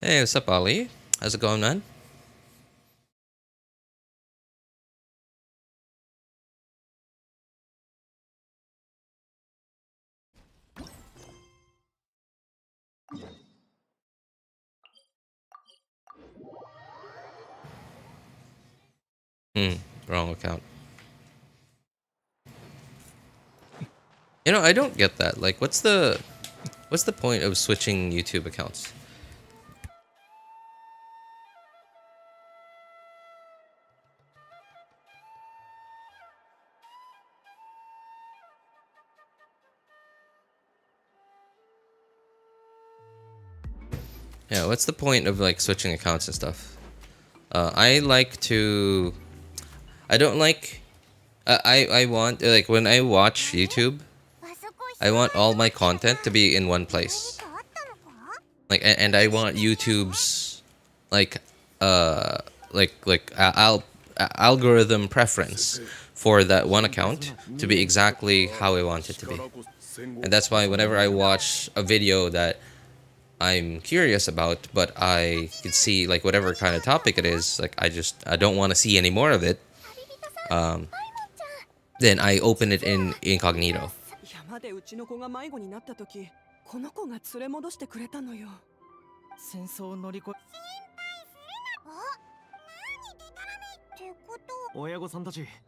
Hey, what's up, Ollie? How's it going, man? Hmm, wrong account. I don't get that. Like, what's the point of switching YouTube accounts? Yeah, what's the point of like switching accounts and stuff? I like to. I don't like. I want like when I watch YouTube, I want all my content to be in one place. Like, and I want YouTube's like algorithm preference for that one account to be exactly how I want it to be. And that's why whenever I watch a video that I'm curious about, but I can see like whatever kind of topic it is, like I don't want to see any more of it. Um, then I open it in incognito.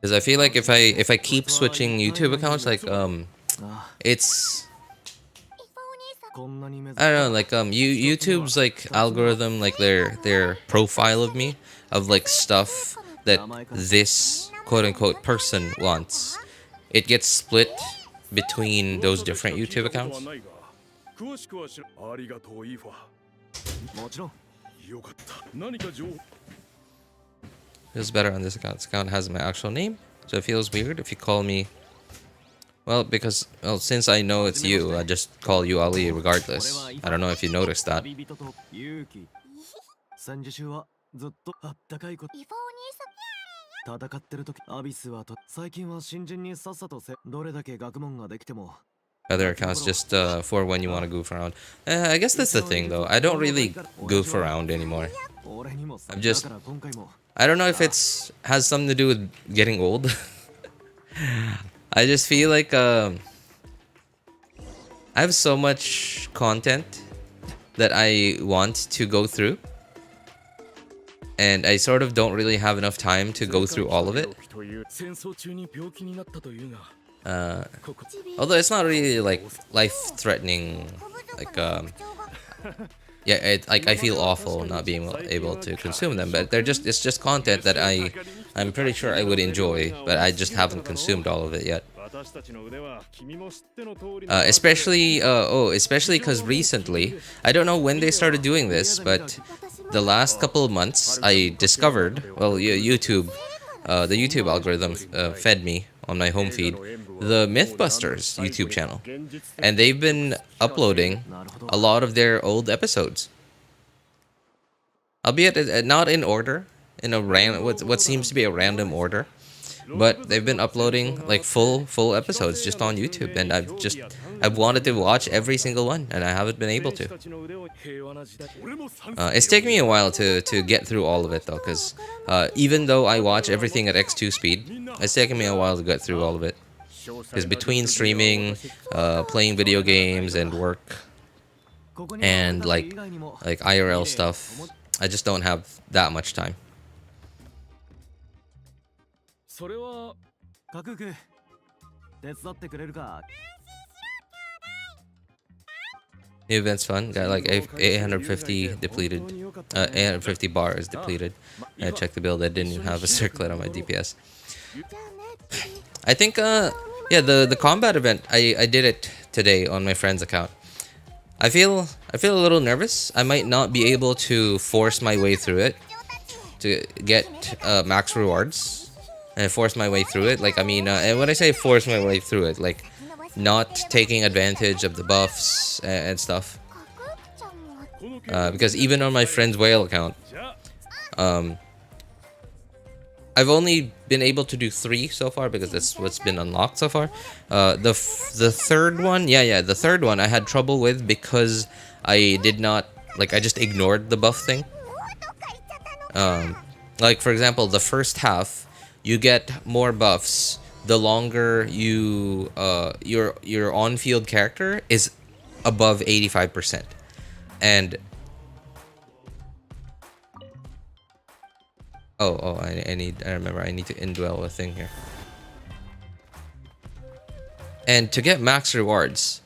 'Cause I feel like if I keep switching YouTube accounts, like it's I don't know, like YouTube's like algorithm, like their profile of me, of like stuff that this quote unquote person wants. It gets split between those different YouTube accounts. Feels better on this account. This account has my actual name, so it feels weird if you call me. Well, because since I know it's you, I just call you Ali regardless. I don't know if you noticed that. 戦ってる時アビスはと最近は新人にさっさとどれだけ学問ができても Other accounts just for when you want to goof around. I guess that's the thing though. I don't really goof around anymore. I'm just I don't know if it's has something to do with getting old. I just feel like I have so much content that I want to go through, and I sort of don't really have enough time to go through all of it. Although it's not really like life-threatening, like yeah, like I feel awful not being able to consume them, but it's just content that I'm pretty sure I would enjoy, but I just haven't consumed all of it yet. Especially because recently, I don't know when they started doing this, but the last couple of months I discovered, well, YouTube, the YouTube algorithm fed me on my home feed the Mythbusters YouTube channel, and they've been uploading a lot of their old episodes, albeit not in order, in a what seems to be a random order, but they've been uploading like full episodes just on YouTube, and I've wanted to watch every single one, and I haven't been able to. It's taken me a while to get through all of it though, because even though I watch everything at X2 speed, it's taken me a while to get through all of it. Because between streaming, playing video games, and work, and like IRL stuff, I just don't have that much time. New event's fun. Got like 850 depleted, 850 bars depleted. I checked the build. I didn't even have a circlet on my DPS. I think yeah, the combat event, I did it today on my friend's account. I feel a little nervous. I might not be able to force my way through it to get max rewards and force my way through it. Like, I mean, and when I say force my way through it, like not taking advantage of the buffs and stuff. Because even on my friend's whale account, I've only been able to do 3 so far because that's what's been unlocked so far. The third one, the third one I had trouble with because I did not like I just ignored the buff thing. Like for example, the first half, you get more buffs the longer you your on-field character is above 85%. And I remember I need to indwell a thing here. And to get max rewards,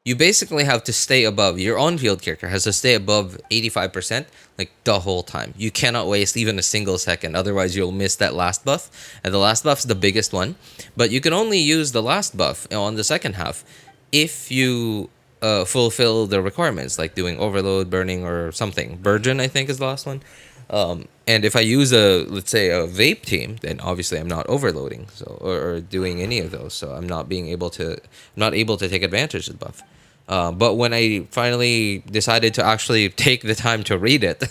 you basically have to stay above, your on-field character has to stay above 85% like the whole time. You cannot waste even a single second, otherwise you'll miss that last buff. And the last buff's the biggest one, but you can only use the last buff on the second half if you fulfill the requirements, like doing overload, burning, or something. Burgeon, I think, is the last one. And if I use let's say a vape team, then obviously I'm not overloading, so or doing any of those, so I'm not able to take advantage of the buff. But when I finally decided to actually take the time to read it,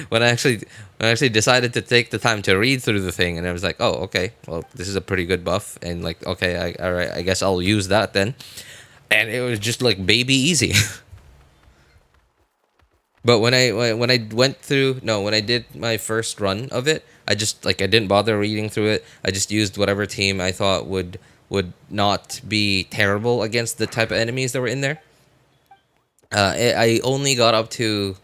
when I actually decided to take the time to read through the thing, and I was like, oh, okay, well, this is a pretty good buff, and like, okay, all right, I guess I'll use that then. And it was just like baby easy. But when I did my first run of it, I didn't bother reading through it. I just used whatever team I thought would not be terrible against the type of enemies that were in there. I only got up to,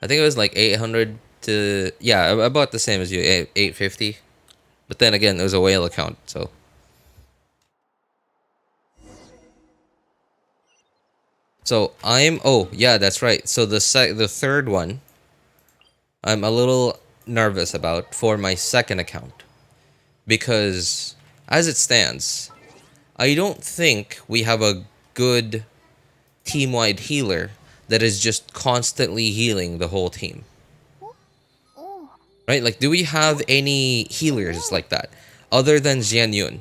I think it was like 800 to, yeah, about the same as you, 850. But then again, it was a whale account, so. So oh yeah, that's right. So the third one, I'm a little nervous about for my second account, because as it stands, I don't think we have a good team-wide healer that is just constantly healing the whole team. Right? Like, do we have any healers like that other than Xianyun?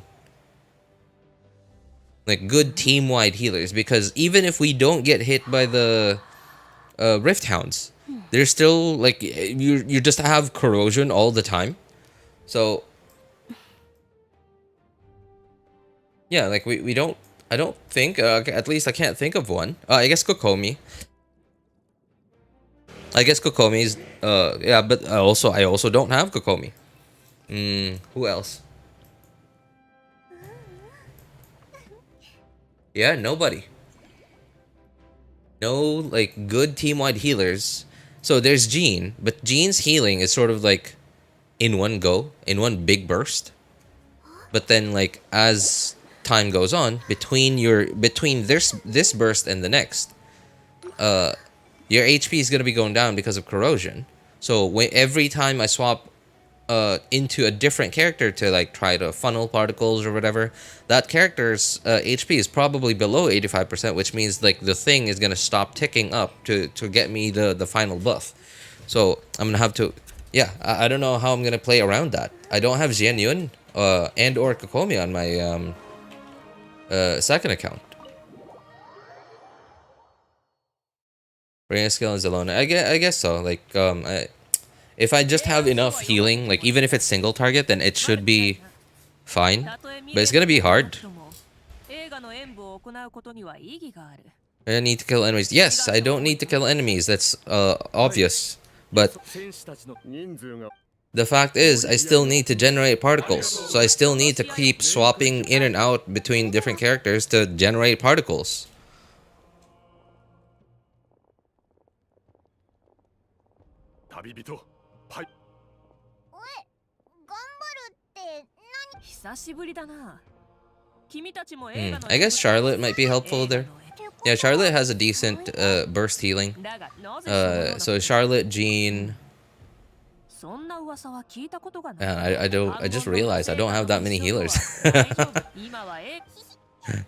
Like good team-wide healers, because even if we don't get hit by the Rift Hounds, there's still like you just have corrosion all the time. So yeah, like we don't, I don't think at least I can't think of one. I guess Kokomi. I guess Kokomi's yeah, but I also don't have Kokomi. Who else? Yeah, nobody. No, like, good team-wide healers. So there's Jean, but Jean's healing is sort of like in one go, in one big burst. But then, like, as time goes on, between this burst and the next, your HP is gonna be going down because of corrosion. So every time I swap into a different character to like try to funnel particles or whatever, that character's HP is probably below 85%, which means like the thing is gonna stop ticking up to get me the final buff. So I'm gonna have to, yeah, I don't know how I'm gonna play around that. I don't have Xianyun and or Kokomi on my second account. Brain skill and Xilonen. I guess so. Like if I just have enough healing, like even if it's single target, then it should be fine. But it's gonna be hard. I need to kill enemies. Yes, I don't need to kill enemies. That's obvious. But the fact is, I still need to generate particles. So I still need to keep swapping in and out between different characters to generate particles. I guess Charlotte might be helpful there. Yeah, Charlotte has a decent burst healing. So Charlotte, Jean. I just realized I don't have that many healers.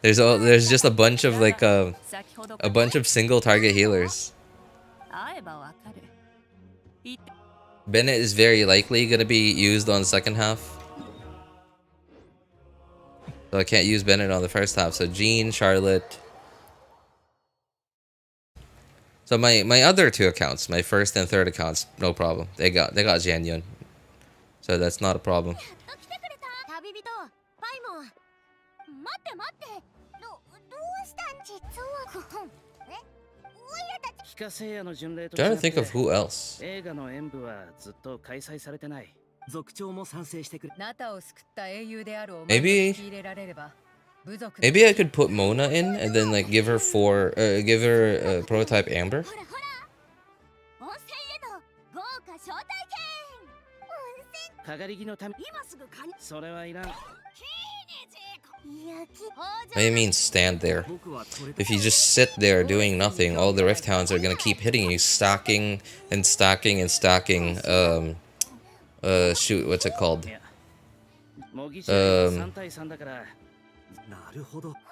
There's just a bunch of like a bunch of single target healers. Bennett is very likely gonna be used on the second half. So I can't use Bennett on the first half. So Jean, Charlotte. So my other two accounts, my first and third accounts, no problem. They got Xianyun. So that's not a problem. Trying to think of who else. 映画の演舞はずっと開催されてない。族長も賛成してくれ。ナタを救った英雄であるお前を Maybe 引き入れられれば、部族 maybe I could put Mona in and then like give her prototype Amber. ほらほら、温泉への豪華招待券。かがり木のため今すぐカニ。それはいらん。 I mean stand there. If you just sit there doing nothing, all the Rift Hounds are gonna keep hitting you, stacking and stacking and stacking. Shoot, what's it called? 模擬試合3対3だから。なるほど。本当か。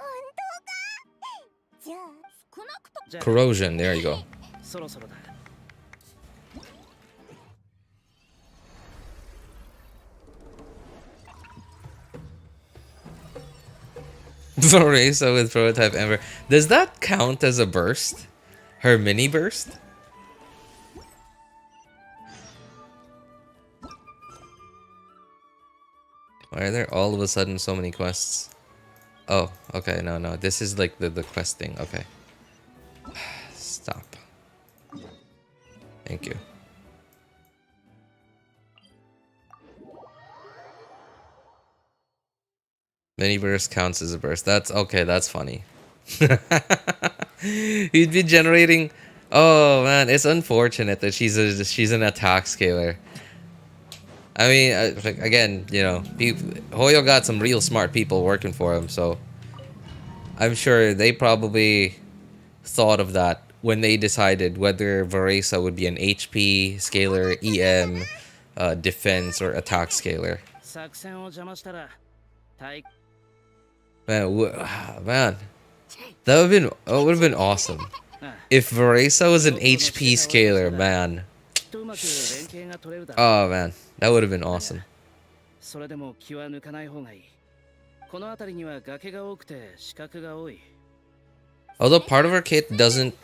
じゃあ少なくとも Corrosion. There you go. そろそろだ。 Varesa with prototype Amber. Does that count as a burst? Her mini burst? Why are there all of a sudden so many quests? Oh, okay, no. This is like the quest thing. Okay. Stop. Thank you. Mini burst counts as a burst. That's okay, that's funny. He'd be generating. Oh man, it's unfortunate that she's an attack scaler. I mean, again, you know, Hoyo got some real smart people working for him, so I'm sure they probably thought of that when they decided whether Varesa would be an HP scaler, EM, defense, or attack scaler. Man, that would have been awesome if Varesa was an HP scaler, man. Oh man, that would have been awesome. Although part of her kit doesn't,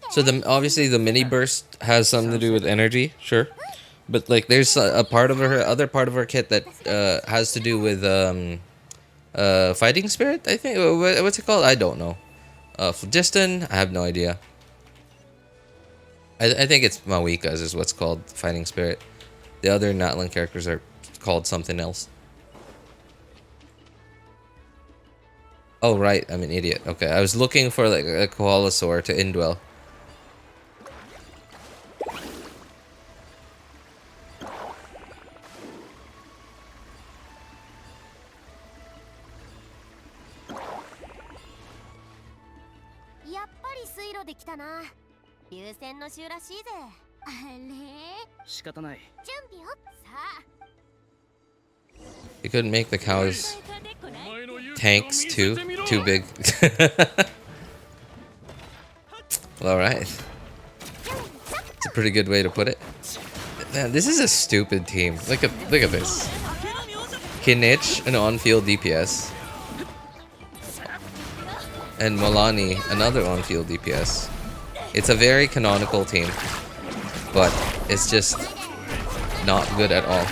so obviously the mini burst has something to do with energy, sure, but like there's a part of her, other part of her kit that has to do with fighting spirit, I think. What's it called? I don't know. Phlogiston? I have no idea. I think it's Mawika's is what's called fighting spirit. The other Natlan characters are called something else. Oh right, I'm an idiot. Okay, I was looking for like a Koalasaur to indwell. You couldn't make the cows tanks too big. Well, alright. It's a pretty good way to put it. Man, this is a stupid team. Look at this. Kinich, an on-field DPS. And Molani, another on-field DPS. It's a very canonical team, but it's just not good at all.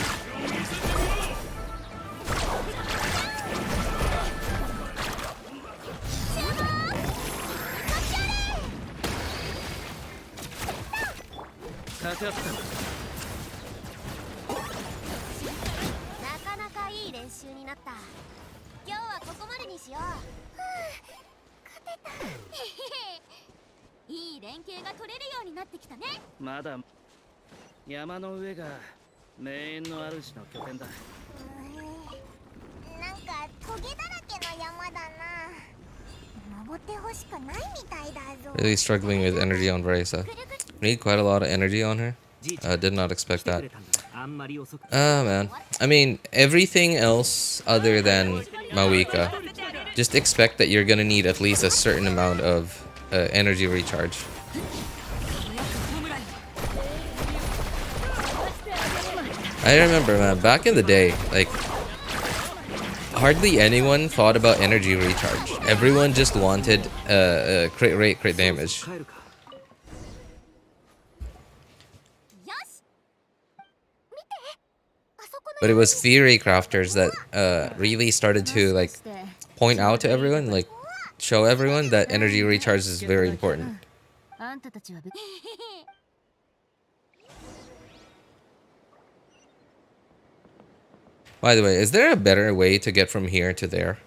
Really struggling with energy on Varesa. We need quite a lot of energy on her. Did not expect that. Man. I mean, everything else other than Mawika, just expect that you're gonna need at least a certain amount of energy recharge. I remember, man, back in the day, like, hardly anyone thought about energy recharge. Everyone just wanted crit rate, crit damage. But it was theory crafters that really started to like point out to everyone, like show everyone that energy recharge is very important. あんたたちはBy the way, is there a better way to get from here to there?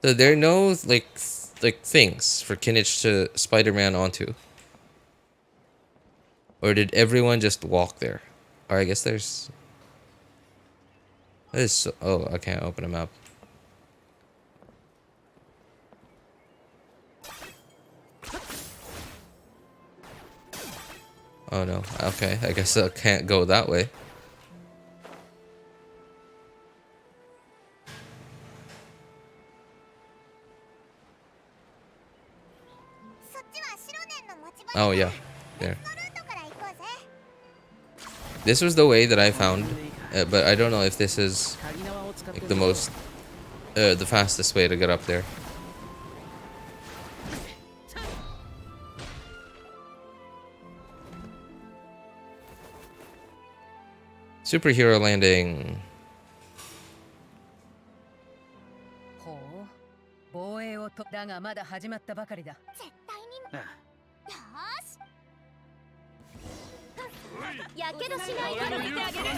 So there are no like things for Kinich to Spider-Man onto. Or did everyone just walk there? Or I guess there's... That is so... Oh, I can't open a map. Oh no, okay, I guess I can't go that way. Oh yeah, there. This was the way that I found, but I don't know if this is like the most, the fastest way to get up there. Superhero landing. ほう、防衛をとだがまだ始まったばかりだ。絶対にあよーしやけどしないから見てあげる弾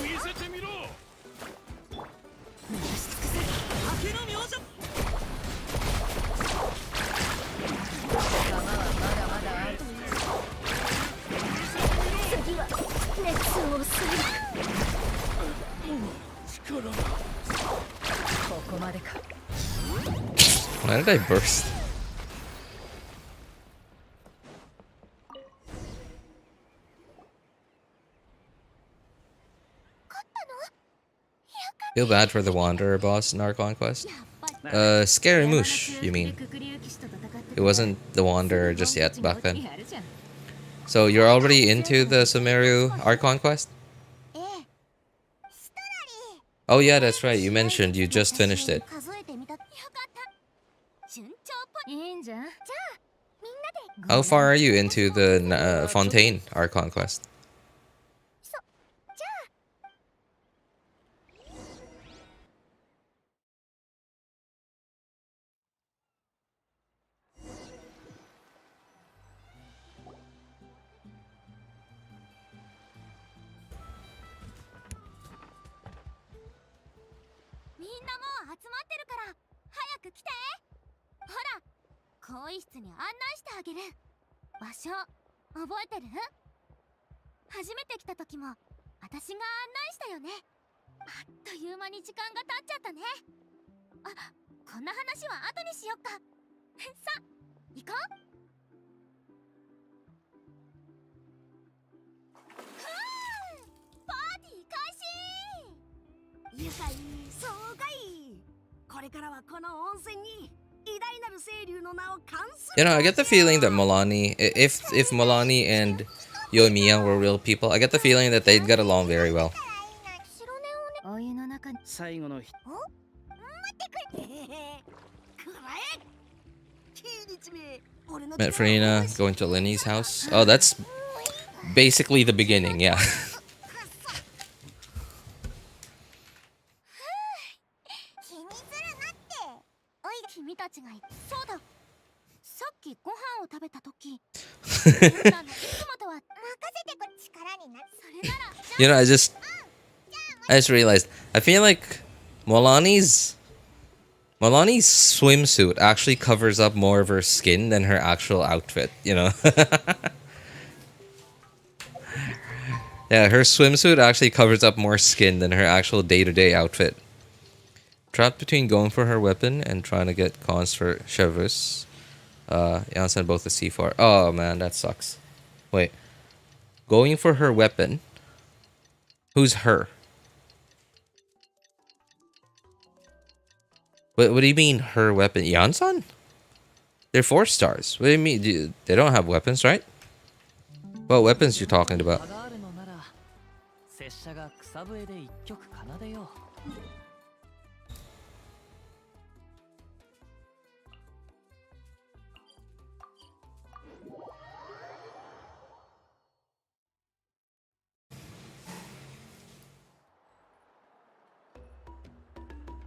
はまだまだある。次は熱をするここまでか。 Why did I burst? Feel bad for the Wanderer boss in our conquest. Scaramouche, you mean? It wasn't the Wanderer just yet back then. So you're already into the Sumeru Art Conquest? Oh yeah, that's right. You mentioned you just finished it. いいんじゃんじゃあみんなで How far are you into the Fontaine Art Conquest? じゃあ みんなもう集まってるから早く来てほら更衣室に案内してあげる場所覚えてる初めて来た時も私が案内したよねあっという間に時間が経っちゃったねあこんな話は後にしよっかさ行こうパーティー開始愉快そうかいこれからはこの温泉に偉大なる清流の名を冠す You know, I get the feeling that Milani, if Milani and Yoimiya were real people, I get the feeling that they'd get along very well. お湯の中に最後の日お待ってくれくらえキーリチメ俺の Met Farina, going to Lenny's house. Oh, that's basically the beginning, yeah. 気にするなっておい君たちがそうださっきご飯を食べた時いつもとは任せてこ力になそれなら You know, I just realized, I feel like Milani's swimsuit actually covers up more of her skin than her actual outfit, you know? Yeah, her swimsuit actually covers up more skin than her actual day-to-day outfit. Trapped between going for her weapon and trying to get cons for Chevreuse. Iansan both the C4. Oh man, that sucks. Wait. Going for her weapon? Who's her? What do you mean, her weapon? Iansan? They're 4 stars. What do you mean? They don't have weapons, right? What weapons you talking about?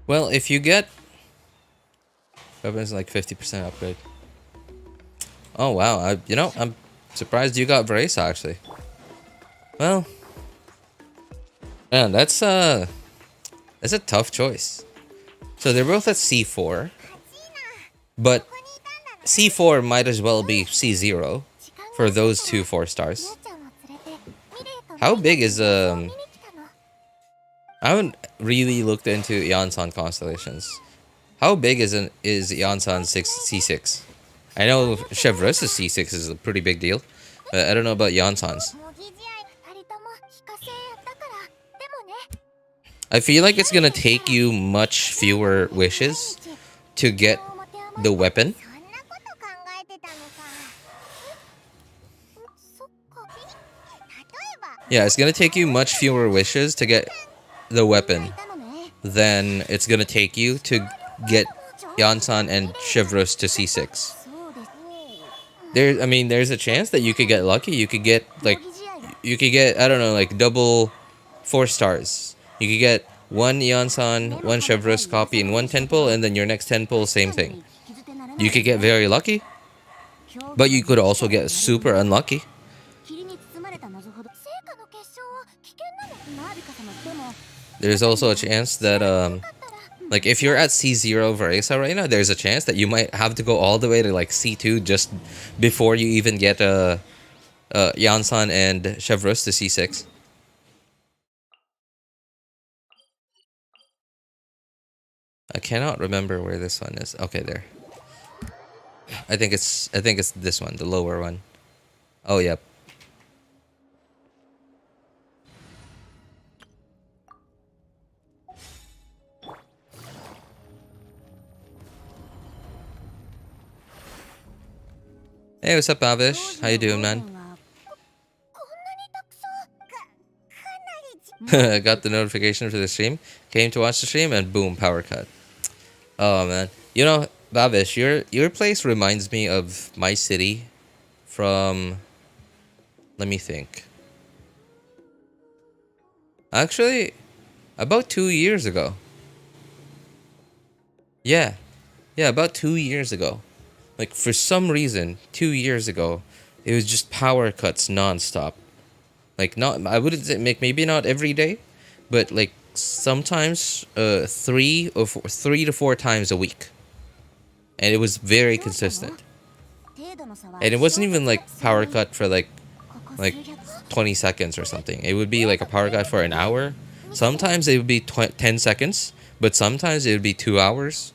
Well, if you get weapons like 50% upgrade. Oh wow, I'm surprised you got Varesa actually. Well, man, that's a tough choice. So they're both at C4, but C4 might as well be C0 for those two 4-stars. How big is I haven't really looked into Iansan constellations. How big is Iansan C6? I know Chevreuse C6 is a pretty big deal, but I don't know about Iansan's. I feel like it's gonna take you much fewer wishes to get the weapon. Yeah, it's gonna take you much fewer wishes to get the weapon than it's gonna take you to get Iansan and Chevreuse to C6. There's a chance that you could get lucky. You could get I don't know, like double 4-stars. You could get one Iansan, one Chevreuse copy in one temple, and then your next temple, same thing. You could get very lucky, but you could also get super unlucky. There's also a chance that like if you're at C0 Varesa right now, there's a chance that you might have to go all the way to like C2 just before you even get Iansan and Chevreuse to C6. I cannot remember where this one is. Okay, there. I think it's this one, the lower one. Oh, yep. Hey, what's up, Avish? How you doing, man? Got the notification for the stream, came to watch the stream, and boom, power cut. Oh man, you know, Babish, your place reminds me of my city from, let me think. Actually, about 2 years ago. Yeah, about 2 years ago. Like for some reason, 2 years ago, it was just power cuts nonstop. Like I wouldn't say maybe not every day, but like sometimes 3 to 4 times a week, and it was very consistent. And it wasn't even like power cut for like 20 seconds or something. It would be like a power cut for an hour. Sometimes it would be 10 seconds, but sometimes it would be 2 hours.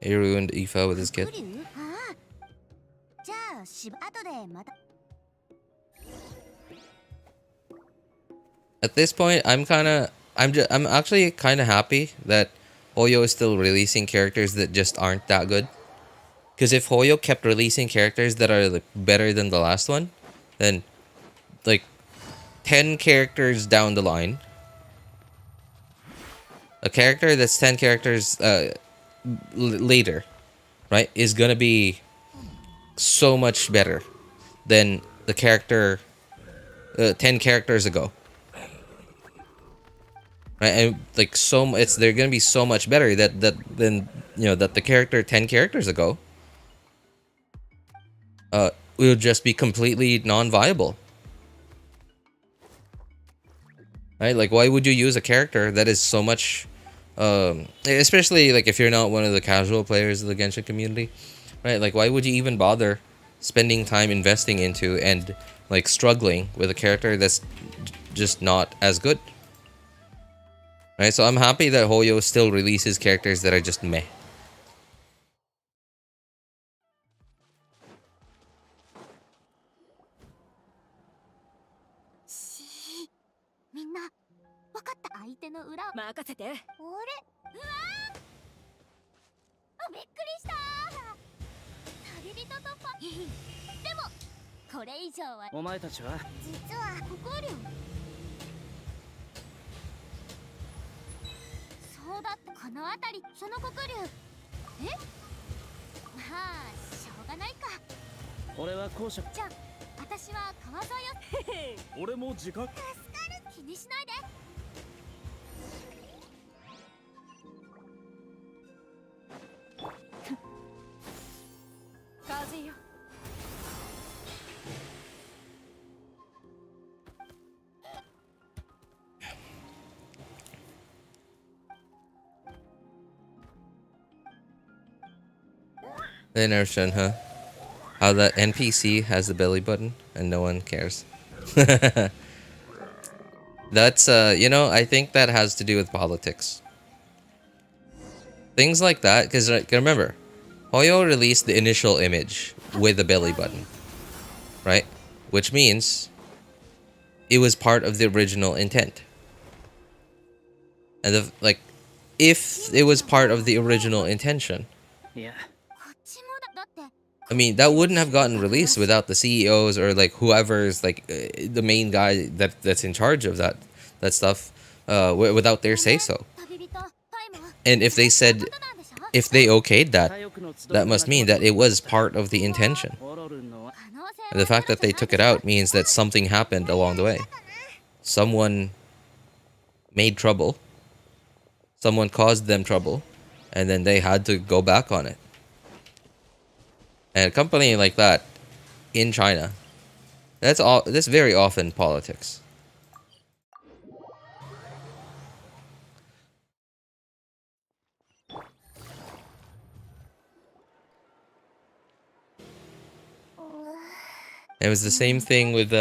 He ruined Aoife with his kid. At this point, I'm actually kind of happy that Hoyo is still releasing characters that just aren't that good. Because if Hoyo kept releasing characters that are like better than the last one, then like 10 characters down the line, a character that's 10 characters later, right, is gonna be so much better than the character 10 characters ago. Right, and like they're gonna be so much better that the character 10 characters ago will just be completely non-viable. Right, like why would you use a character that is so much especially like if you're not one of the casual players of the Genshin community, right? Like why would you even bother spending time investing into and like struggling with a character that's just not as good? Right, so I'm happy that Hoyo still releases characters that are just meh. 法だってこの辺りその黒竜えまあしょうがないか俺は公爵。じゃあ私は川沿いを俺も自覚。助かる気にしないで風よ。The inertia, huh? How that NPC has the belly button and no one cares. That's, you know, I think that has to do with politics. Things like that, because remember, Hoyo released the initial image with a belly button, right? Which means it was part of the original intent. And like, if it was part of the original intention, いや、こっちもだって I mean, that wouldn't have gotten released without the CEOs or like whoever's like the main guy that's in charge of that stuff, without their say so. 旅人パイも And if they said, ことなんでしょ if they okayed that, 左翼の集い that must mean that it was part of the intention. オロルンの 可能性 And the fact that they took it out means that something happened along the way. Someone made trouble. Someone caused them trouble, and then they had to go back on it. And a company like that in China, that's very often politics. It was the same thing with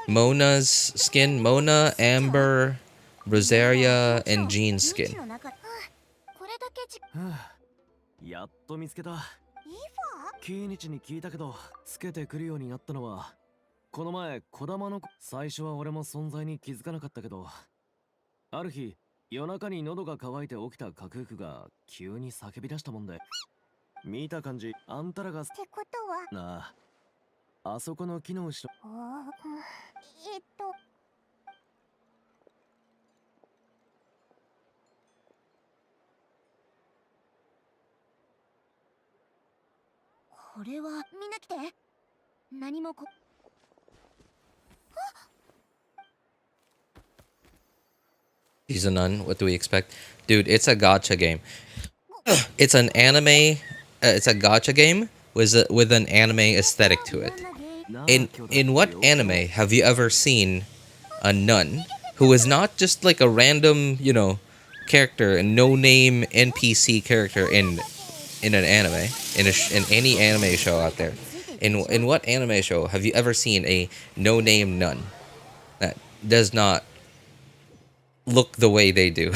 Mona's skin, Mona, Amber, Rosaria, and Jean's 無知 skin. の中これだけじやっと見つけた。いいフキーニチに聞いたけど、つけてくるようになったのは、この前、小玉の最初は俺も存在に気づかなかったけど、ある日、夜中に喉が渇いて起きたカクークが急に叫び出したもんで、見た感じ、あんたらがってことはなあ、あそこの木の後ろ、これはみんな来て何もこ She's a nun. What do we expect? Dude, it's a gacha game. It's an anime. It's a gacha game with an anime aesthetic to it. なあ In what anime have you ever seen a nun who is not just like a random, you know, character, a no-name NPC character in an anime, in any anime show out there? In what anime show have you ever seen a no-name nun that does not look the way they do?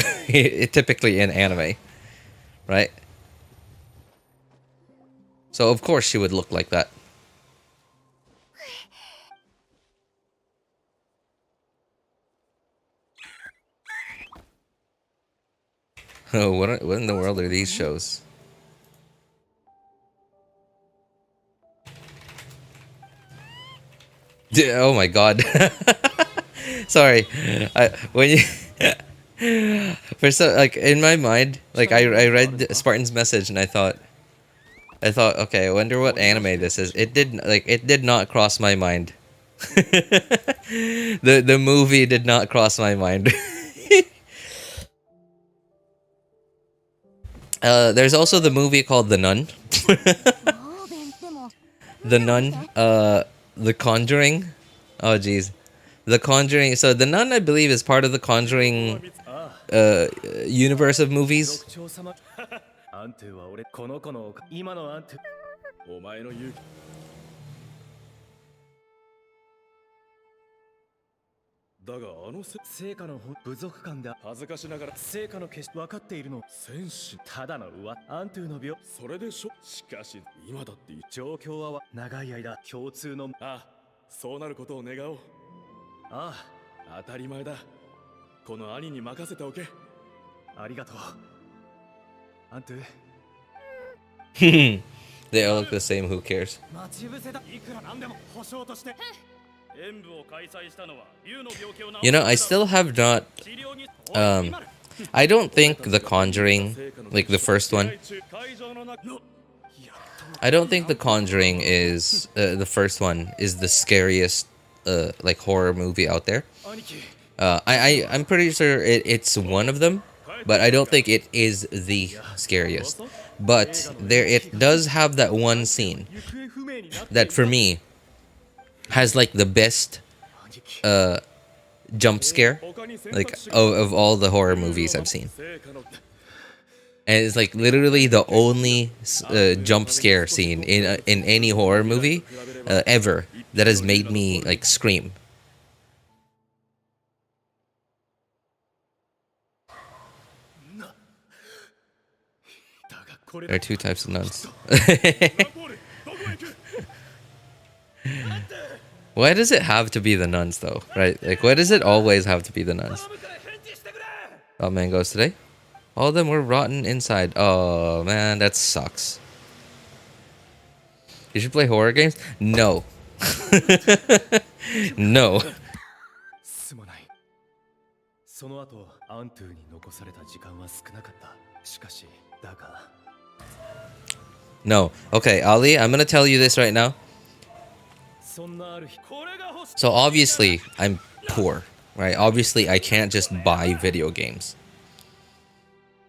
Typically in anime, right? So of course she would look like that. Oh, what in the world are these shows? Oh my god. Sorry. When you for so like in my mind, like I read Spartan's message and I thought okay, I wonder what anime this is. It did not cross my mind. The movie did not cross my mind. There's also the movie called The Nun. 方便でも The Nun, The Conjuring. Oh jeez. The Conjuring. So The Nun, I believe, is part of the Conjuring universe of movies. 長様アントゥは俺この子の今のアントゥお前の言うだがあの聖火の部族間で恥ずかしながら聖火の決分かっているの戦士ただの上アントゥの病それでしょしかし今だって状況は長い間共通のああそうなることを願おうああ当たり前だこの兄に任せておけありがとうアントゥ They all look the same. Who cares? 待ち伏せだいくらなんでも保証として 演舞を開催したのは竜の病気を治 You know, I still have not I don't think The Conjuring, like the first one, I don't think The Conjuring is the first one is the scariest like horror movie out there. I'm pretty sure it's one of them, but I don't think it is the scariest. But it does have that one scene that for me has like the best jump scare like of all the horror movies I've seen. And it's like literally the only jump scare scene in any horror movie ever that has made me like scream. There are two types of nuns. Why does it have to be the nuns though, right? Like why does it always have to be the nuns? Oh, mangoes today? All of them were rotten inside. Oh man, that sucks. You should play horror games? No. No. No. Okay, Ali, I'm gonna tell you this right now. So obviously, I'm poor, right? Obviously, I can't just buy video games.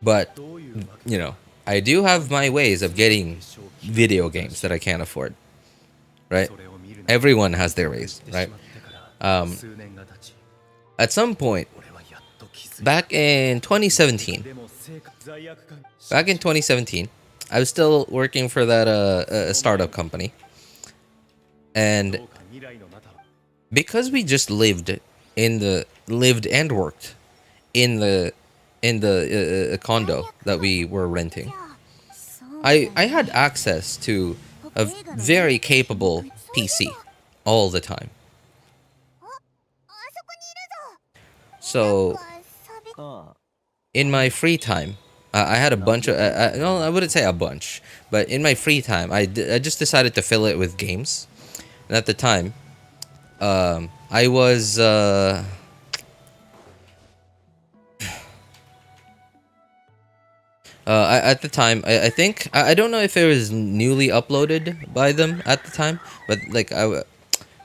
But, you know, I do have my ways of getting video games that I can't afford, right? Everyone has their ways, right? At some point, back in 2017, I was still working for that startup company. And because we just lived and worked in the condo that we were renting, I had access to a very capable PC all the time. So in my free time, I had a bunch of no, I wouldn't say a bunch, but in my free time, I just decided to fill it with games. And at the time, I was at the time, I think I don't know if it was newly uploaded by them at the time, but like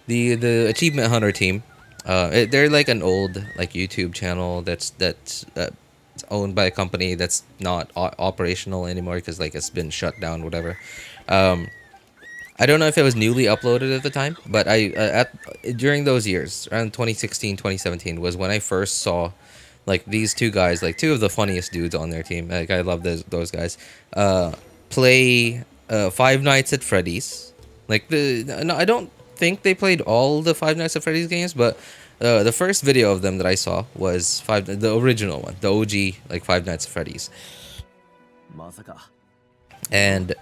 the Achievement Hunter team, they're like an old like YouTube channel that's owned by a company that's not operational anymore because like it's been shut down, whatever. I don't know if it was newly uploaded at the time, but during those years, around 2016, 2017, was when I first saw like these two guys, like two of the funniest dudes on their team. Like I love those guys. Play Five Nights at Freddy's. Like no, I don't think they played all the Five Nights at Freddy's games, but the first video of them that I saw was the original one, the OG like Five Nights at Freddy's. And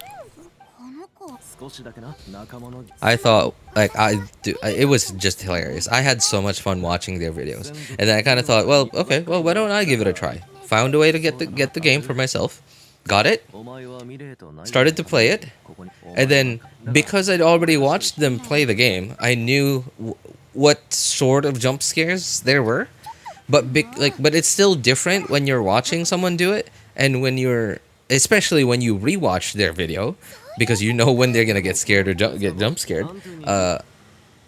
I thought like it was just hilarious. I had so much fun watching their videos, and then I kind of thought, well, okay, well, why don't I give it a try? Found a way to get the game for myself, got it, started to play it, and then because I'd already watched them play the game, I knew what sort of jump scares there were, but it's still different when you're watching someone do it, and especially when you rewatch their video, because you know when they're gonna get scared or get jump scared, and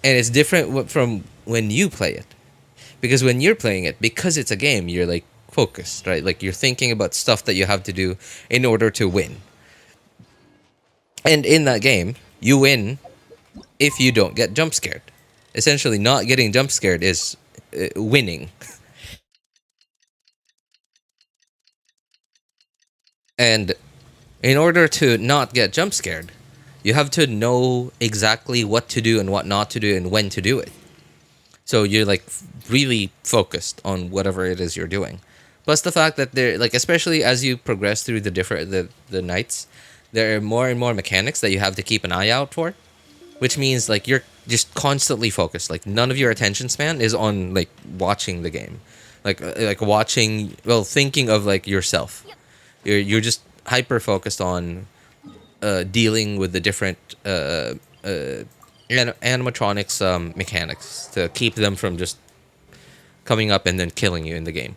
it's different from when you play it, because when you're playing it, because it's a game, you're like focused, right? Like you're thinking about stuff that you have to do in order to win. And in that game, you win if you don't get jump scared. Essentially, not getting jump scared is winning. And in order to not get jump scared, you have to know exactly what to do and what not to do and when to do it. So you're like really focused on whatever it is you're doing. Plus the fact that there, like, especially as you progress through the nights, there are more and more mechanics that you have to keep an eye out for, which means like you're just constantly focused. Like none of your attention span is on like watching the game, like watching, well, thinking of like yourself. You're just hyper focused on dealing with the different animatronics mechanics to keep them from just coming up and then killing you in the game.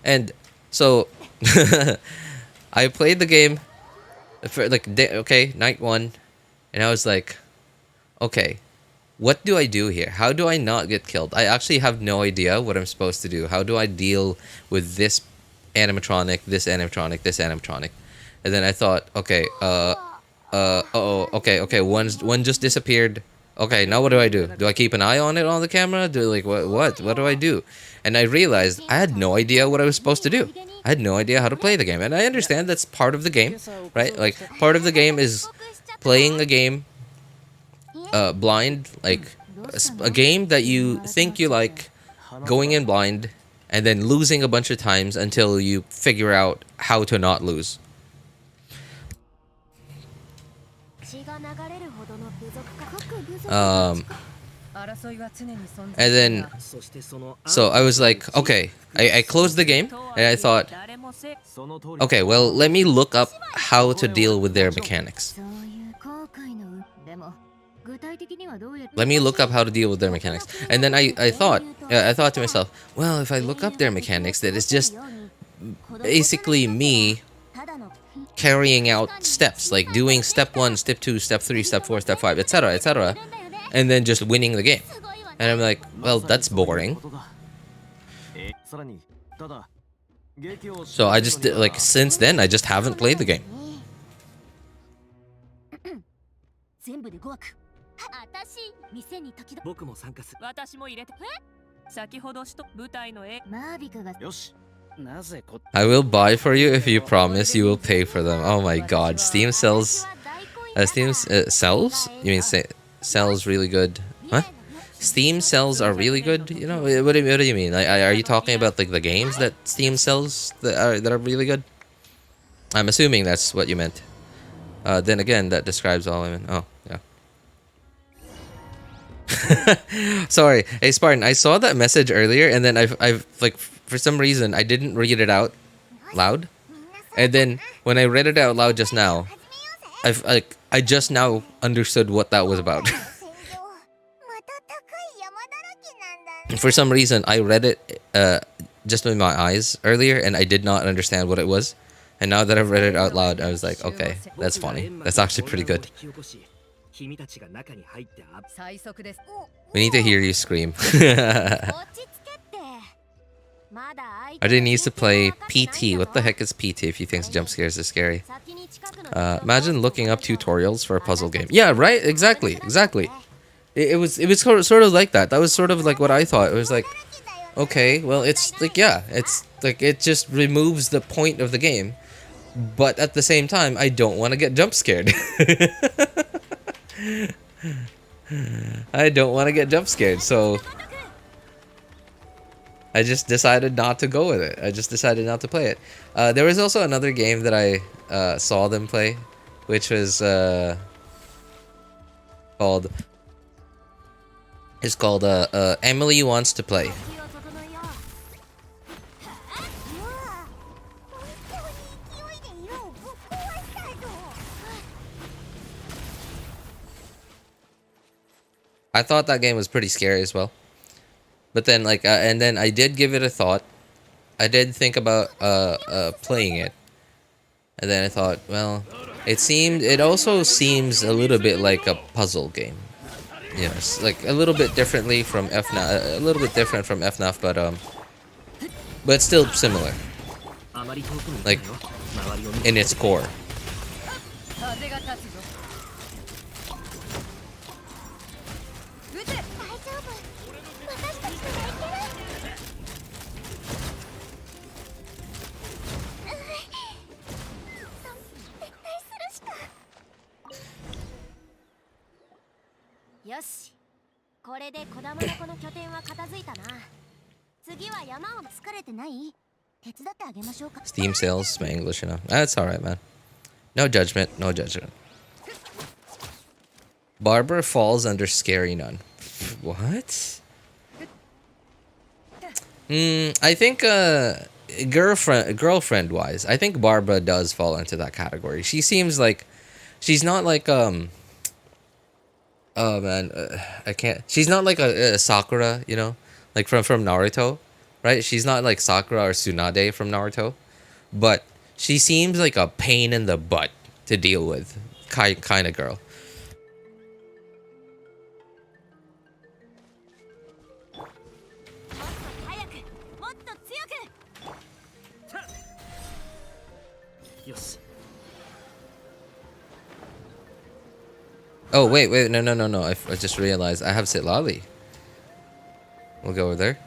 And so I played the game for like okay, night 1, and I was like, okay, what do I do here? How do I not get killed? I actually have no idea what I'm supposed to do. How do I deal with this animatronic, this animatronic, this animatronic? And then I thought, okay, okay, one just disappeared. Okay, now what do I do? Do I keep an eye on it on the camera? Do like what do I do? And I realized I had no idea what I was supposed to do. I had no idea how to play the game. And I understand that's part of the game, right? Like part of the game is playing a game blind, like a game that you think you like, going in blind, and then losing a bunch of times until you figure out how to not lose. And then, so I was like, okay, I closed the game, and I thought, okay, well, let me look up how to deal with their mechanics. Let me look up how to deal with their mechanics. And then I thought to myself, well, if I look up their mechanics, that it's just basically me carrying out steps, like doing step 1, step 2, step 3, step 4, step 5, etc., etc., and then just winning the game. And I'm like, well, that's boring. So I just, like, since then, I just haven't played the game. I will buy for you if you promise you will pay for them. Oh my god, Steam sells... Steam sells? You mean sells really good? Huh? Steam sells are really good? You know, what do you mean? Like, are you talking about like the games that Steam sells that are really good? I'm assuming that's what you meant. Then again, that describes all I meant. Oh, yeah. Sorry. Hey, Spartan, I saw that message earlier, and then I've like, for some reason, I didn't read it out loud. And then when I read it out loud just now, I just now understood what that was about. For some reason, I read it just with my eyes earlier, and I did not understand what it was. And now that I've read it out loud, I was like, okay, that's funny. That's actually pretty good. We need to hear you scream. Arden needs to play PT. What the heck is PT if you think jump scares are scary? Imagine looking up tutorials for a puzzle game. Yeah, right? Exactly. It was sort of like that. That was sort of like what I thought. It was like, okay, well, it's like, yeah, it's like, it just removes the point of the game. But at the same time, I don't want to get jump scared. I don't want to get jump scared, so I just decided not to go with it. I just decided not to play it. There was also another game that I saw them play, which was called Emily Wants to Play. I thought that game was pretty scary as well. But then, like, and then I did give it a thought. I did think about playing it. And then I thought, well, it also seems a little bit like a puzzle game. You know, it's like a little bit differently from FNAF, a little bit different from FNAF, but still similar. Like, in its core. Steam sales, my English, you know. That's alright, man. No judgment, no judgment. Barbara falls under Scary Nun. What? I think girlfriend wise, I think Barbara does fall into that category. She seems like she's not like oh man, I can't. She's not like a Sakura, you know, like from Naruto, right? She's not like Sakura or Tsunade from Naruto, but she seems like a pain in the butt to deal with, kind of girl. Oh wait, no. I just realized I have Sitlali. We'll go over there.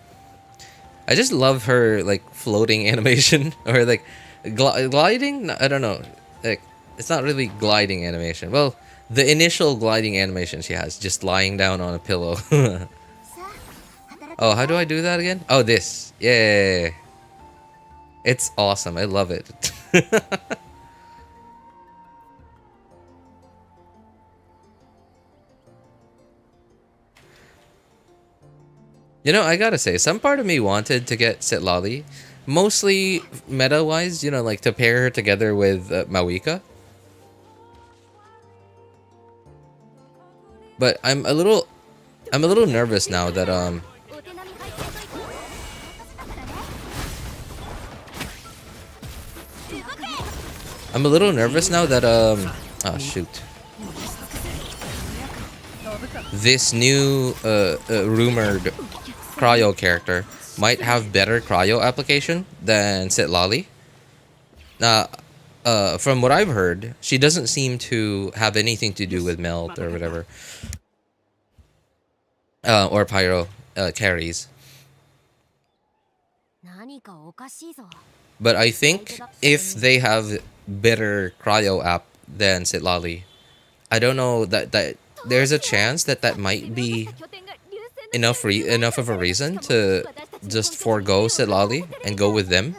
I just love her like floating animation or like gliding. I don't know. Like it's not really gliding animation. Well, the initial gliding animation she has, just lying down on a pillow. Oh, how do I do that again? Oh, this. Yeah. It's awesome. I love it. You know, I gotta say, some part of me wanted to get Sitlali, mostly meta-wise, you know, like to pair her together with Mawika. But I'm a little nervous now that oh shoot. This new rumored cryo character might have better cryo application than Sitlali. From what I've heard, she doesn't seem to have anything to do with melt or whatever. Or pyro carries. But I think if they have better cryo app than Sitlali, I don't know that there's a chance that might be enough of a reason to just forego Sitlali and go with them.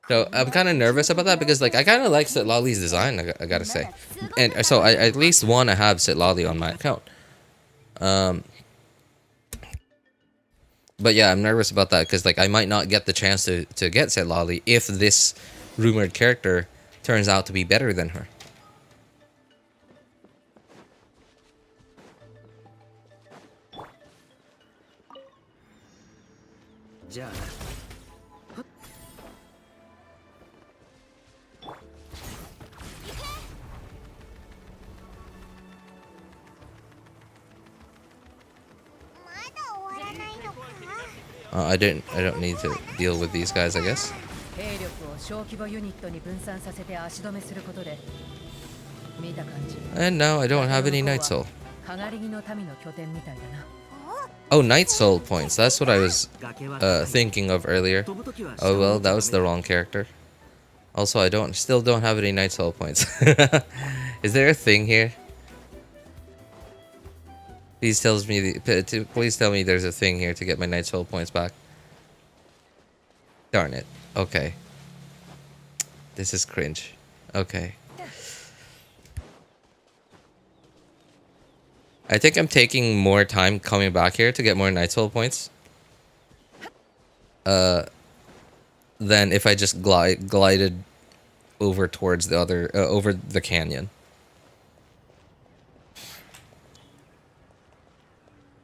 So I'm kind of nervous about that because like I kind of like Sitlali's design, I gotta say, and so I at least want to have Sitlali on my account. But yeah, I'm nervous about that because like I might not get the chance to get Sitlali if this rumored character turns out to be better than her. I don't need to deal with these guys, I guess. And now I don't have any Night Soul. Oh, Night Soul points. That's what I was thinking of earlier. Oh well, that was the wrong character. Also, I still don't have any Night Soul points. Is there a thing here? Please tell me there's a thing here to get my Night Soul points back. Darn it. Okay. This is cringe. Okay. I think I'm taking more time coming back here to get more Night Soul points. Than if I just glided over towards the other over the canyon.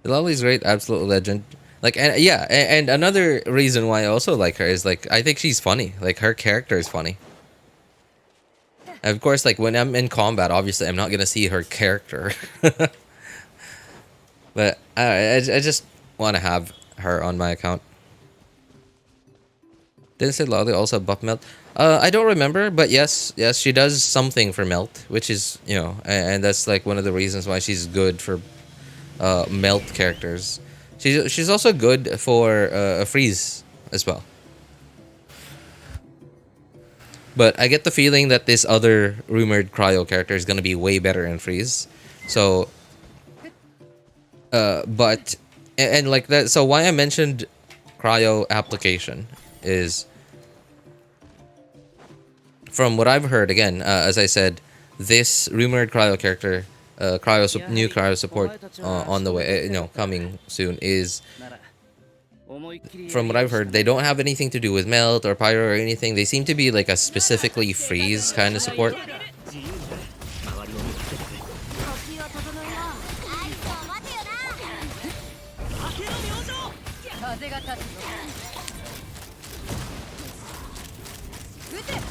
Lolly's great, absolute legend. Like, and yeah, and another reason why I also like her is like I think she's funny. Like her character is funny. And of course, like when I'm in combat, obviously I'm not gonna see her character. But I just want to have her on my account. Didn't say Lolly also buff melt? I don't remember, but yes, she does something for melt, which is, you know, and that's like one of the reasons why she's good for melt characters. She's also good for a freeze as well. But I get the feeling that this other rumored cryo character is gonna be way better in freeze. So, but and like that. So why I mentioned cryo application is, from what I've heard, again, as I said, this rumored cryo character. New cryo support on the way, you know, coming soon is, from what I've heard, they don't have anything to do with melt or pyro or anything. They seem to be like a specifically freeze kind of support.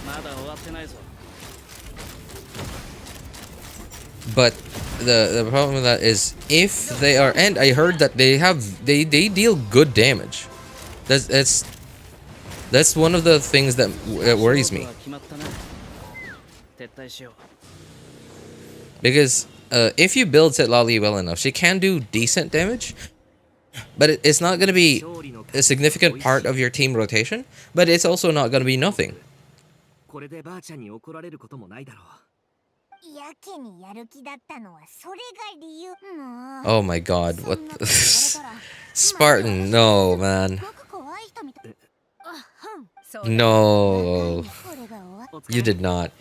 まだ終わってないぞ。 But the problem with that is if they are, and I heard that they deal good damage. That's one of the things that worries me. 決まったな。撤退しよう。 Because if you build Setlali well enough, she can do decent damage, but it's not going to be a significant part of your team rotation, but it's also not going to be nothing. これでばあちゃんに怒られることもないだろう。やけにやる気だったのはそれが理由。もう Oh my god, what the Spartan, no man. 僕怖い人みたい。あ、ふん。そうだ No. これが終わっ You did not.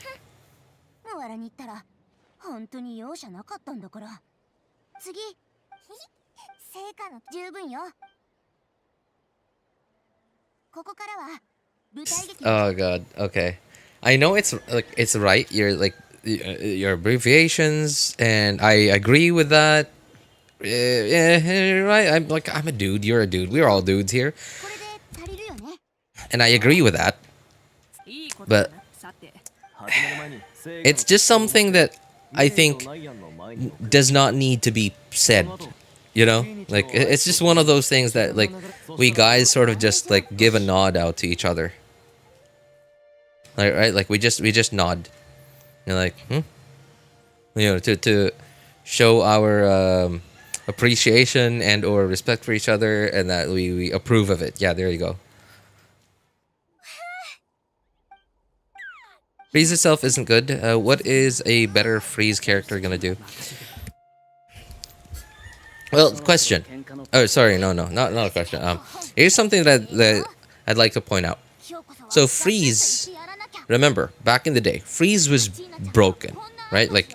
たわらに行ったら本当に容赦なかったんだから。次。成果の十分よ。ここからは舞台劇。 Oh god, okay. I know it's like it's right. You're like your abbreviations, and I agree with that. Yeah, right. I'm a dude. You're a dude. We're all dudes here, これで足りるよね。 and I agree with that. いいこと But ださて it's just something that I think does not need to be said. You know, like it's just one of those things that like we guys sort of just like give a nod out to each other. Like right, like we just nod. You're like, you know, to show our appreciation and or respect for each other, and that we approve of it. Yeah, there you go. Freeze itself isn't good. What is a better freeze character gonna do? Well, question. Oh, sorry, no, not a question. Here's something that I'd like to point out. So freeze, remember back in the day, freeze was broken, right? Like,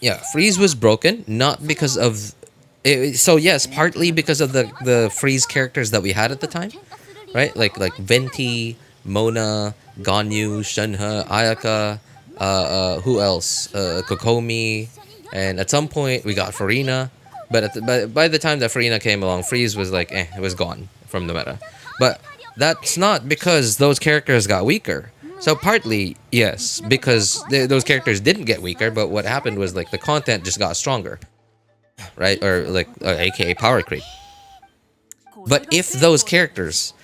yeah, freeze was broken not because of. So yes, partly because of the freeze characters that we had at the time, right? Like Venti, Mona, Ganyu, Shenhe, Ayaka, who else? Kokomi, and at some point we got Farina. But by the time that Farina came along, freeze was like, it was gone from the meta. But that's not because those characters got weaker. So partly, yes, because those characters didn't get weaker, but what happened was like the content just got stronger, right? Or like, aka power creep. But if those characters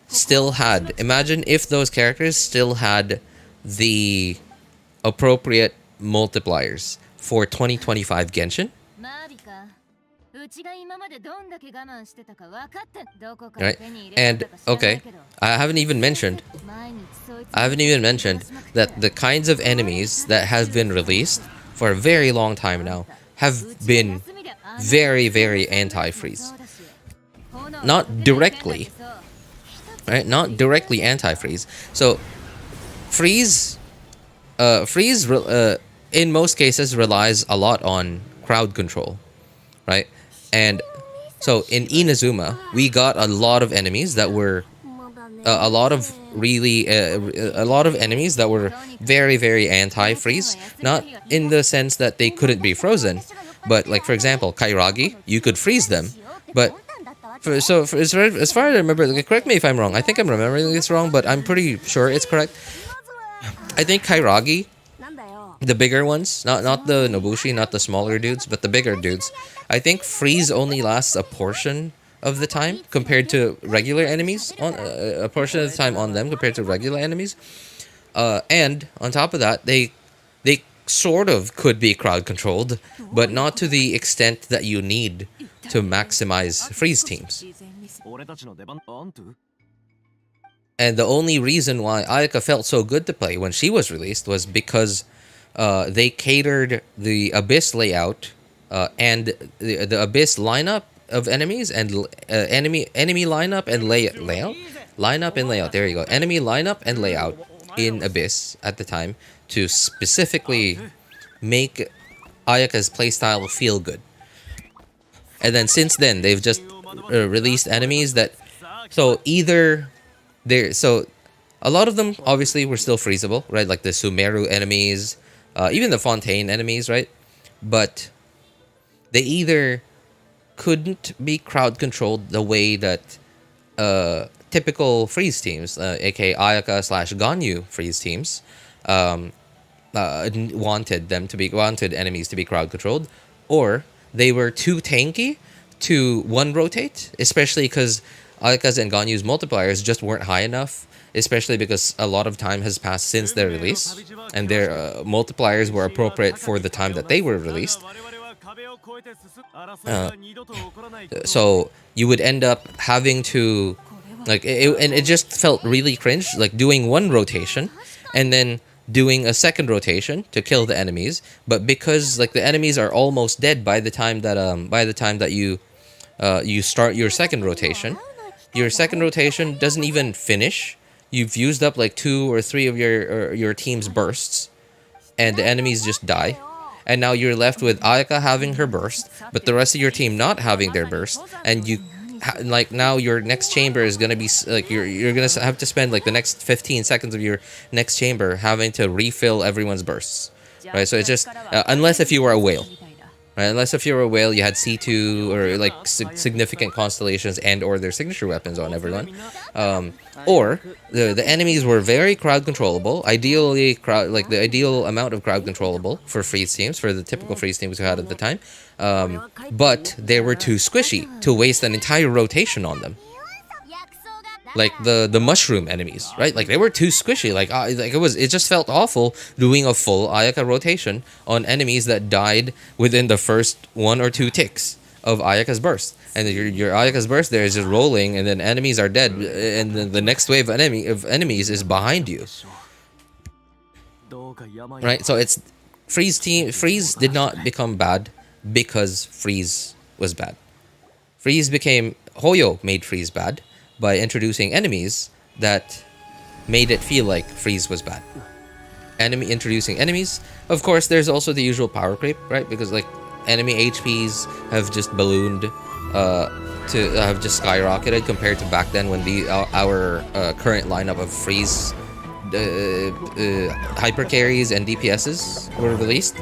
still had, imagine if those characters still had the appropriate multipliers for 2025 Genshin, マービか。うちが今までどんだけ我慢してたか分かってん。どこから right? 手に入れた And か知らない okay, けど。 I haven't even mentioned 毎日そいつ I haven't even mentioned that the kinds of enemies that have been released for a very long time now have been very, very anti-freeze. Not directly, right? Not directly anti-freeze. So, freeze in most cases relies a lot on crowd control, right? And so in Inazuma, we got a lot of enemies that were a lot of enemies that were very, very anti-freeze. Not in the sense that they couldn't be frozen, but like for example, Kairagi, you could freeze them, but as far as I remember, like, correct me if I'm wrong. I think I'm remembering this wrong, but I'm pretty sure it's correct. I think Kairagi, the bigger ones, not the Nobushi, not the smaller dudes, but the bigger dudes, I think freeze only lasts a portion of the time compared to regular enemies. On a portion of the time on them compared to regular enemies, and on top of that, they sort of could be crowd controlled, but not to the extent that you need to maximize freeze teams. 俺たちの出番アントゥ And the only reason why Ayaka felt so good to play when she was released was because they catered the Abyss layout and the Abyss lineup of enemies and enemy lineup and layout. Lineup and layout, there you go. Enemy lineup and layout in Abyss at the time to specifically make Ayaka's playstyle feel good. And then since then, they've just released enemies that... So either... So a lot of them obviously were still freezable, right? Like the Sumeru enemies, even the Fontaine enemies, right? But they either couldn't be crowd controlled the way that typical freeze teams, aka Ayaka slash Ganyu freeze teams, wanted enemies to be crowd controlled, or they were too tanky to one rotate, especially because Ayaka's and Ganyu's multipliers just weren't high enough, especially because a lot of time has passed since their release, and their multipliers were appropriate for the time that they were released. So you would end up having to and it just felt really cringe, like doing one rotation and then doing a second rotation to kill the enemies, but because like the enemies are almost dead by the time that you start your second rotation doesn't even finish. You've used up like 2 or 3 of your team's bursts, and the enemies just die. And now you're left with Ayaka having her burst, but the rest of your team not having their burst, and now your next chamber is gonna be like you're gonna have to spend like the next 15 seconds of your next chamber having to refill everyone's bursts, right? So it's just unless if you were a whale. Right, unless if you were a whale, you had C2 or like significant constellations and or their signature weapons on everyone, or the enemies were very crowd controllable. Ideally, the ideal amount of crowd controllable for freeze teams, for the typical freeze teams we had at the time, but they were too squishy to waste an entire rotation on them. Like the mushroom enemies, right? Like they were too squishy. It just felt awful doing a full Ayaka rotation on enemies that died within the first 1 or 2 ticks of Ayaka's burst. And your Ayaka's burst there is just rolling, and then enemies are dead, and then the next wave of enemies is behind you. Right? So it's Freeze did not become bad because Freeze was bad. Hoyo made Freeze bad by introducing enemies that made it feel like Freeze was bad. Introducing enemies. Of course, there's also the usual power creep, right? Because like enemy HPs have just ballooned, have just skyrocketed compared to back then when our current lineup of Freeze hyper carries and DPSs were released.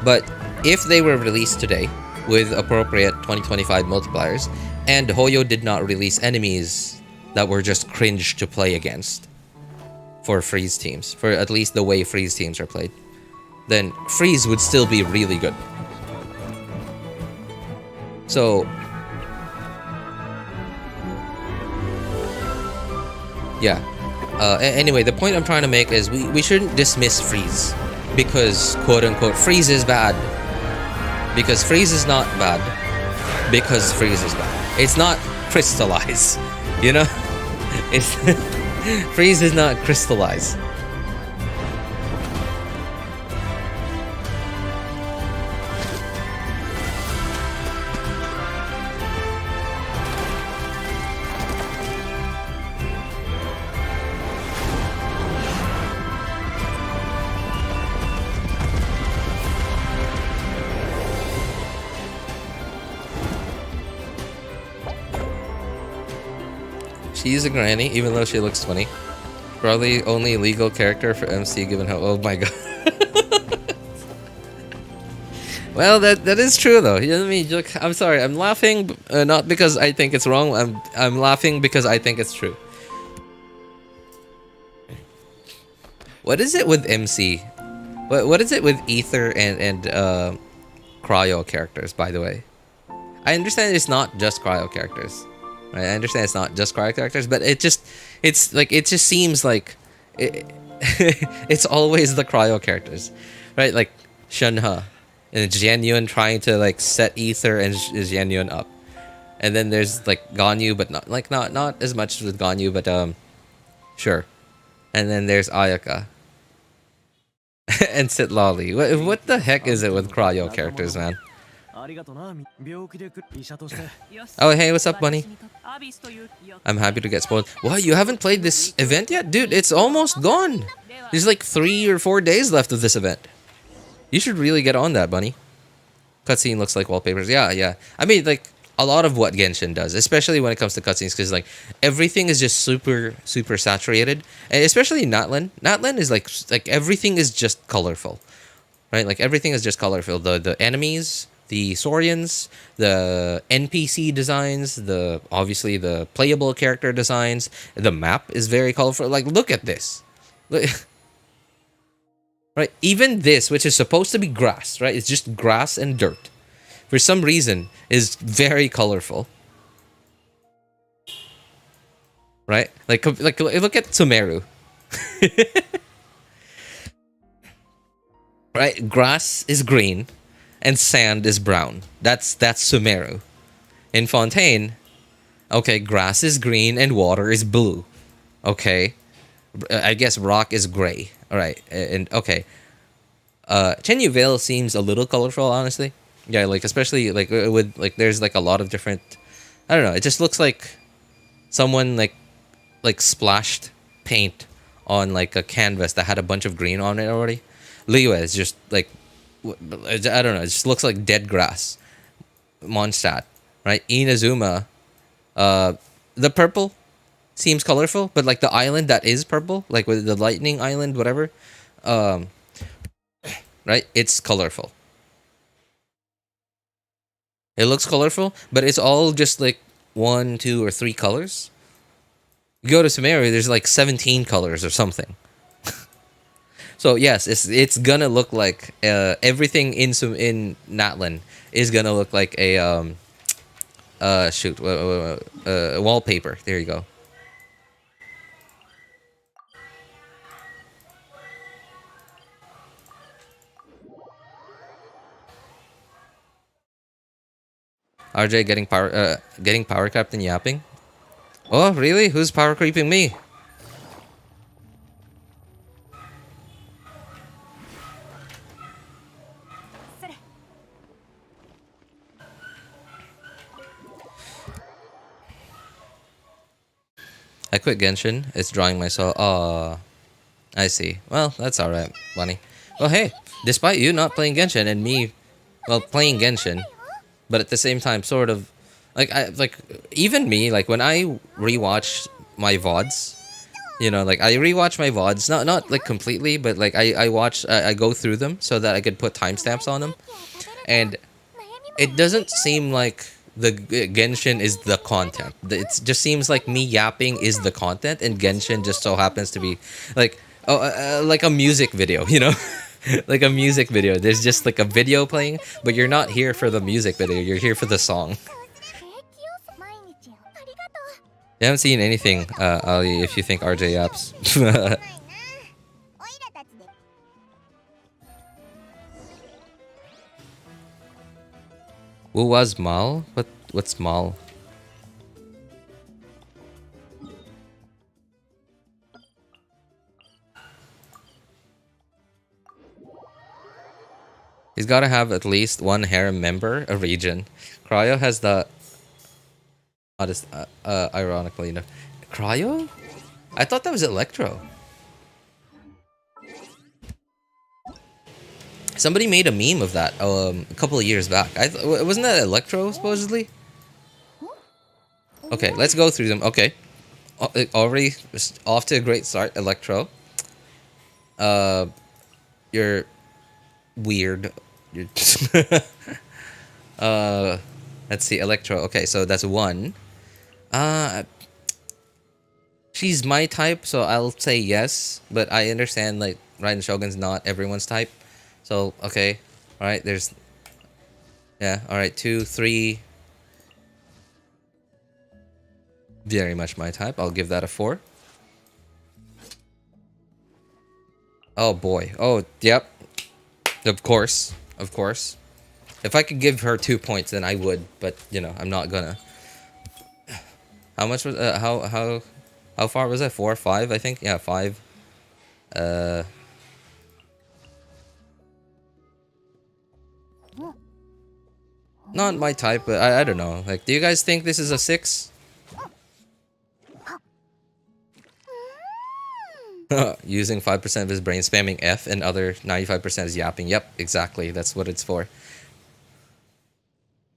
But if they were released today with appropriate 2025 multipliers, and Hoyo did not release enemies that were just cringe to play against for Freeze teams, for at least the way Freeze teams are played, then Freeze would still be really good. So yeah. Anyway, the point I'm trying to make is we shouldn't dismiss Freeze because quote-unquote Freeze is bad. Because Freeze is not bad. Because Freeze is bad. It's not crystallize. You know? It's Freeze is not crystallize. She's a granny, even though she looks 20. Probably only legal character for MC given how... Oh my god. Well, that is true though. You know what I mean? Look, I'm sorry. I'm laughing not because I think it's wrong. I'm laughing because I think it's true. What is it with MC? What is it with Ether and Cryo characters, by the way? I understand it's not just Cryo characters. I understand it's not just cryo characters, but it just seems like it's always the cryo characters, right? Like Shenhe and Xianyun trying to like set Ether and Xianyun up, and then there's like Ganyu, but not as much with Ganyu, but sure, and then there's Ayaka and Sitlali. What the heck is it with cryo characters, man? Oh, hey, what's up, bunny? I'm happy to get spoiled. What, you haven't played this event yet? Dude, it's almost gone. There's like 3 or 4 days left of this event. You should really get on that, bunny. Cutscene looks like wallpapers. Yeah. I mean, like, a lot of what Genshin does, especially when it comes to cutscenes, because, like, everything is just super saturated. And especially Natlan. Natlan is, like everything is just colorful. Right? Like, everything is just colorful. The enemies the Saurians, the NPC designs, the obviously the playable character designs. The map is very colorful. Like, look at this. Look, right? Even this, which is supposed to be grass, right? It's just grass and dirt. For some reason, is very colorful. Right? Like look at Sumeru. Right? Grass is green and sand is brown. That's Sumeru. In Fontaine, okay, grass is green and water is blue. Okay. I guess rock is gray. All right. And okay. Chenyu Vale seems a little colorful, honestly. Yeah, like especially like with like there's like a lot of different, I don't know, it just looks like someone like splashed paint on like a canvas that had a bunch of green on it already. Liyue is just like, I don't know, it just looks like dead grass. Mondstadt, right? Inazuma, the purple seems colorful, but like the island that is purple, like with the lightning island, whatever, right? It's colorful. It looks colorful, but it's all just like 1, 2, or 3 colors. You go to Sumeru, there's like 17 colors or something. So yes, it's gonna look like everything in Natlan is gonna look like a wallpaper. There you go. RJ getting power capped and yapping. Oh really? Who's power creeping me? I quit Genshin. It's drawing my soul. Oh, I see. Well, that's alright, Bunny. Well, hey, despite you not playing Genshin and me, well, playing Genshin, but at the same time, sort of, like even me, like when I rewatch my VODs, you know, like I rewatch my VODs, not like completely, but like I go through them so that I could put timestamps on them, and it doesn't seem like the Genshin is the content. It just seems like me yapping is the content, and Genshin just so happens to be like like a music video, you know. Like a music video. There's just like a video playing, but you're not here for the music video. You're here for the song. You haven't seen anything, Ali, if you think RJ yaps. Who was Mal? What's Mal? He's got to have at least one harem member, a region. Cryo has the... ironically enough. Cryo? I thought that was Electro. Somebody made a meme of that a couple of years back. Wasn't that Electro, supposedly? Okay, let's go through them. Okay. Already off to a great start, Electro. You're weird. Let's see, Electro. Okay, so that's 1. She's my type, so I'll say yes, but I understand like Raiden Shogun's not everyone's type. So okay, all right. There's, yeah. All right, 2, 3. Very much my type. I'll give that a 4. Oh boy. Oh yep. Of course. Of course. If I could give her 2 points, then I would. But you know, I'm not gonna. How much was how far was that? 4 or 5? I think. Yeah, 5. Not my type, but I don't know. Like, do you guys think this is a 6? Using 5% of his brain, spamming F, and other 95% is yapping. Yep, exactly. That's what it's for.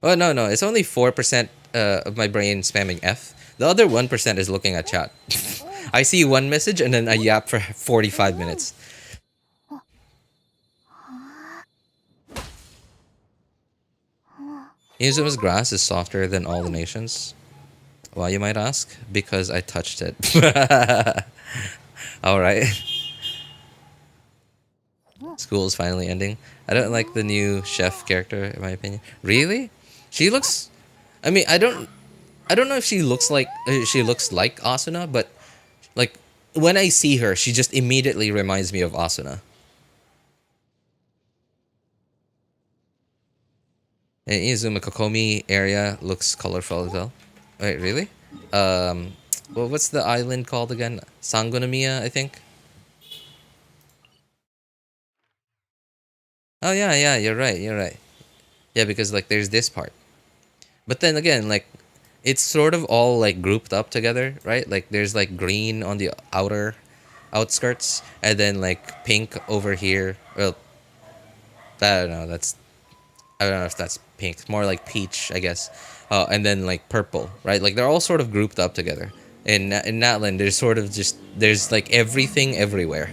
Oh, no. It's only 4% of my brain spamming F. The other 1% is looking at chat. I see one message and then I yap for 45 minutes. Izuma's grass is softer than all the nations. Why, you might ask? Because I touched it. Alright. School is finally ending. I don't like the new chef character, in my opinion. Really? She looks... I mean, I don't know if she looks like Asuna, but like when I see her, she just immediately reminds me of Asuna. And Izuma Kokomi area looks colorful as well. Wait, really? Well, what's the island called again? Sangonomiya, I think. Oh yeah, you're right. Yeah, because like there's this part. But then again, like it's sort of all like grouped up together, right? Like there's like green on the outer outskirts and then like pink over here. Well, I don't know, I don't know if that's pink. It's more like peach, I guess. And then like purple, right? Like they're all sort of grouped up together. In Natlan, there's sort of just there's like everything everywhere.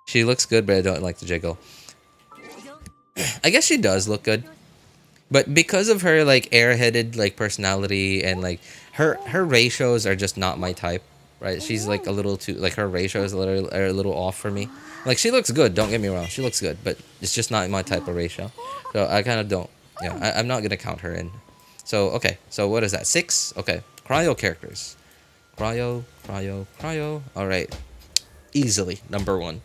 She looks good, but I don't like the jiggle. I guess she does look good, but because of her like airheaded like personality and like her ratios are just not my type, right? She's like a little too like her ratios are a little off for me. Like she looks good, don't get me wrong, she looks good, but it's just not my type of ratio. So I kind of don't. Yeah, I'm not gonna count her in. So okay, so what is that? 6? Okay, cryo characters. Cryo. All right, easily number 1.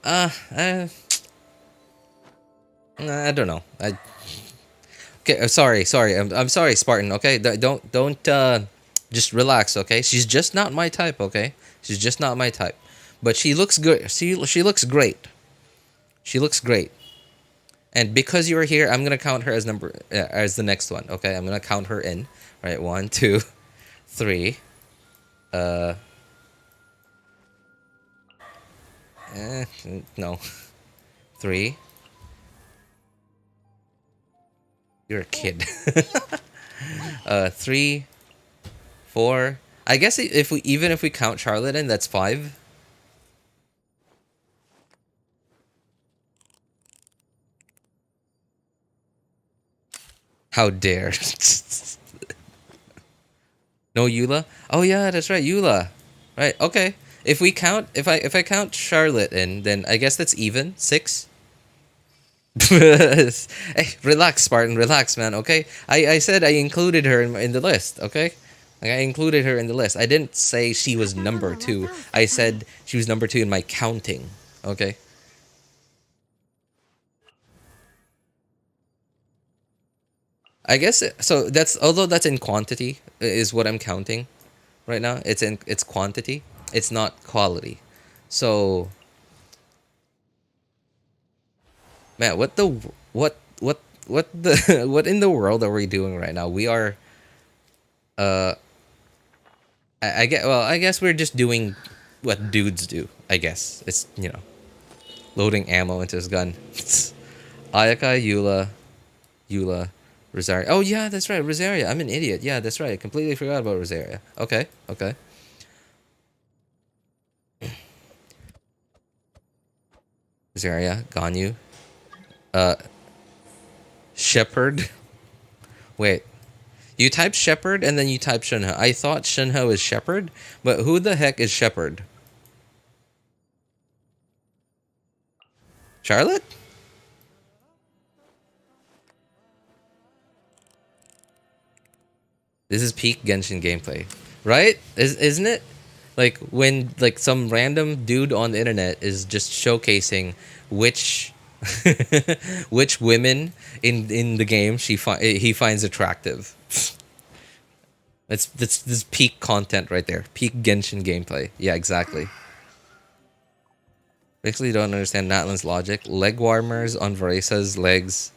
I don't know. Okay. Sorry. I'm sorry, Spartan. Okay, don't. Just relax. Okay, she's just not my type. Okay, she's just not my type. But she looks good. She looks great. She looks great. And because you were here, I'm gonna count her as as the next one. Okay, I'm gonna count her in. Right, 1, 2, 3. No. 3. You're a kid. 3, 4. I guess if we count Charlotte in, that's 5. How dare? No Eula? Oh yeah, that's right, Eula. Right. Okay. If I count Charlotte in, then I guess that's even 6. Hey, relax, Spartan. Relax, man. Okay. I said I included her in the list. Okay. Like I included her in the list. I didn't say she was number 2. I said she was number 2 in my counting. Okay. I guess so. Although that's in quantity is what I'm counting right now. It's quantity. It's not quality. So, man, what in the world are we doing right now? We are I guess we're just doing what dudes do. I guess it's loading ammo into his gun. Ayaka, Eula, Rosaria. Oh yeah, that's right, Rosaria. I'm an idiot. Yeah, that's right. I completely forgot about Rosaria. Okay. Rosaria, Ganyu, Shepherd. Wait, you type Shepherd and then you type Shinho. I thought Shinho is Shepherd, but who the heck is Shepherd? Charlotte? This is peak Genshin gameplay, right? Isn't it? Like when like some random dude on the internet is just showcasing which which women in the game he finds attractive. That's this peak content right there. Peak Genshin gameplay. Yeah, exactly. Basically, don't understand Natlan's logic. Leg warmers on Varesa's legs.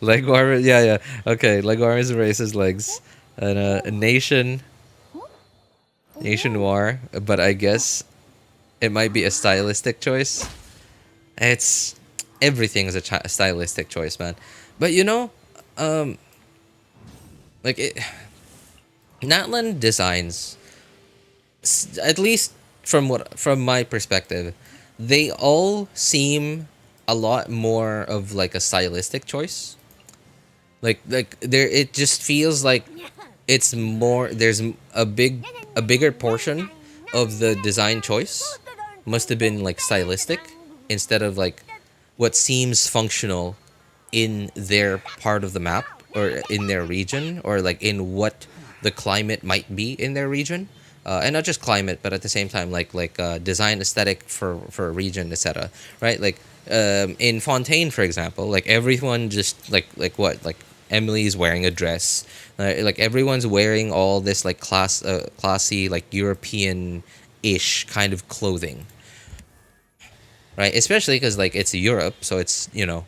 Leg warmer, yeah. Okay, leg warmers on Varesa's legs. And a nation war, but I guess it might be a stylistic choice. It's everything is a stylistic choice, man. But like Natlan designs, at least from my perspective, they all seem a lot more of like a stylistic choice. Like there, it just feels like it's more. There's a bigger portion of the design choice must have been like stylistic instead of like what seems functional in their part of the map or in their region or like in what the climate might be in their region, and not just climate but at the same time like design aesthetic for a region, etc. Right, like in Fontaine for example, like everyone just like what like Emily's wearing a dress, like everyone's wearing all this like classy like European ish kind of clothing, right? Especially because like it's Europe, so it's, you know,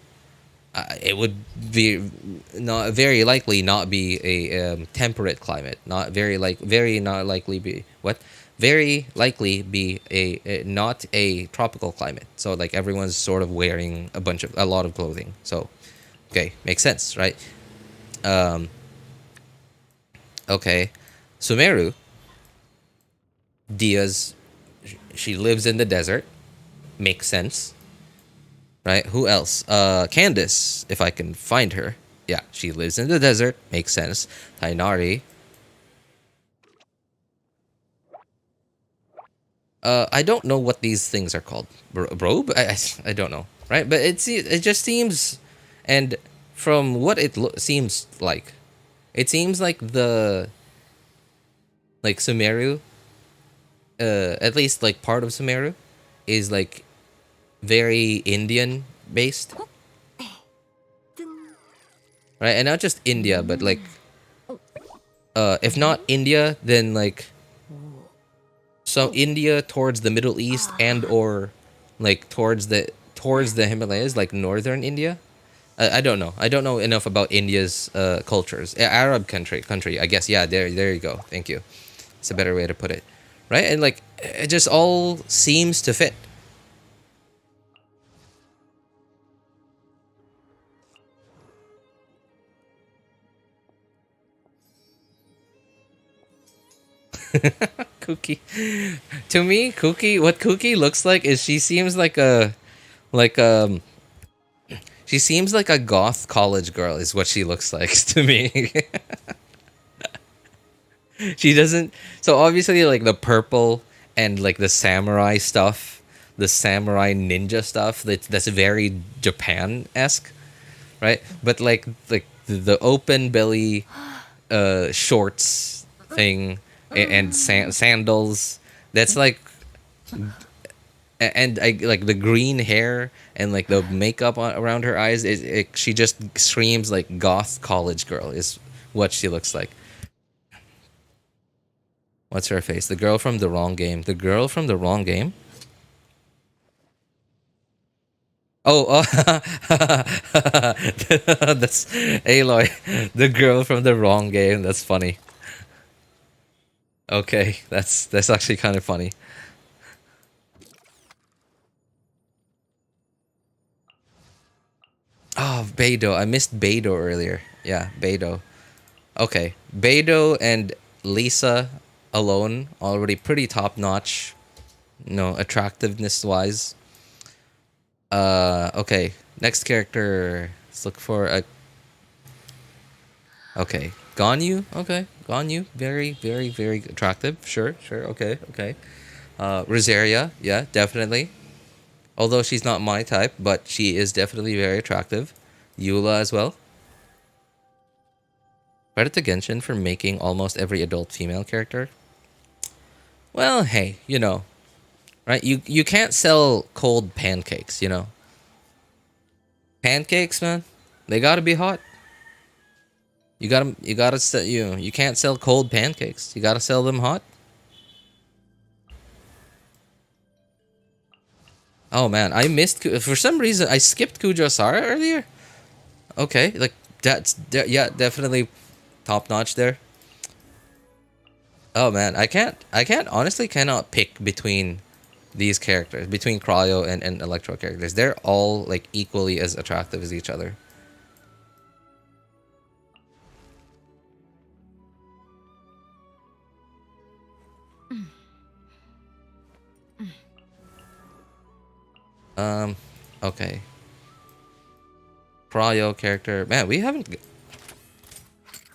it would be not very likely not be a temperate climate, not very like very not likely be what very likely be a not a tropical climate. So like everyone's sort of wearing a lot of clothing. So okay, makes sense, right? Um, okay, Sumeru, Dia's, she lives in the desert, makes sense. Right? Who else? Candace, if I can find her. Yeah, she lives in the desert. Makes sense. Tainari. I don't know what these things are called. Robe? I don't know. Right? But it just seems, and from what it seems like, it seems like the like Sumeru, at least like part of Sumeru, is like very Indian based. Right, and not just India, but like if not India, then like so India towards the Middle East and or like towards the Himalayas, like northern India. I don't know. I don't know enough about India's cultures. Arab country. I guess. Yeah. There you go. Thank you. It's a better way to put it, right? And like it just all seems to fit. Kuki. To me, Kuki, what Kuki looks like is she seems like a like she seems like a goth college girl is what she looks like to me. She doesn't, so obviously like the purple and like the samurai stuff, the samurai ninja stuff that's very Japan-esque, right? But like the open belly shorts thing and sandals. That's like, and I like the green hair and like the makeup around her eyes. She just screams like goth college girl is what she looks like. What's her face? The girl from the wrong game. The girl from the wrong game. Oh, that's Aloy, the girl from the wrong game. That's funny. Okay, that's actually kind of funny. Oh, Beidou. I missed Beidou earlier. Yeah, Beidou. Okay, Beidou and Lisa alone already pretty top notch. No, attractiveness wise. Okay. Next character. Let's look for a. Okay, Ganyu. Okay, Ganyu. Very, very, very attractive. Sure, sure. Okay, okay. Rosaria. Yeah, definitely. Although she's not my type, but she is definitely very attractive. Eula as well. Credit to Genshin for making almost every adult female character. Well, hey, you know, right? You can't sell cold pancakes, you know. Pancakes, man, they gotta be hot. You gotta sell you can't sell cold pancakes. You gotta sell them hot. Oh man, I missed for some reason I skipped Kujosara earlier. Okay, like yeah, definitely top notch there. Oh man, I can't honestly cannot pick between these characters, between Cryo and Electro characters. They're all like equally as attractive as each other. Okay. Cryo character. Man, we haven't...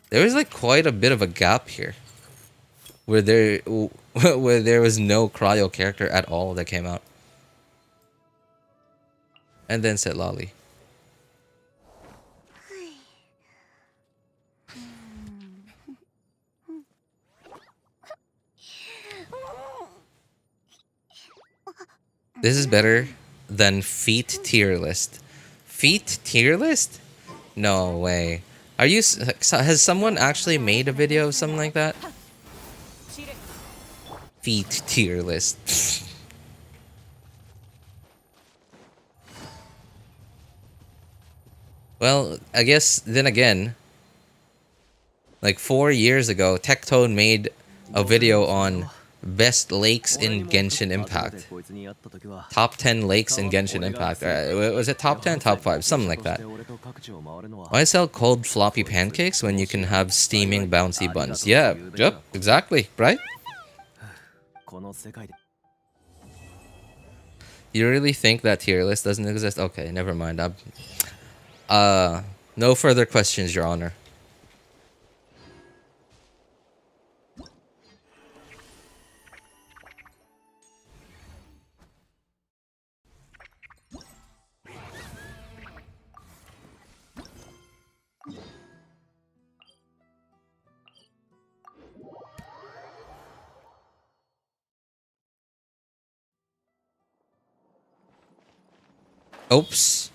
There was like quite a bit of a gap here. Where there where there was no cryo character at all that came out. And then said Lolly. This is better than feet tier list. Feet tier list? No way. Are you... Has someone actually made a video of something like that? Feet tier list. Well, I guess then again, like 4 years ago, Tectone made a video on best lakes in Genshin Impact. Top 10 lakes in Genshin Impact. Was it top 10? Top 5? Something like that. Why sell cold floppy pancakes when you can have steaming bouncy buns? Yeah, yep, exactly, right? You really think that tier list doesn't exist? Okay, never mind. No further questions, Your Honor. Oops.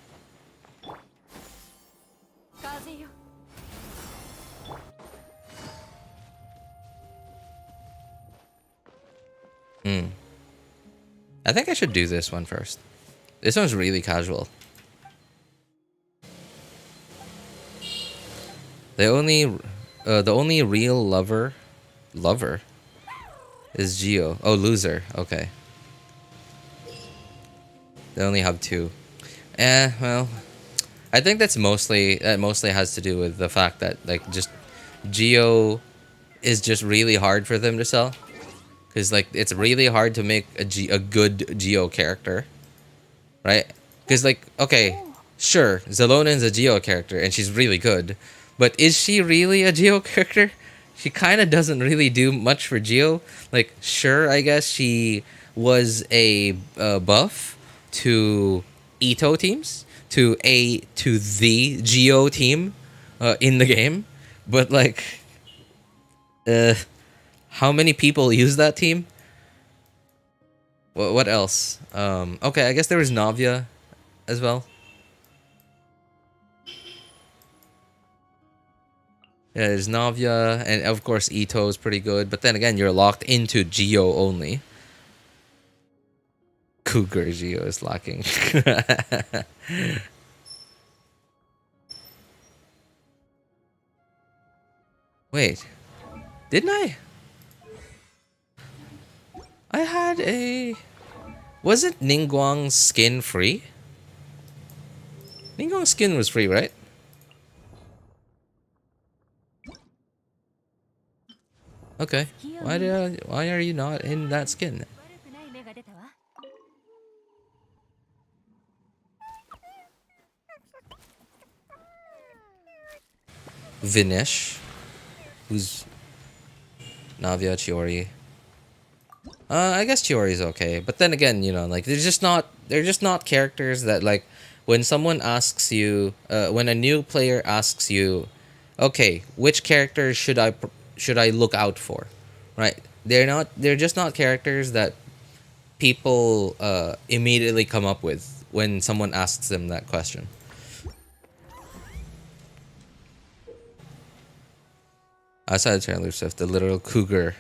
I think I should do this one first. This one's really casual. The only real lover is Geo. Oh, loser. Okay. They only have 2. Well, I think that mostly has to do with the fact that like just Geo is just really hard for them to sell. Because like it's really hard to make a good Geo character, right? Because like, okay, sure, Xilonen's a Geo character and she's really good, but is she really a Geo character? She kind of doesn't really do much for Geo. Like, sure, I guess she was a buff to Ito teams, to the Geo team in the game, but like, how many people use that team? What else? Okay, I guess there was Navia as well. Yeah, there's Navia, and of course Ito is pretty good, but then again, you're locked into Geo only. Cougar Geo is lacking. Wait, didn't I? I had a... Wasn't Ningguang's skin free? Ningguang's skin was free, right? Okay. Why are you not in that skin? Vinesh. Who's Navia, Chiori. I guess Chiori's okay, but then again, you know, like they're just not characters that like when someone asks you, when a new player asks you, okay, which character should I look out for, right? They're just not characters that people immediately come up with when someone asks them that question. Outside of Taylor Swift, the literal Cougar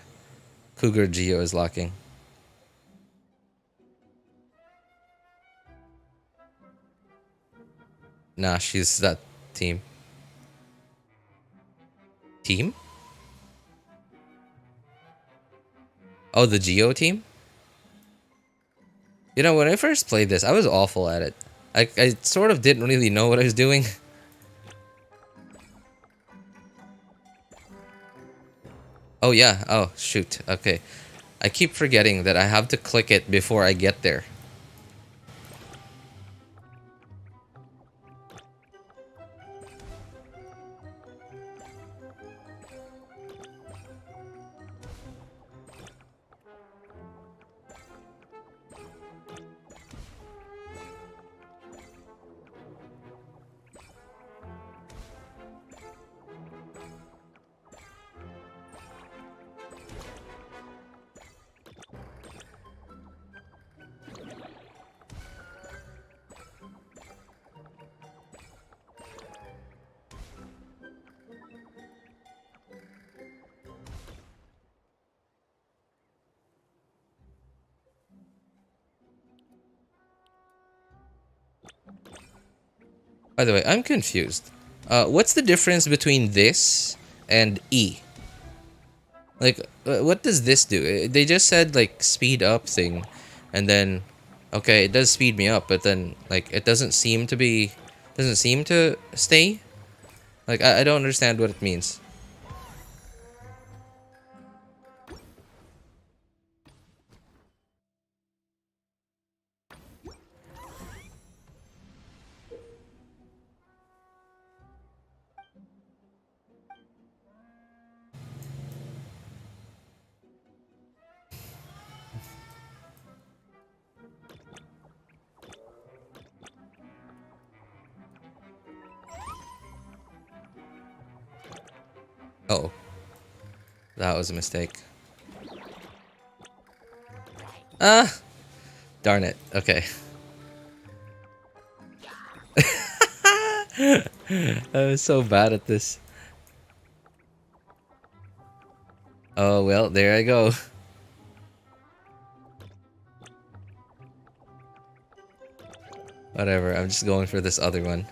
Geo is locking. Nah, she's that team. Team? Oh, the Geo team? You know, when I first played this, I was awful at it. I sort of didn't really know what I was doing. Oh yeah, oh shoot, okay. I keep forgetting that I have to click it before I get there. By the way, I'm confused. What's the difference between this and E? Like, what does this do? They just said like speed up thing, and then, okay, it does speed me up, but then like it doesn't seem to stay. Like I don't understand what it means. Oh, that was a mistake. Ah, darn it. Okay. I was so bad at this. Oh well, there I go. Whatever, I'm just going for this other one.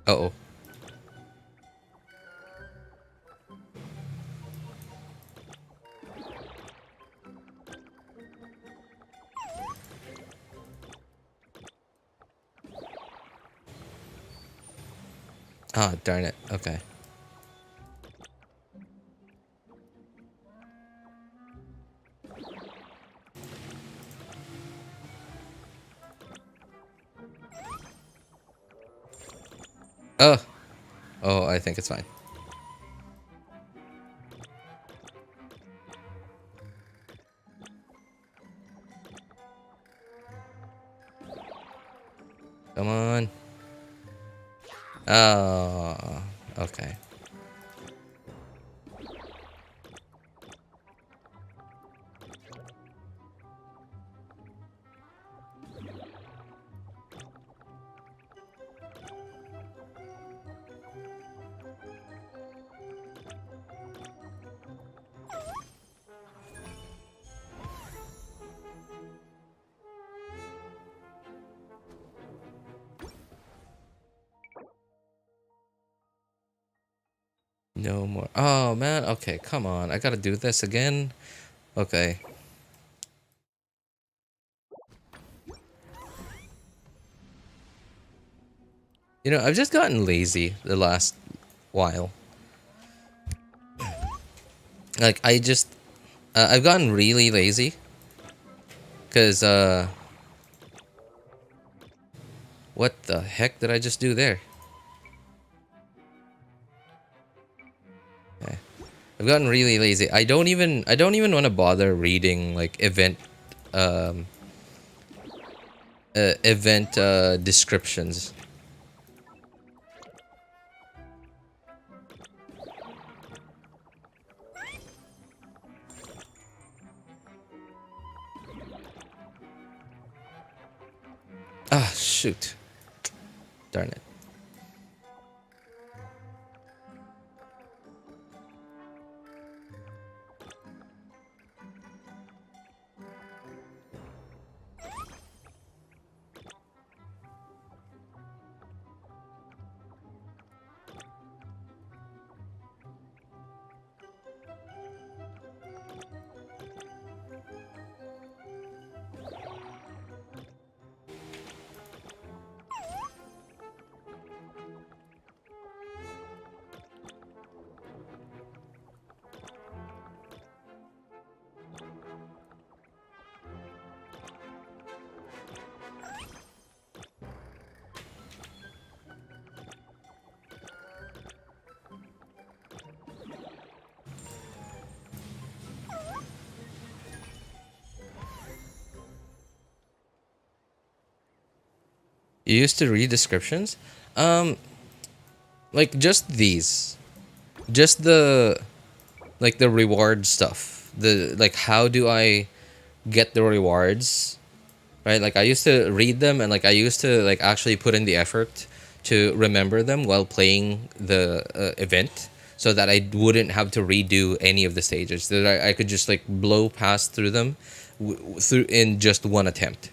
Uh-oh. Ah, darn it. Okay. Oh. Oh, I think it's fine. Come on. Oh, okay. No more. Oh, man. Okay, come on. I gotta do this again. Okay. You know, I've just gotten lazy the last while. Like, I've gotten really lazy. Because, what the heck did I just do there? Okay. I've gotten really lazy. I don't even want to bother reading, like, event descriptions. Ah, shoot. Darn it. You used to read descriptions? Like just these. Just the like the reward stuff. The like how do I get the rewards, right? Like I used to read them, and like I used to like actually put in the effort to remember them while playing the event, so that I wouldn't have to redo any of the stages. That I could just like blow past through them through in just one attempt.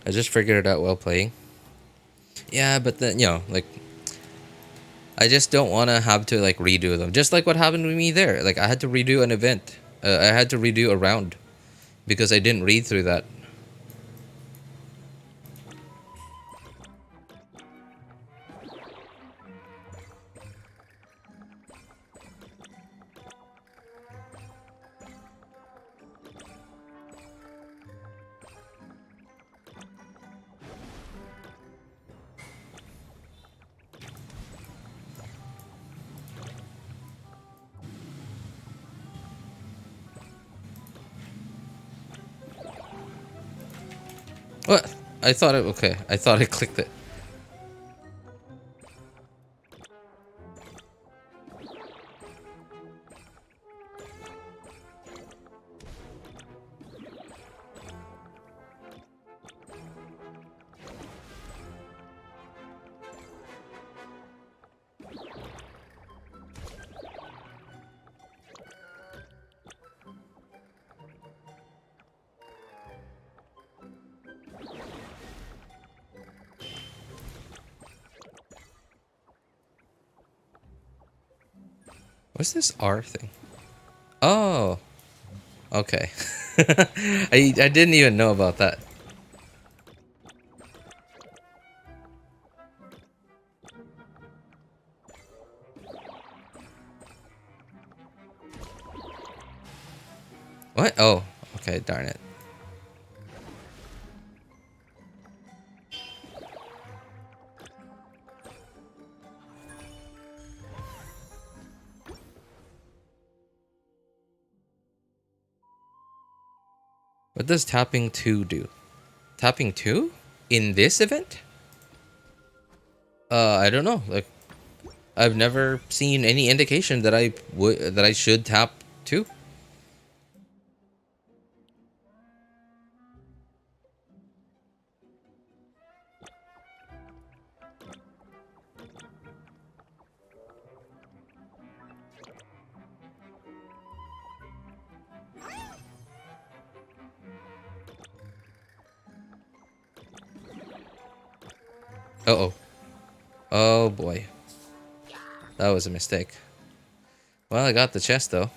I just figured it out while playing. Yeah, but then, you know, like, I just don't want to have to, like, redo them. Just like what happened with me there. Like, I had to redo an event. I had to redo a round. Because I didn't read through that. What? I thought it... Okay. I thought I clicked it. What's this R thing? Oh. Okay. I didn't even know about that. What? Oh. Okay, darn it. What does tapping 2 do? Tapping 2? In this event? I don't know. Like, I've never seen any indication that I should tap 2. Uh-oh. Oh boy. That was a mistake. Well, I got the chest though.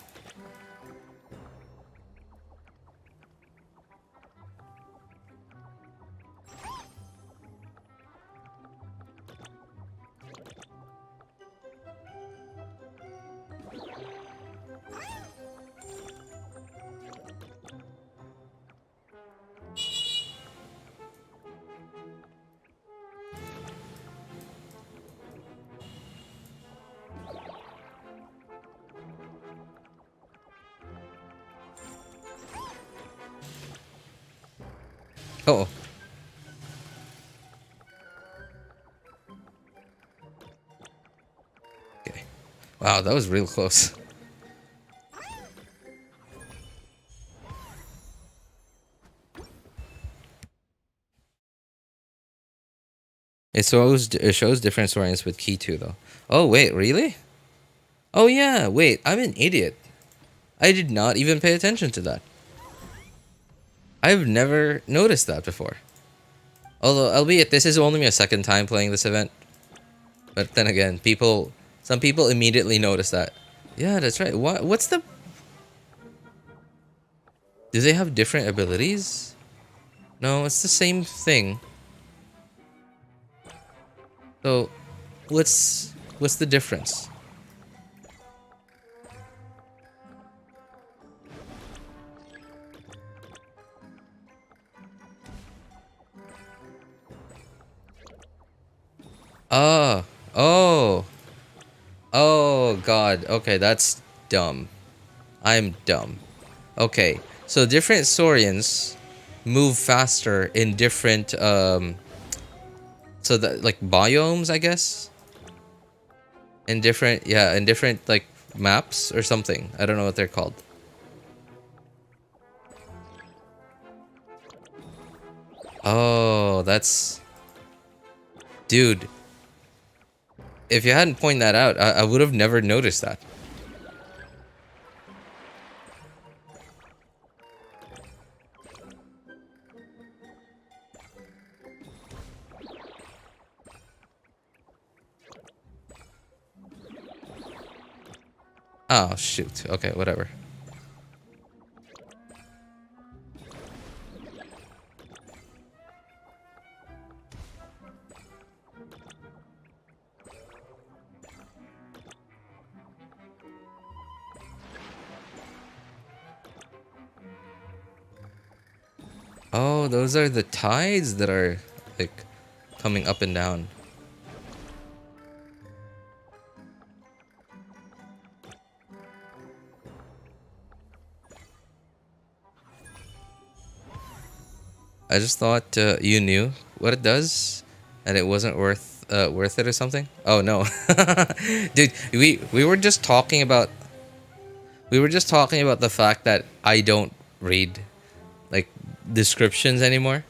Uh oh. Okay. Wow, that was real close. It shows different stories with key 2 though. Oh wait, really? Oh yeah, wait, I'm an idiot. I did not even pay attention to that. I've never noticed that before. Although, albeit this is only my second time playing this event. But then again, some people immediately notice that. Yeah, that's right. What's the... Do they have different abilities? No, it's the same thing. So, what's the difference? Oh. Oh, God. Okay, that's dumb. I'm dumb. Okay, so different Saurians move faster in different So that like biomes, I guess. In different like maps or something. I don't know what they're called. Oh, that's... Dude. If you hadn't pointed that out, I would have never noticed that. Oh, shoot. Okay, whatever. Oh, those are the tides that are, like, coming up and down. I just thought you knew what it does, and it wasn't worth it or something. Oh no, dude, we were just talking about the fact that I don't read like descriptions anymore.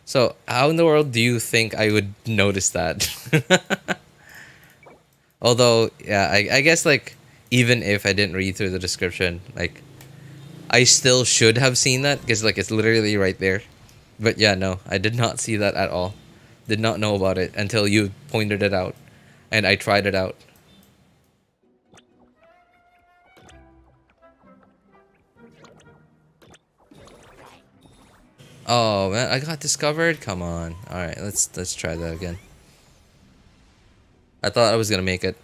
So how in the world do you think I would notice that? Although, yeah, I guess like even if I didn't read through the description, like I still should have seen that because like it's literally right there. But yeah, no, I did not see that at all. Did not know about it until you pointed it out. And I tried it out. Oh man, I got discovered? Come on. Alright, let's try that again. I thought I was gonna make it.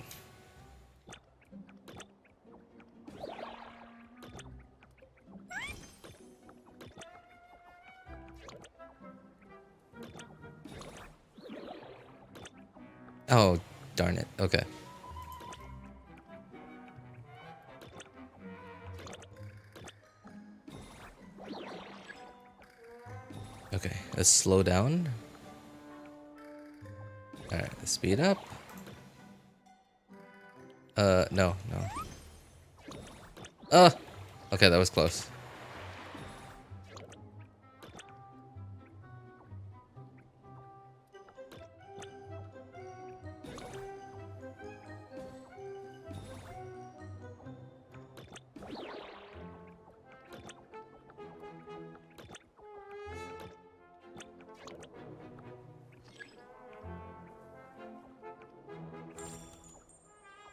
Oh, darn it. Okay. Okay, let's slow down. Alright, let's speed up. No. Okay, that was close.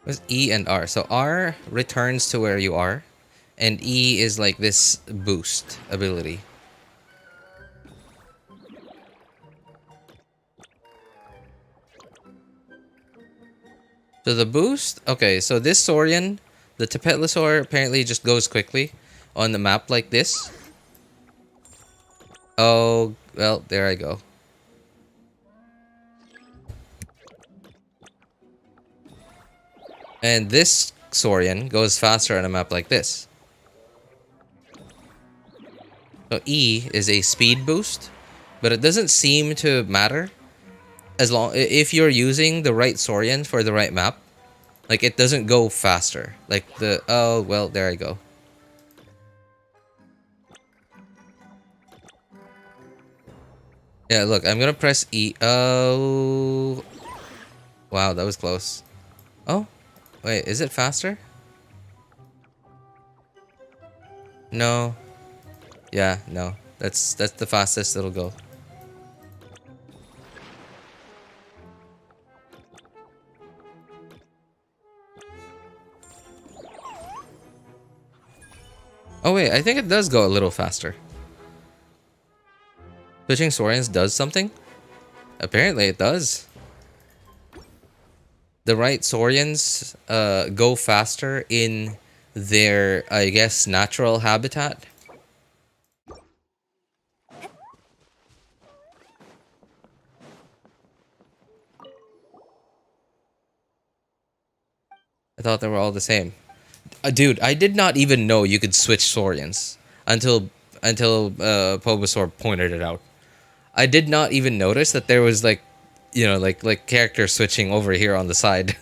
What's E and R? So R returns to where you are, and E is like this boost ability. So the boost, okay, so this Saurian, the Tapetlosaur apparently just goes quickly on the map like this. Oh, well, there I go. And this Saurian goes faster on a map like this. So E is a speed boost, but it doesn't seem to matter as long if you're using the right Saurian for the right map. Like it doesn't go faster. Like the oh well, there I go. Yeah, look, I'm gonna press E. Oh, wow, that was close. Oh. Wait, is it faster? No. Yeah, no. That's the fastest it'll go. Oh wait, I think it does go a little faster. Switching Saurians does something? Apparently it does. The right Saurians go faster in their, I guess, natural habitat. I thought they were all the same. Dude, I did not even know you could switch Saurians until Bulbasaur pointed it out. I did not even notice that there was like you know, like character switching over here on the side.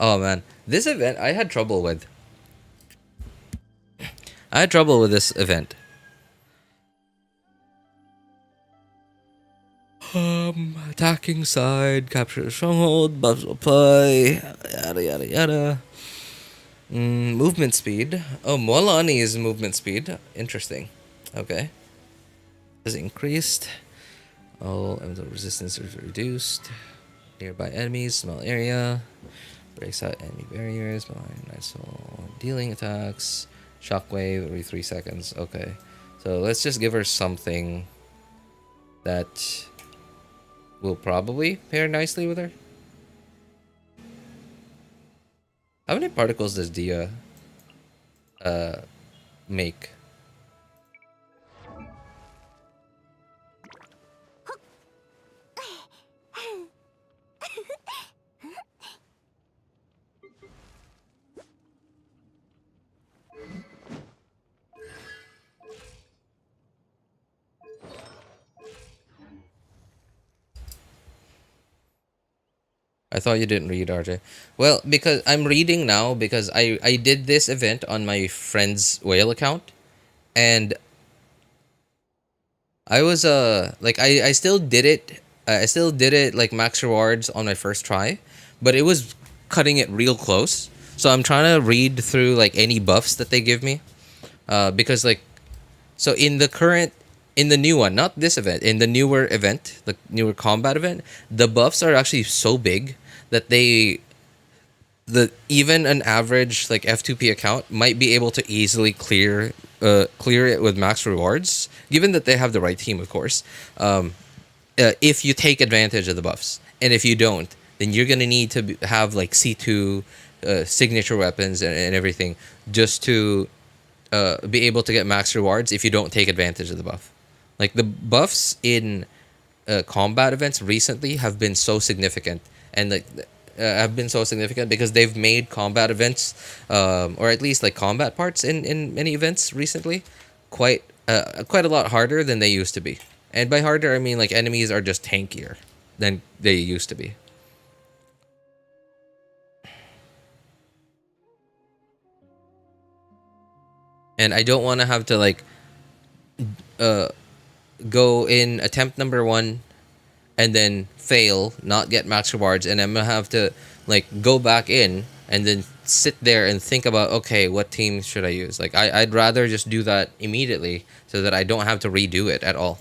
Oh man, this event I had trouble with. I had trouble with this event. Attacking side, capture the stronghold, buffs apply, yada yada yada. Movement speed. Oh, Molani's movement speed. Interesting. Okay. Is increased. Oh, and the resistance is reduced. Nearby enemies, small area. Breaks out enemy barriers. Nice. Dealing attacks. Shockwave every 3 seconds. Okay. So let's just give her something that will probably pair nicely with her. How many particles does Dia make? I thought you didn't read, RJ. Well, because I'm reading now because I did this event on my friend's whale account, and I was like I still did it. I still did it like max rewards on my first try, but it was cutting it real close. So I'm trying to read through like any buffs that they give me, because like, so in the new one, not this event, in the newer event, the newer combat event, the buffs are actually so big that even an average like F2P account might be able to easily clear it with max rewards, given that they have the right team, of course. If you take advantage of the buffs, and if you don't, then you're gonna need to have like C2 signature weapons and everything just to be able to get max rewards if you don't take advantage of the buff. Like the buffs in combat events recently have been so significant, and like have been so significant because they've made combat events, or at least like combat parts in many events recently, quite a lot harder than they used to be. And by harder, I mean like enemies are just tankier than they used to be. And I don't want to have to like go in attempt number 1 and then fail, not get max rewards, and I'm gonna have to like go back in and then sit there and think about, okay, what team should I use? Like I'd rather just do that immediately so that I don't have to redo it at all.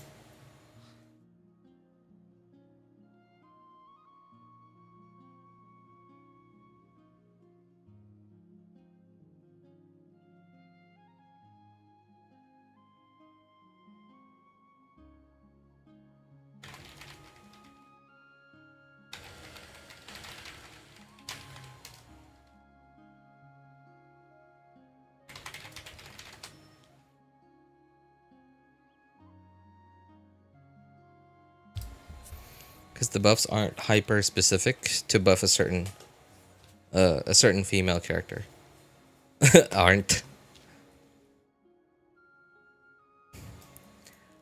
Because the buffs aren't hyper specific to buff a certain female character. Aren't.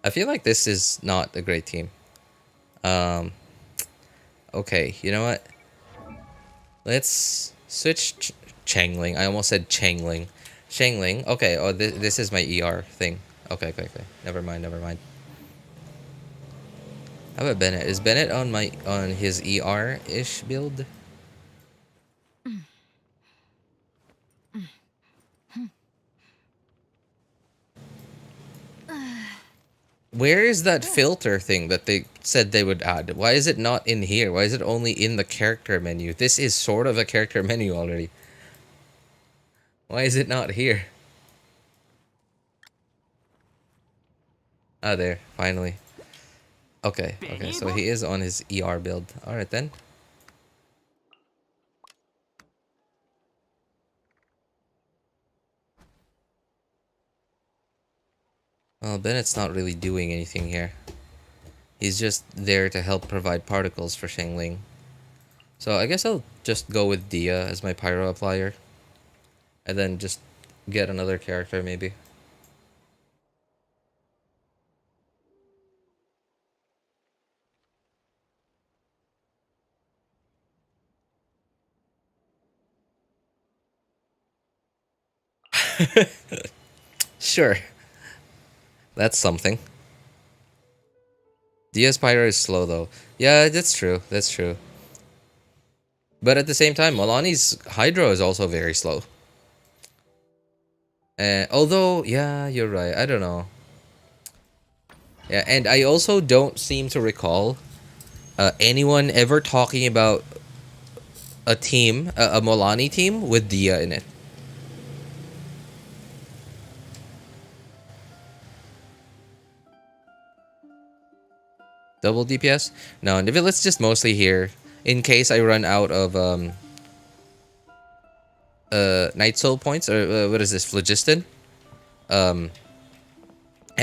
I feel like this is not a great team. Okay, you know what? Let's switch Changling. I almost said Changling. Changling. Okay, oh, this is my ER thing. Okay. Never mind. How about Bennett? Is Bennett on his ER-ish build? Where is that filter thing that they said they would add? Why is it not in here? Why is it only in the character menu? This is sort of a character menu already. Why is it not here? Ah, there. Finally. Okay, so he is on his ER build. Alright then. Well, Bennett's not really doing anything here. He's just there to help provide particles for Shangling. So I guess I'll just go with Dia as my pyro applier. And then just get another character maybe. Sure. That's something. DS Pyro is slow though. Yeah, that's true. That's true. But at the same time, Milani's Hydro is also very slow. Although, yeah, you're right. I don't know. Yeah, and I also don't seem to recall anyone ever talking about a team, a Milani team with Dia in it. Double DPS? No, let's just mostly here in case I run out of Night Soul points, or what is this, Phlogiston? And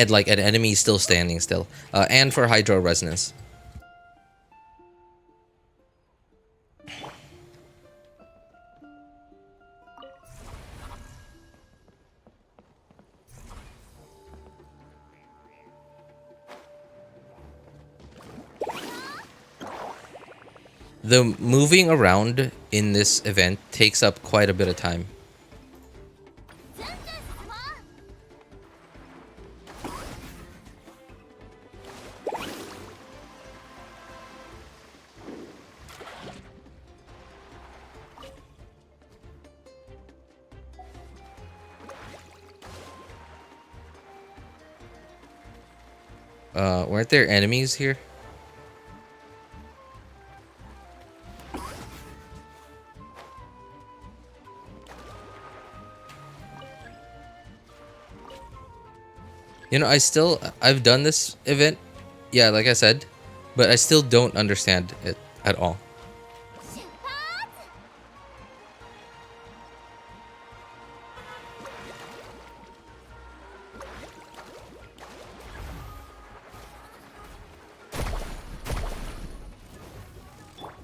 like an enemy still standing still. And for Hydro Resonance. The moving around in this event takes up quite a bit of time. Weren't there enemies here? You know, I've done this event, yeah, like I said, but I still don't understand it at all.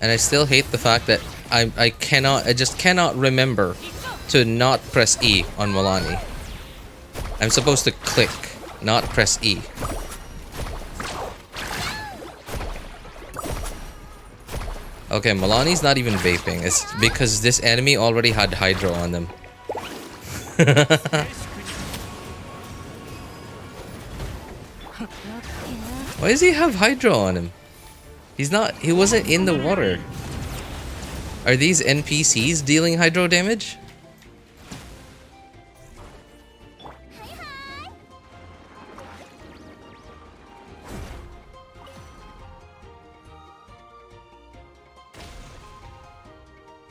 And I still hate the fact that I just cannot remember to not press E on Milani. I'm supposed to click, not press E. Okay, Milani's not even vaping. It's because this enemy already had Hydro on them. Why does he have Hydro on him? He wasn't in the water. Are these NPCs dealing Hydro damage?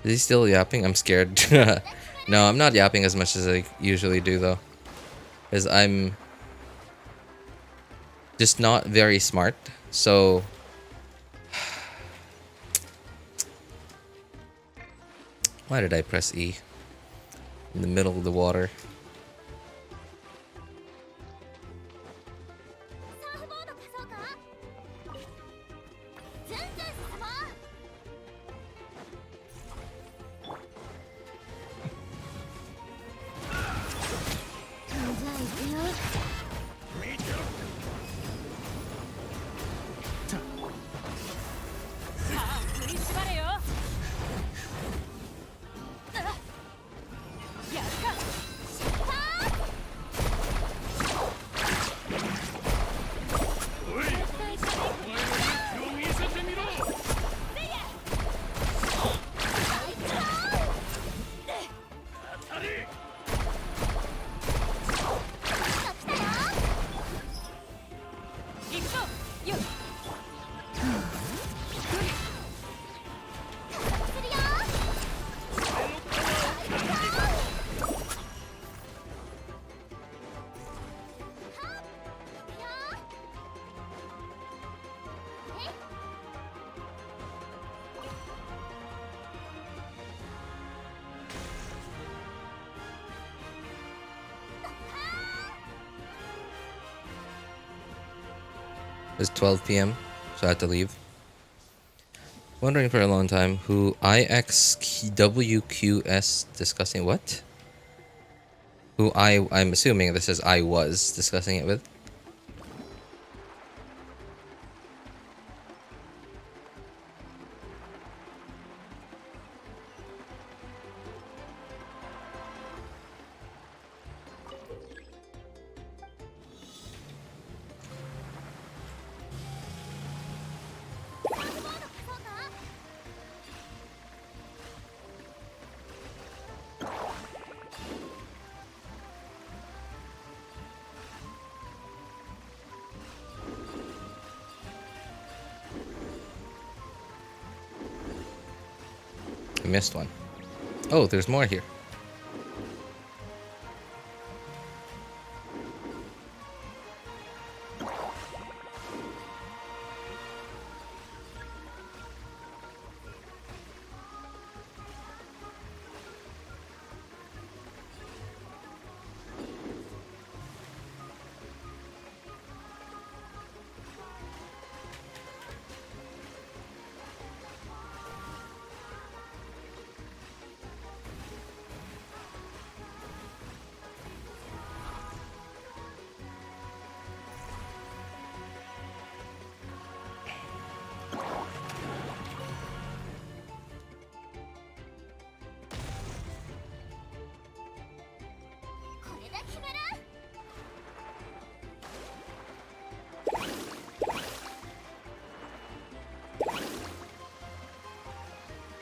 Is he still yapping? I'm scared. No, I'm not yapping as much as I usually do though. Because I'm just not very smart. So why did I press E in the middle of the water? It's 12 p.m, so I have to leave. Wondering for a long time who IXWQS discussing what? who I'm assuming this is I was discussing it with. I missed one. Oh, there's more here.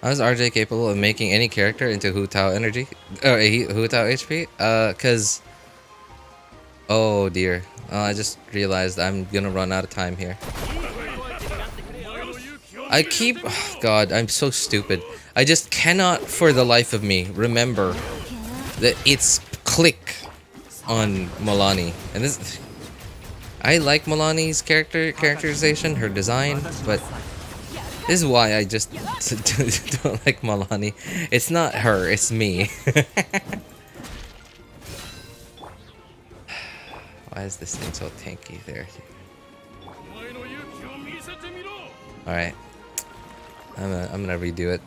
How is RJ capable of making any character into Hu Tao energy? Or Hu Tao HP? Cause... Oh dear. I just realized I'm gonna run out of time here. I keep... God, I'm so stupid. I just cannot, for the life of me, remember that it's click on Milani. And this... I like Milani's characterization, her design, but... This is why I just don't like Milani. It's not her, it's me. Why is this thing so tanky there? Alright. I'm gonna redo it.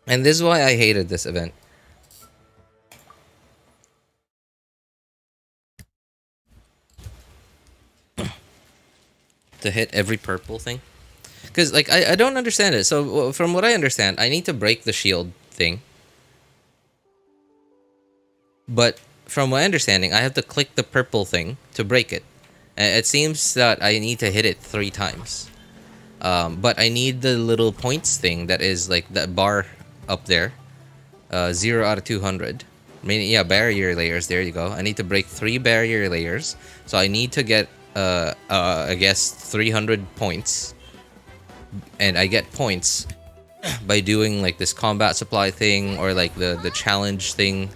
And this is why I hated this event. To hit every purple thing. Because, like, I don't understand it. So, from what I understand, I need to break the shield thing. But, from my understanding, I have to click the purple thing to break it. It seems that I need to hit it 3 times. But I need the little points thing that is, like, that bar up there. 0 out of 200. I mean, yeah, barrier layers. There you go. I need to break 3 barrier layers. So, I need to get... I guess 300 points, and I get points by doing like this combat supply thing or like the challenge thing.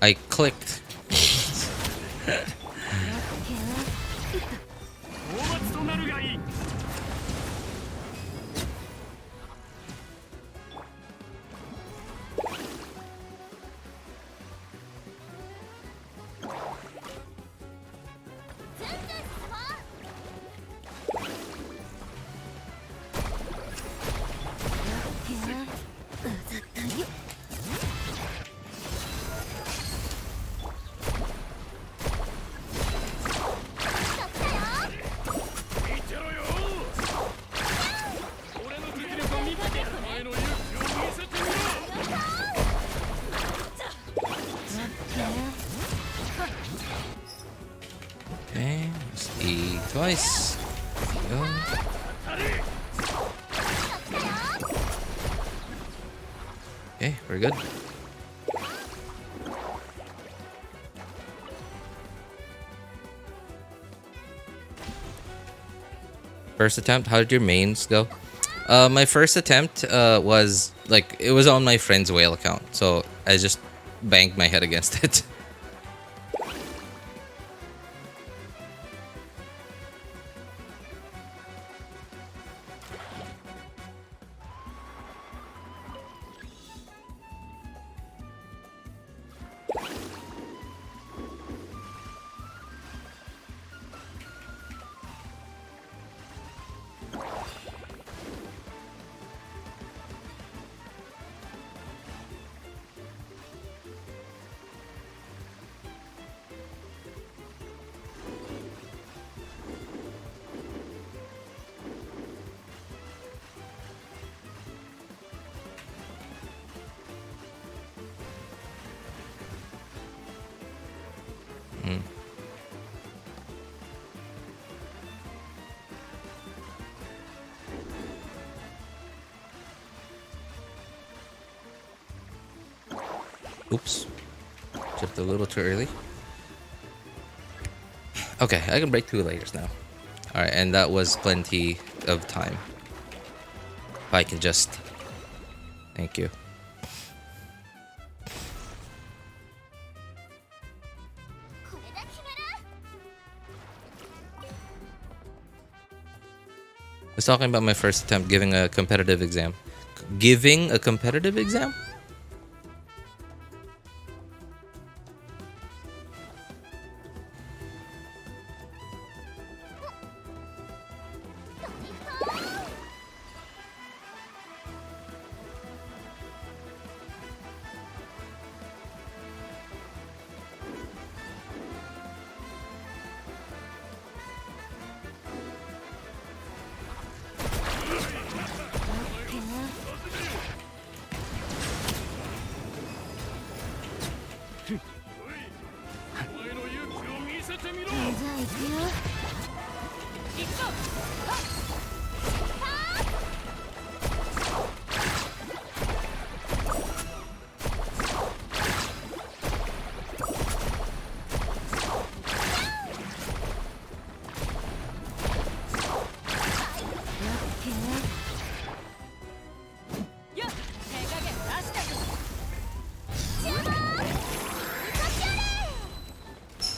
I clicked. Okay, let's eat twice. There we go. Okay, we're good. First attempt, how did your mains go? My first attempt was like, it was on my friend's whale account, so I just banged my head against it. Oops. Chipped a little too early. Okay, I can break 2 layers now. Alright, and that was plenty of time. If I can just... Thank you. I was talking about my first attempt giving a competitive exam. Giving a competitive exam?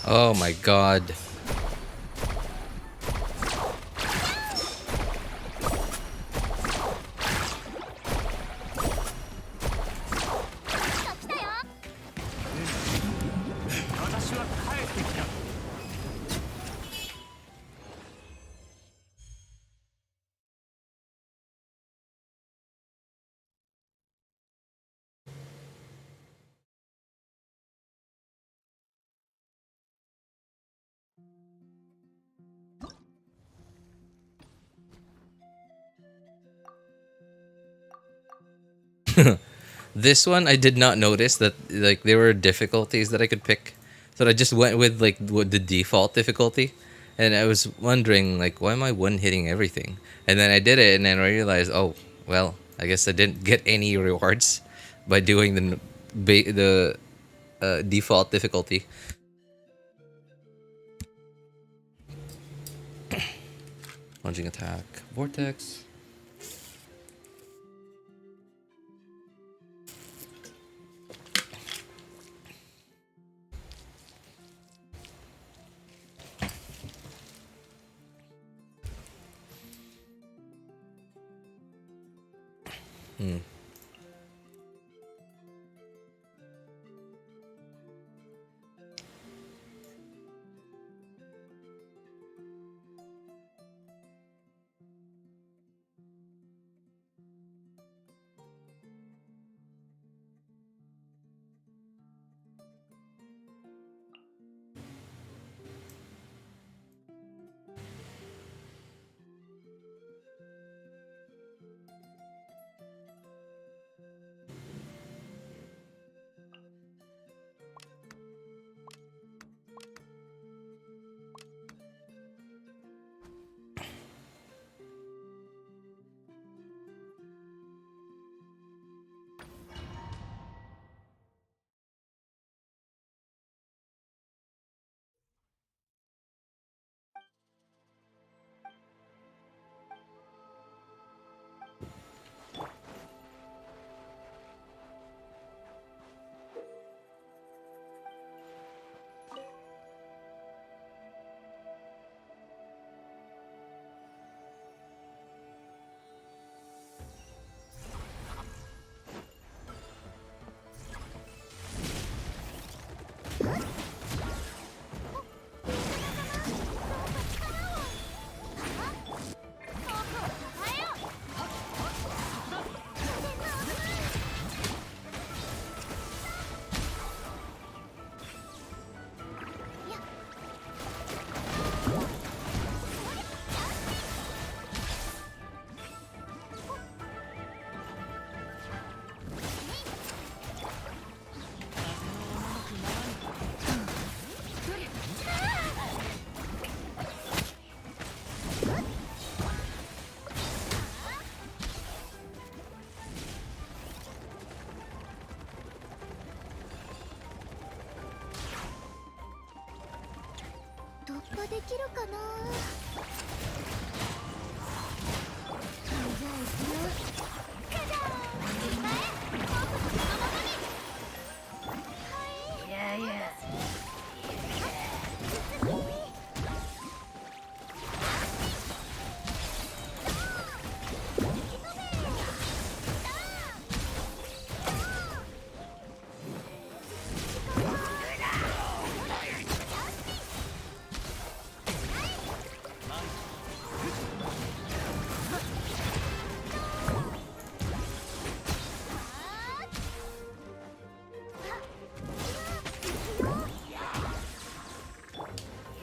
Oh my god. This one I did not notice that like there were difficulties that I could pick, so I just went with like the default difficulty, and I was wondering like why am I one hitting everything, and then I did it and then I realized, oh well, I guess I didn't get any rewards by doing the default difficulty. Lunging attack, vortex. できるかな。じゃあ行くよ。じゃじゃーん。前僕の山本に。いやいやい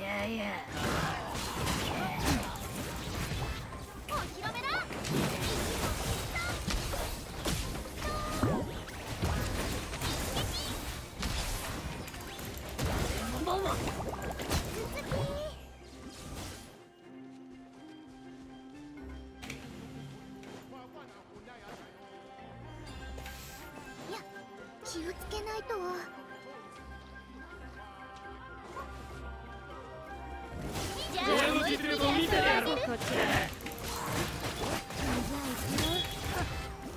やいやお披露目だ。いや、気をつけないと。じゃあ俺の実力を見てやろう。こちら。じゃあ行くよ。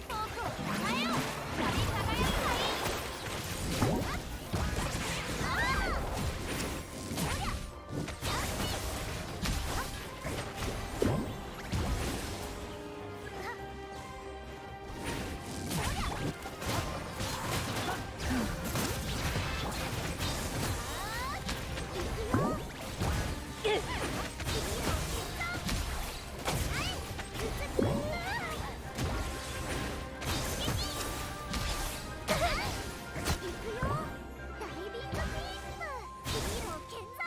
僕をたたえよ。光り輝くがいい。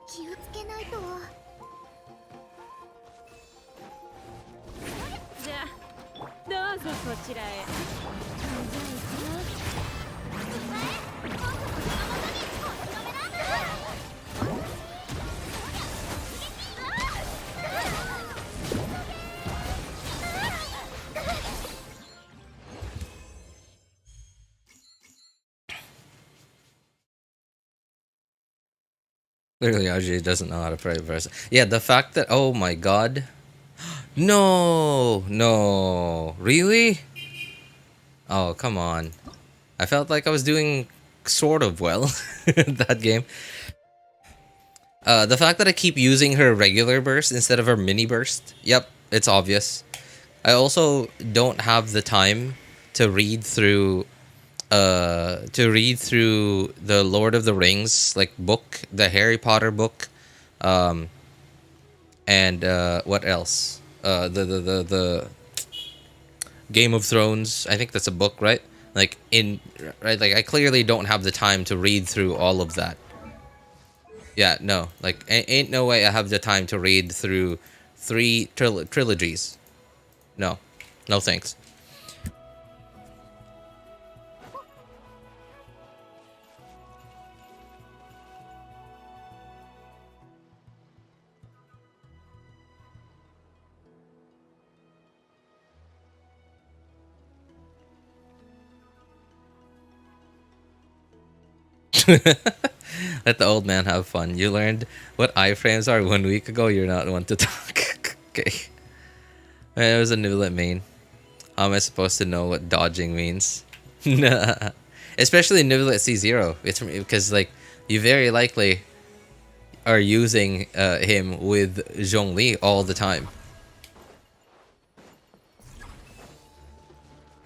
気をつけないと。じゃあどうぞこちらへ。じゃあ行くよ。前僕の山本にお披露目だ。Literally, RJ doesn't know how to play Varesa. Yeah, the fact that, oh my god, no, really? Oh, come on. I felt like I was doing sort of well that game. The fact that I keep using her regular burst instead of her mini burst. Yep, it's obvious. I also don't have the time to read through the Lord of the Rings book, the Harry Potter book, and what else? The Game of Thrones. I think that's a book, right? I clearly don't have the time to read through all of that. Yeah, no, ain't no way I have the time to read through 3 trilogies. No thanks. Let the old man have fun. You learned what iframes are 1 week ago. You're not one to talk. Okay. It was a Newlet main. How am I supposed to know what dodging means? Especially Newlet C0. It's because you very likely are using him with Zhongli all the time.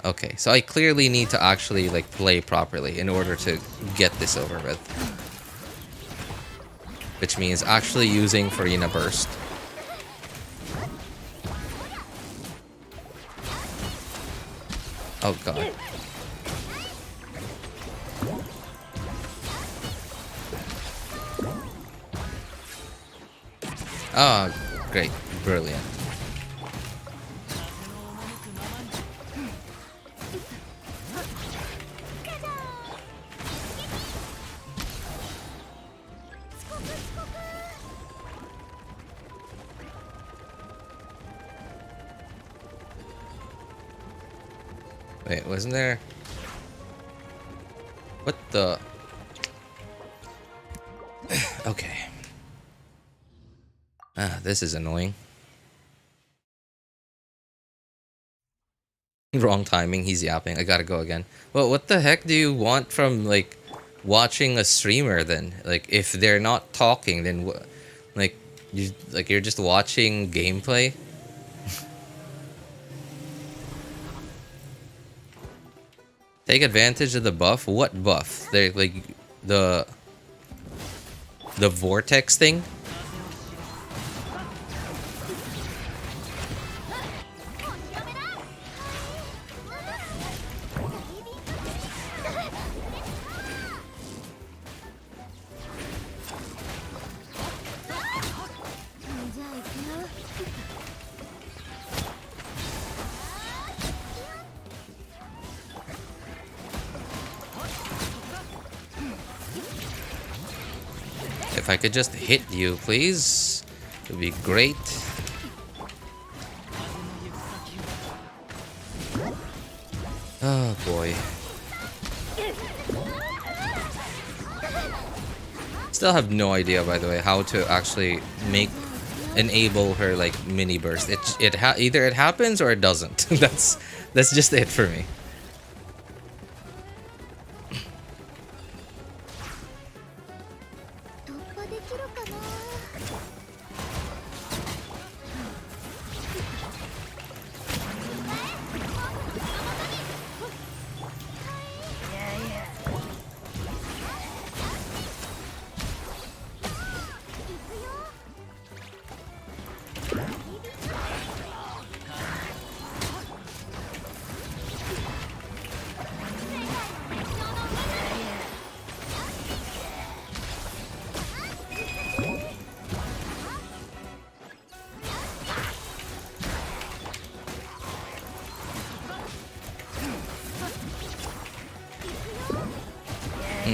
Okay, so I clearly need to actually play properly in order to get this over with. Which means actually using Farina Burst. Oh god. Oh, great. Brilliant. Wait, wasn't there? What the? Okay. Ah, this is annoying. Wrong timing, he's yapping. I gotta go again. Well, what the heck do you want from, like, watching a streamer then? Like, if they're not talking, then what? Like, you're just watching gameplay? Take advantage of the buff? What buff? They're like the vortex thing? If I could just hit you, please. It would be great. Oh boy. Still have no idea, by the way, how to actually enable her like mini burst. Either it happens or it doesn't. that's just it for me.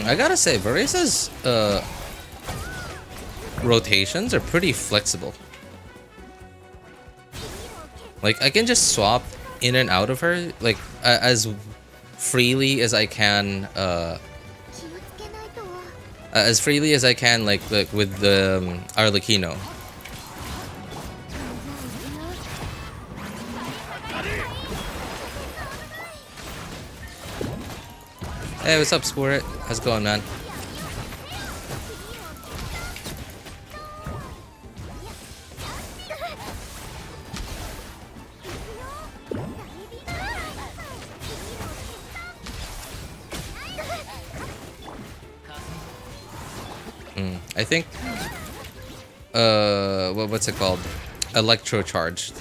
I gotta say, Varesa's rotations are pretty flexible. Like, I can just swap in and out of her, like, as freely as I can, like with the Arlecchino. Hey, what's up, Squirt? How's it going, man? I think, what's it called? Electrocharged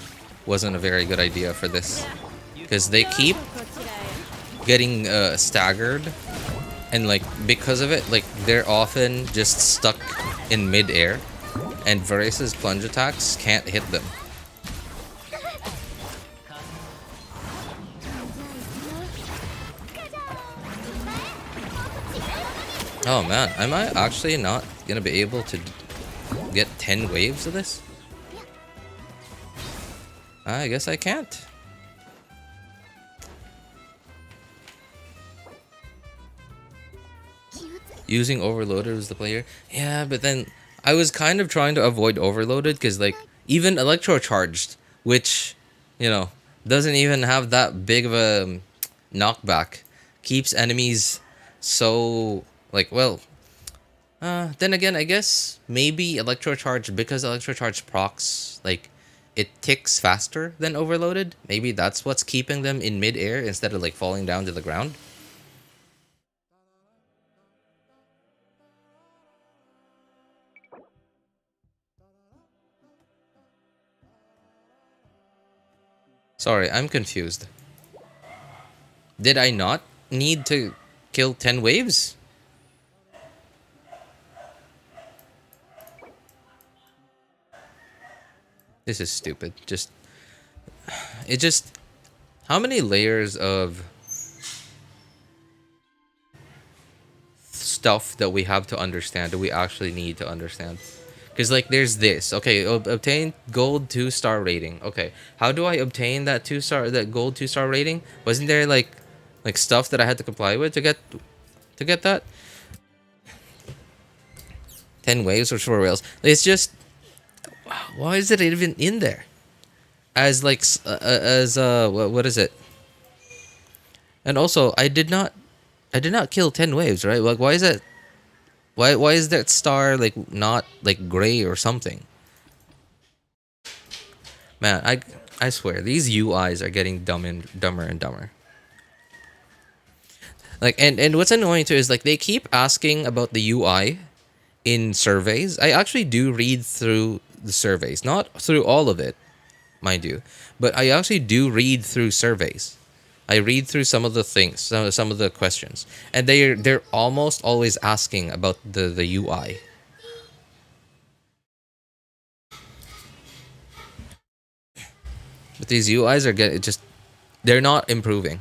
wasn't a very good idea for this, because they keep getting staggered, and like because of it, like they're often just stuck in mid-air, and Varesa's plunge attacks can't hit them. Oh man, am I actually not gonna be able to get 10 waves of this? I guess I can't. Using overloaded was the player. Yeah, but then I was kind of trying to avoid overloaded because, like, even electrocharged, which, you know, doesn't even have that big of a knockback, keeps enemies so, like, well, then again, I guess maybe electrocharged, because electrocharged procs, like, it ticks faster than overloaded. Maybe that's what's keeping them in mid-air instead of, like, falling down to the ground. Sorry, I'm confused. Did I not need to kill 10 waves? This is stupid. How many layers of stuff that we have to understand do we actually need to understand? Because, like, there's this. Okay, obtain gold 2-star rating. Okay, how do I obtain that gold 2-star rating? Wasn't there like stuff that I had to comply with to get to get that. 10 waves or 4 whales. It's just, why is it even in there? As like what is it? And also, I did not kill 10 waves, right? Like, why is that? Why is that star like not like gray or something? Man, I swear these UIs are getting dumber and dumber. Like, and what's annoying too is like they keep asking about the UI in surveys. I actually do read through the surveys, not through all of it, mind you, but I actually do read through surveys. I read through some of the things, some of the questions, and they're almost always asking about the UI. But these UIs are getting just, they're not improving.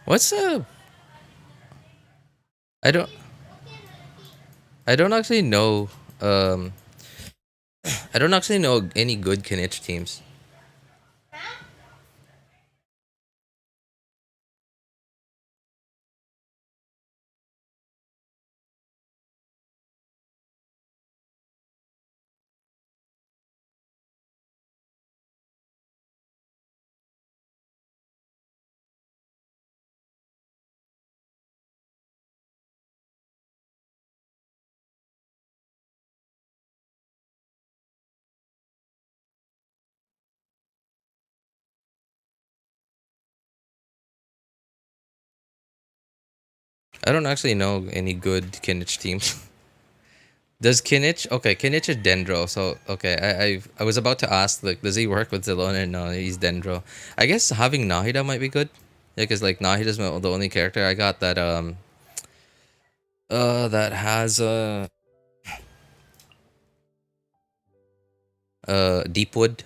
What's I don't I don't actually know um I don't actually know any good Kinich teams. I don't actually know any good Kinich teams. Does Kinich? Okay, Kinich is Dendro. So okay, I was about to ask like, does he work with Xilonen? No, he's Dendro. I guess having Nahida might be good. Yeah, because like Nahida's the only character I got that that has Deepwood,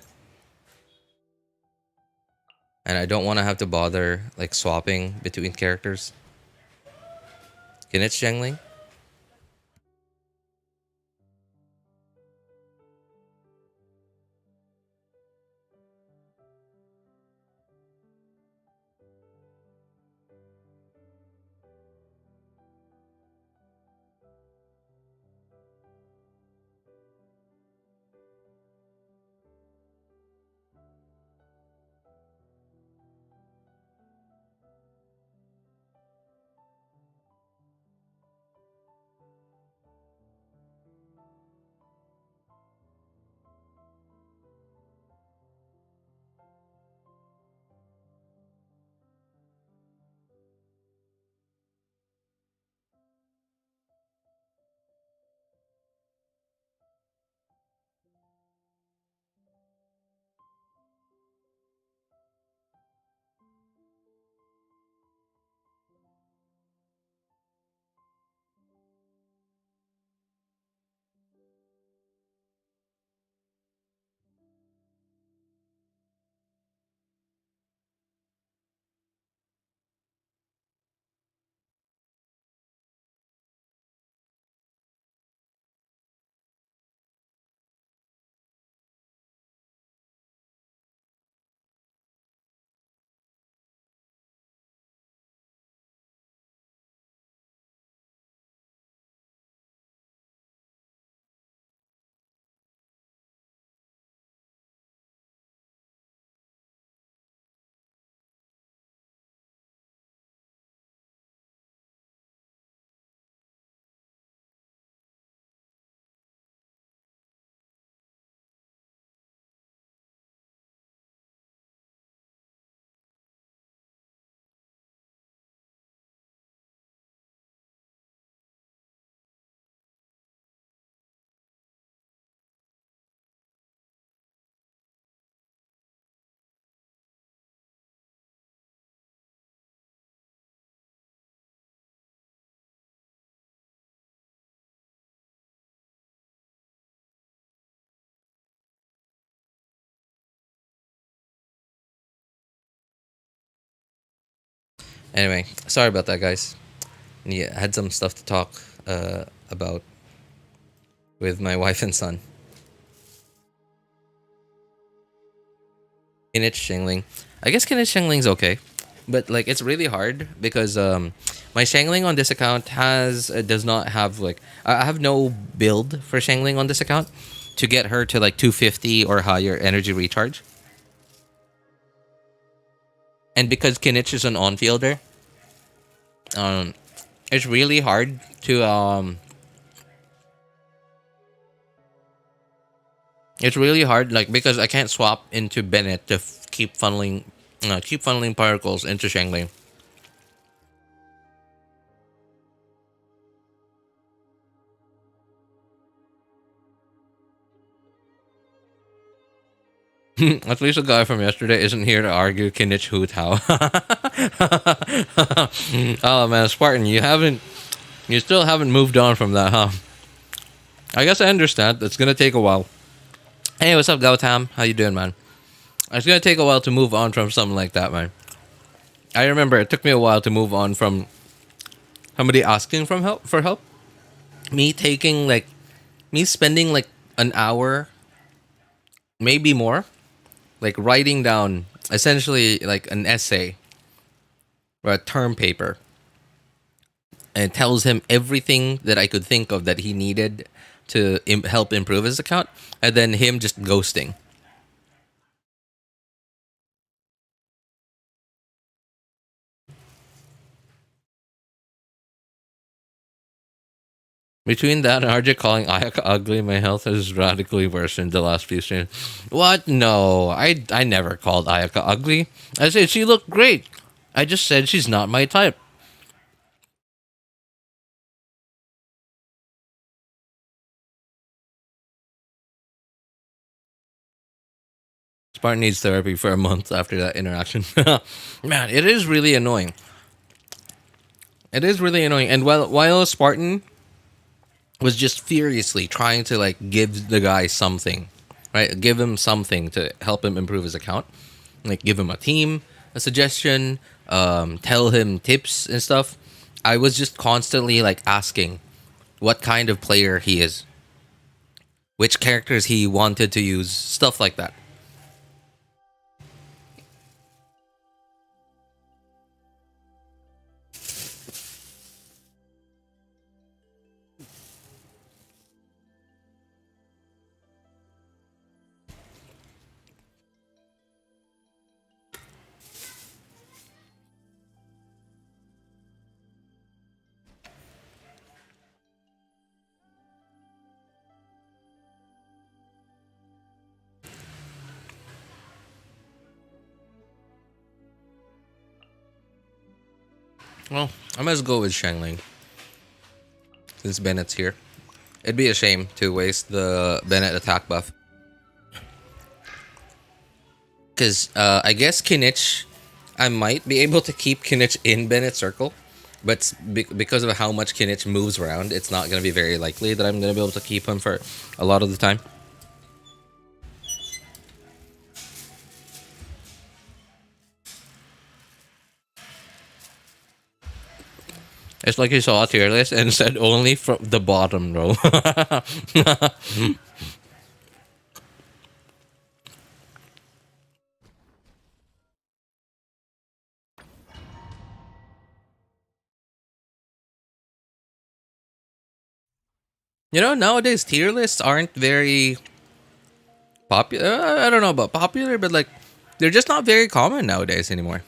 and I don't want to have to bother like swapping between characters. Kinich Zhengling. Anyway, sorry about that, guys. Yeah, I had some stuff to talk about with my wife and son. Kinich Shangling. I guess Kinich Shangling's okay. But like it's really hard because my Shangling on this account does not have like I have no build for Shangling on this account to get her to like 250 or higher energy recharge. And because Kinich is an on-fielder, it's really hard to it's really hard like because I can't swap into Bennett to keep funneling Pyroculus into Shangling. At least the guy from yesterday isn't here to argue Kinich Hoot How. Oh man, Spartan, you still haven't moved on from that, huh? I guess I understand. It's gonna take a while. Hey, what's up, Gautam? How you doing, man? It's gonna take a while to move on from something like that, man. I remember it took me a while to move on from somebody asking for help. Me spending like an hour, maybe more, like writing down essentially like an essay or a term paper, and it tells him everything that I could think of that he needed to help improve his account, and then him just ghosting. Between that and RJ calling Ayaka ugly, my health has radically worsened the last few streams. What? No, I never called Ayaka ugly. I said she looked great. I just said she's not my type. Spartan needs therapy for a month after that interaction. Man, it is really annoying. It is really annoying. And while Spartan was just furiously trying to like give the guy something, right? Give him something to help him improve his account. Like give him a team, a suggestion, tell him tips and stuff. I was just constantly like asking what kind of player he is, which characters he wanted to use, stuff like that. Well, I might as go with Shangling since Bennett's here. It'd be a shame to waste the Bennett attack buff. Because I guess Kinich, I might be able to keep Kinich in Bennett's circle. But because of how much Kinich moves around, it's not going to be very likely that I'm going to be able to keep him for a lot of the time. It's like he saw a tier list and said only from the bottom row. You know, nowadays tier lists aren't very popular. I don't know about popular, but like they're just not very common nowadays anymore.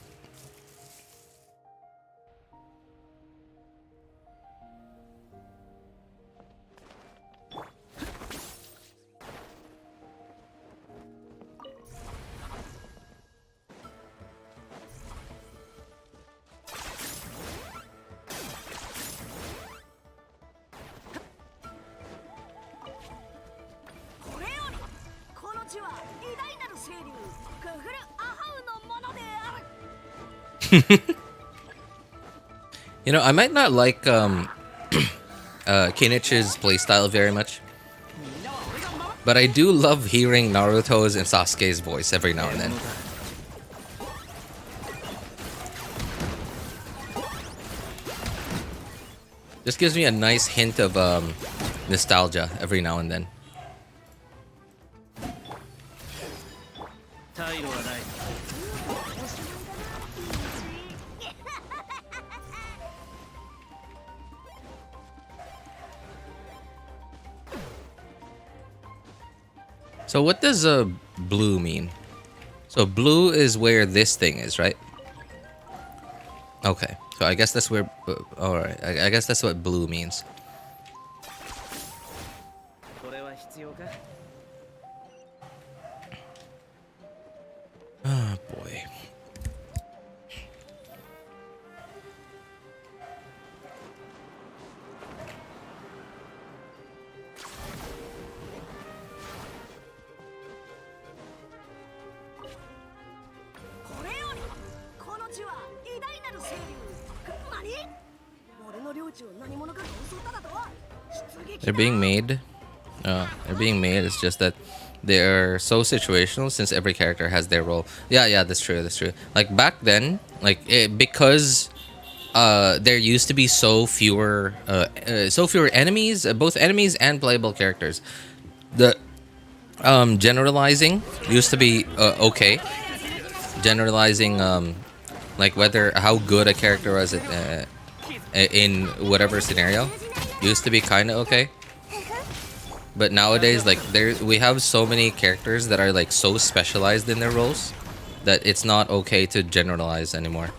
You know, I might not like Kenich's playstyle very much, but I do love hearing Naruto's and Sasuke's voice every now and then. Just gives me a nice hint of nostalgia every now and then. 退路はない。 So what does blue mean? So blue is where this thing is, right? Okay. So I guess that's where. All right. I guess that's what blue means. これは必要か。 Oh boy. They're being made. They're being made. It's just that they're so situational since every character has their role. Yeah, that's true. That's true. Like back then, like because there used to be so fewer enemies, both enemies and playable characters. The generalizing used to be okay. Generalizing like whether how good a character was in whatever scenario used to be kind of okay. But nowadays, like we have so many characters that are like so specialized in their roles that it's not okay to generalize anymore.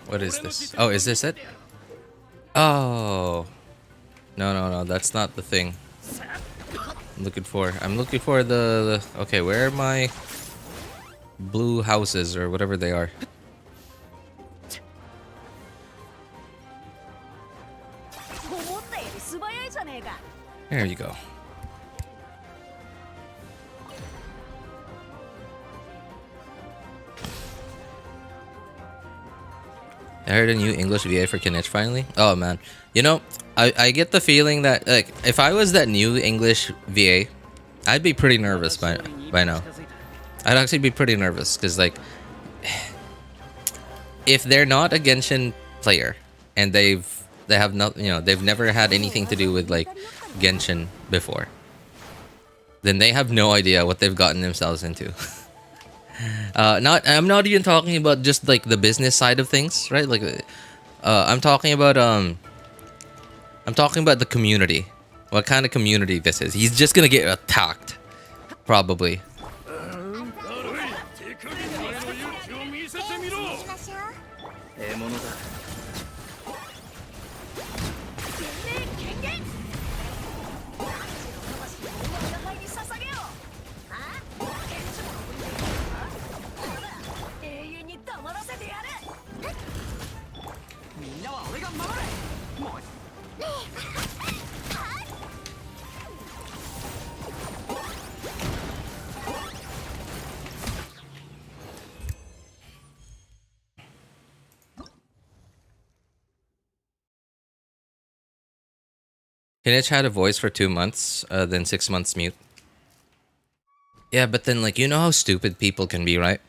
What is this? Oh, is this it? Oh. No, that's not the thing. I'm looking for the okay, where are my blue houses or whatever they are? There you go. I heard a new English VA for Kinich finally. Oh man, you know, I get the feeling that like if I was that new English VA, I'd be pretty nervous by now. I'd actually be pretty nervous because like if they're not a Genshin player and they have not, you know, they've never had anything to do with like Genshin before, then they have no idea what they've gotten themselves into. I'm not even talking about just like the business side of things, right? Like I'm talking about the community. What kind of community this is. He's just gonna get attacked probably. Kinich had a voice for 2 months, then 6 months mute. Yeah, but then like you know how stupid people can be, right?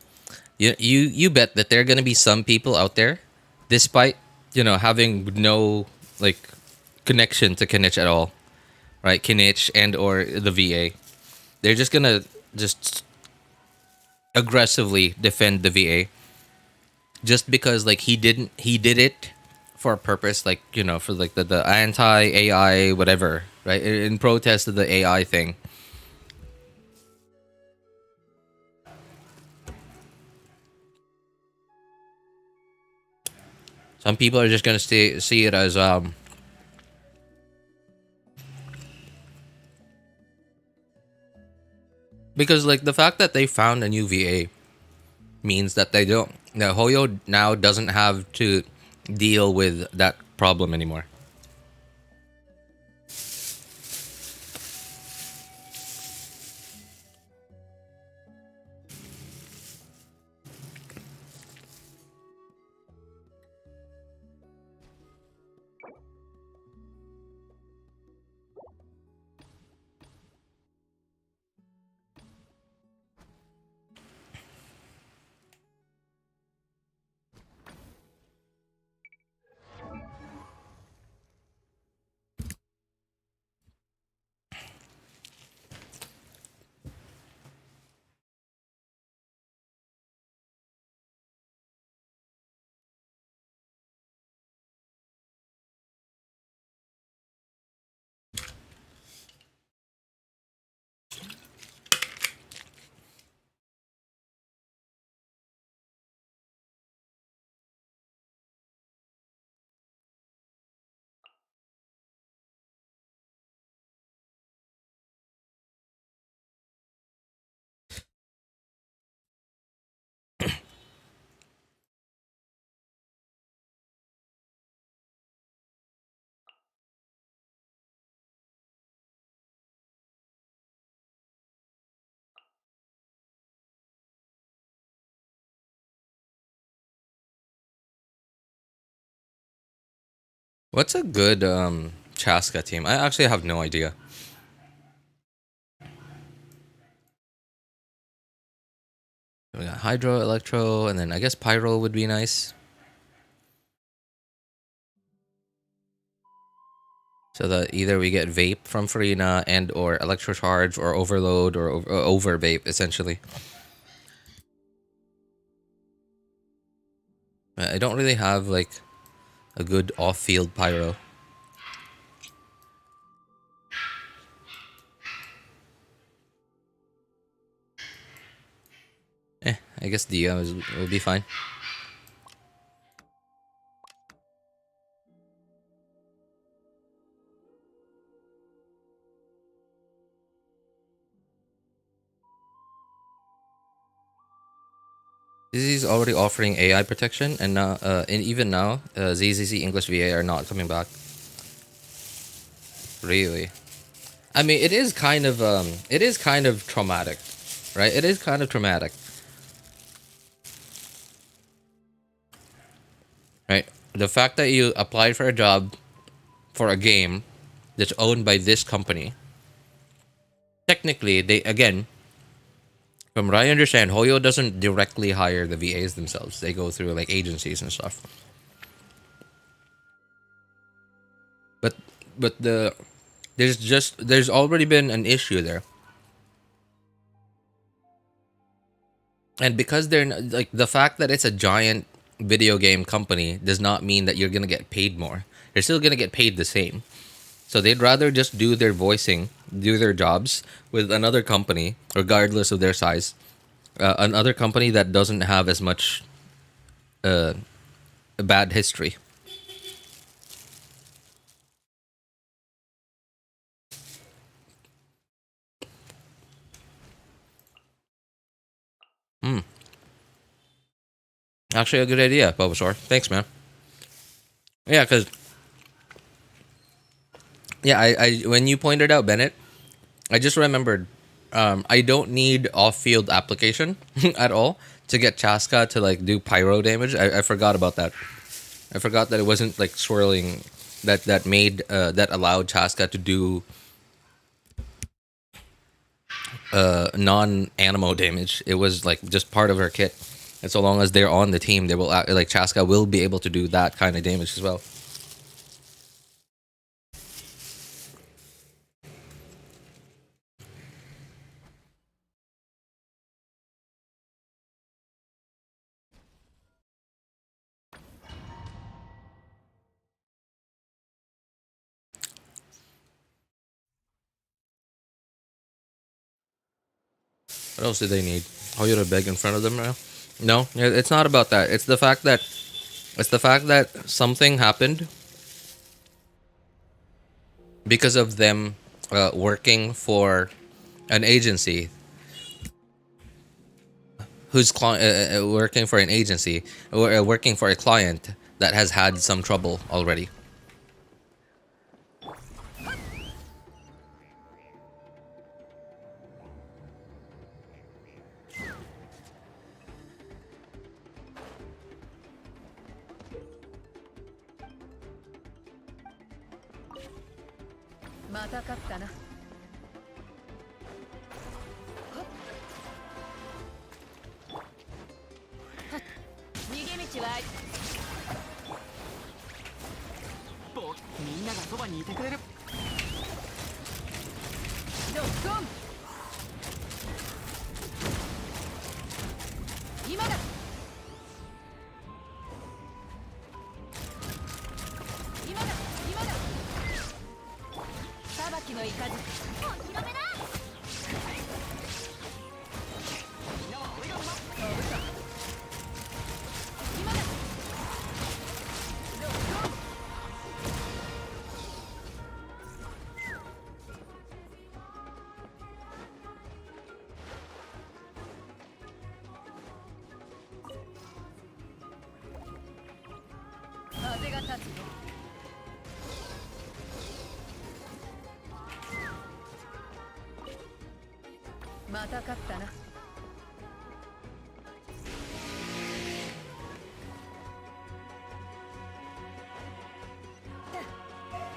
You bet that there are gonna be some people out there, despite you know having no like connection to Kinich at all, right? Kinich and or the VA, they're just gonna just aggressively defend the VA just because like he did it for a purpose, like, you know, for like the anti AI whatever, right? In protest of the AI thing. Some people are just gonna see it as because like the fact that they found a new VA means that they don't, that Hoyo now doesn't have to deal with that problem anymore. What's a good Chaska team? I actually have no idea. We got Hydro, Electro, and then I guess Pyro would be nice. So that either we get Vape from Farina and or Electro Charge or Overload or over Vape essentially. I don't really have like a good off-field Pyro. I guess Dia will be fine. ZZ's already offering AI protection, and now, and even now, ZZZ English VA are not coming back. Really? I mean, it is kind of traumatic, right? It is kind of traumatic, right? The fact that you applied for a job for a game that's owned by this company. Technically, they again, from what I understand, Hoyo doesn't directly hire the VAs themselves. They go through like agencies and stuff. But there's already been an issue there. And because like the fact that it's a giant video game company does not mean that you're going to get paid more. You're still going to get paid the same. So they'd rather just do their voicing, do their jobs with another company regardless of their size. Another company that doesn't have as much bad history. Actually, a good idea, Bulbasaur. Thanks, man. Yeah, because yeah, I when you pointed out Bennett, I just remembered. I don't need off-field application at all to get Chaska to like do pyro damage. I forgot about that. I forgot that it wasn't like swirling that made that allowed Chaska to do non-animo damage. It was like just part of her kit. And so long as they're on the team, they will like Chaska will be able to do that kind of damage as well. What else do they need? Oh, you to beg in front of them now? No, it's not about that. It's the fact that something happened because of them working for an agency working for an agency or working for a client that has had some trouble already.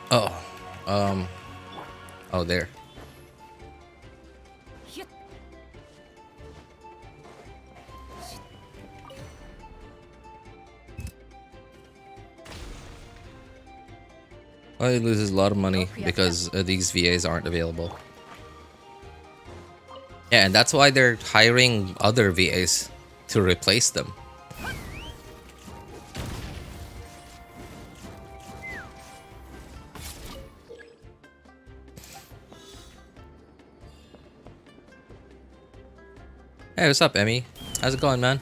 Oh, oh, there. Well, he loses a lot of money because these VAs aren't available. Yeah, and that's why they're hiring other VAs to replace them. Hey, what's up, Emmy? How's it going, man?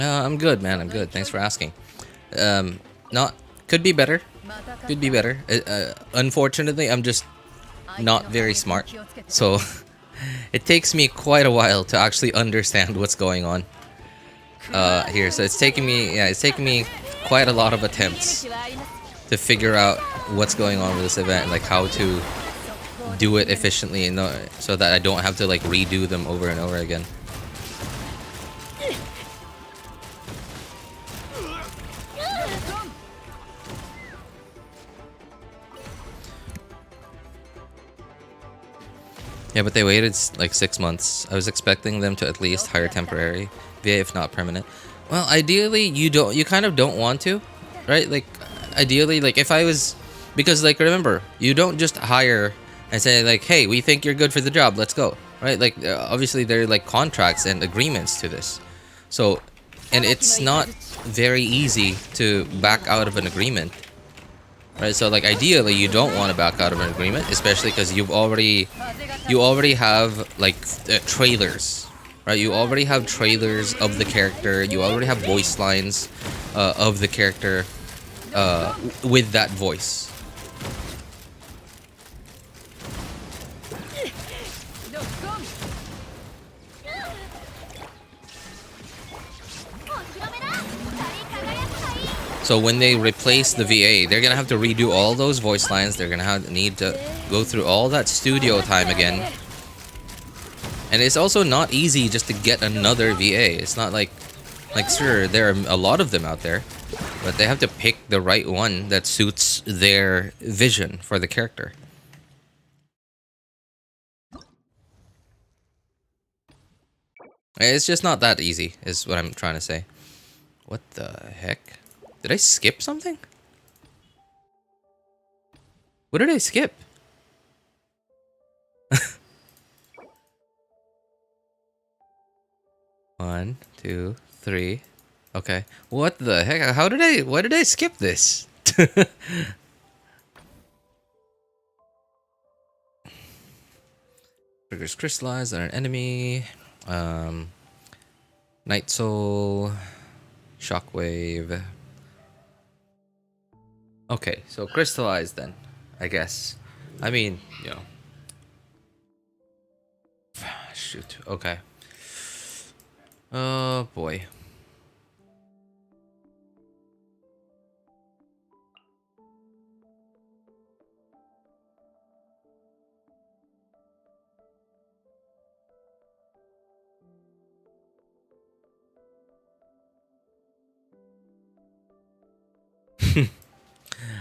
I'm good, man. I'm good. Thanks for asking. Not could be better. Could be better. Unfortunately, I'm just not very smart, so it takes me quite a while to actually understand what's going on here. So it's taking me quite a lot of attempts to figure out what's going on with this event and like how to do it efficiently, and so that I don't have to like redo them over and over again. Yeah, but they waited like 6 months. I was expecting them to at least hire temporary VA, if not permanent. Well, ideally, you kind of don't want to, right? Like, ideally, like if I was, because like remember, you don't just hire and say like, hey, we think you're good for the job, let's go, right? Like obviously there are like contracts and agreements to this, so, and it's not very easy to back out of an agreement. Right, so like ideally you don't want to back out of an agreement, especially because you already have like trailers, right? You already have trailers of the character. You already have voice lines of the character with that voice. So when they replace the VA, they're gonna have to redo all those voice lines. They're gonna need to go through all that studio time again. And it's also not easy just to get another VA. It's not like sure, there are a lot of them out there, but they have to pick the right one that suits their vision for the character. It's just not that easy, is what I'm trying to say. What the heck? Did I skip something? What did I skip? One, two, three. Okay. What the heck? Why did I skip this? Triggers crystallize on an enemy. Night Soul. Shockwave. Okay, so crystallize then, I guess. I mean, you know. Shoot. Okay. Oh boy.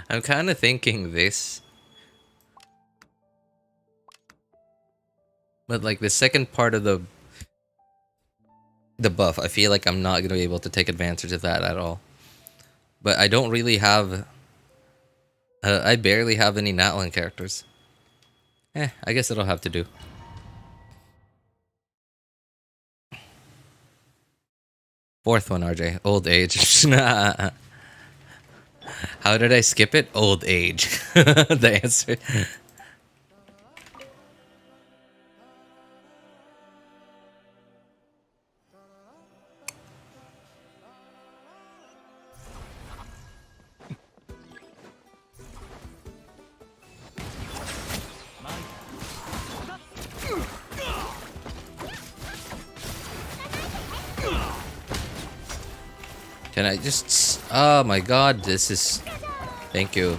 I'm kind of thinking this. But like the second part of the buff, I feel like I'm not going to be able to take advantage of that at all. But I don't really have... I barely have any Natlan characters. I guess it'll have to do. Fourth one, RJ. Old age. How did I skip it? Old age. The answer. Can I just... Oh my god, this is... Thank you.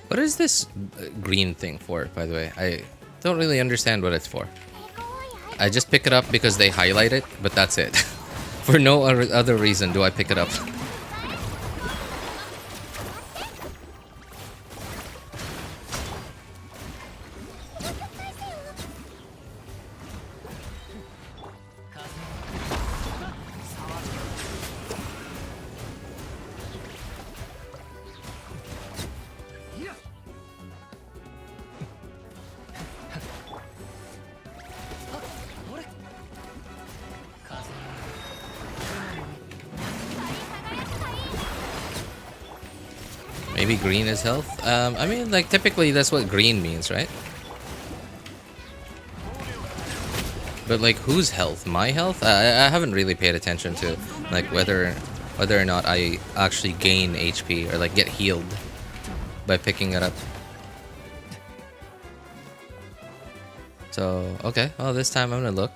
What is this green thing for, by the way? I don't really understand what it's for. I just pick it up because they highlight it, but that's it. For no other reason do I pick it up. Maybe green is health? I mean, like, typically that's what green means, right? But, like, whose health? My health? I haven't really paid attention to, like, whether or not I actually gain HP or, like, get healed by picking it up. So, okay. Well, this time I'm gonna look.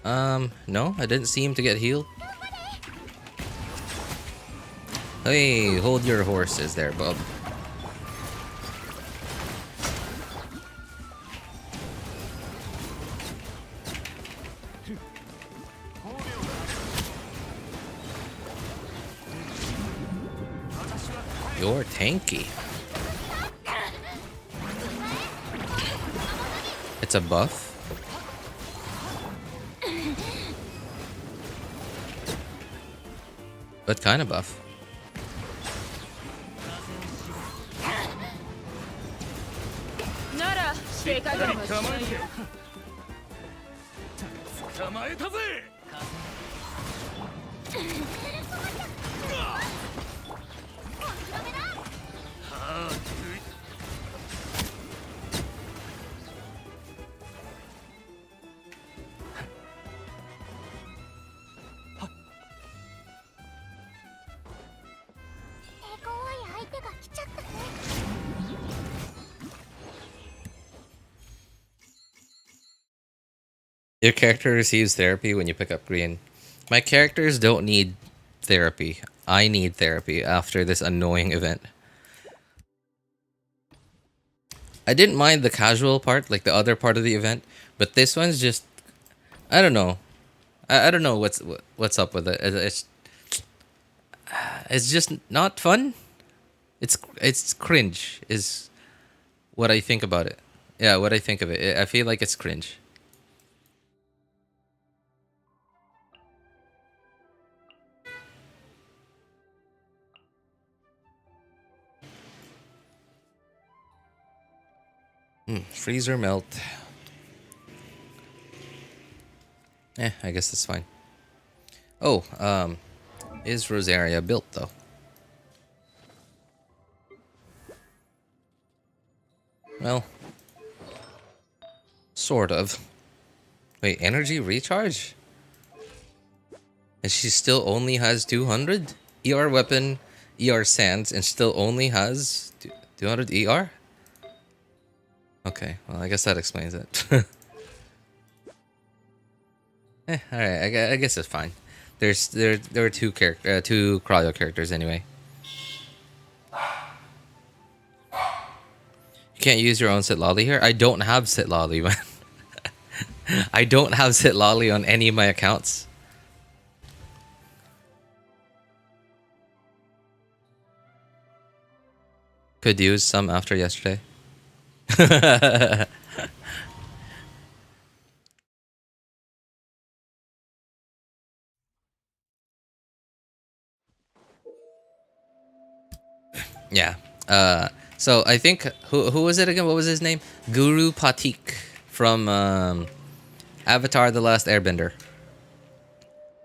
No, I didn't see him to get healed. Hey, hold your horses there, bub. You're tanky. It's a buff. What kind of buff? Your character receives therapy when you pick up green. My characters don't need therapy. I need therapy after this annoying event. I didn't mind the casual part, like the other part of the event, but this one's just, I don't know. I don't know what's up with it. It's just not fun. It's cringe is what I think about it. Yeah, what I think of it. I feel like it's cringe. Freeze or melt. I guess that's fine. Oh, is Rosaria built though? Well, sort of. Wait, energy recharge? And she still only has 200? ER weapon, ER sands, and still only has 200 ER? Okay, well, I guess that explains it. Alright, I guess it's fine. There are two cryo characters anyway. You can't use your own Sitlali here? I don't have Sitlali, man. I don't have Sitlali on any of my accounts. Could use some after yesterday. Yeah. So I think who was it again? What was his name? Guru Patik from Avatar: The Last Airbender.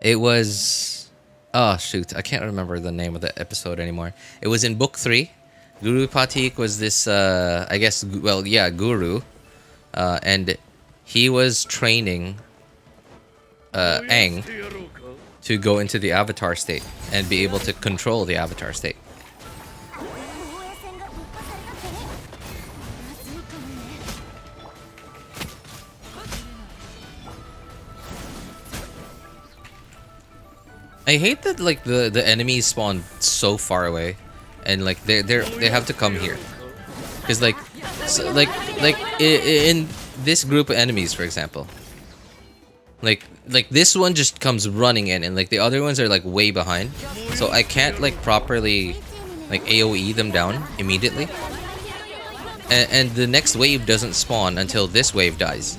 It was, oh shoot, I can't remember the name of the episode anymore. It was in book 3. Guru Patik was this I guess, well, yeah, guru, and he was training Aang to go into the Avatar state and be able to control the Avatar state. I hate that like the enemies spawn so far away, and like they have to come here, because like in this group of enemies, for example, like this one just comes running in, and like the other ones are like way behind, so I can't like properly like AoE them down immediately, and the next wave doesn't spawn until this wave dies.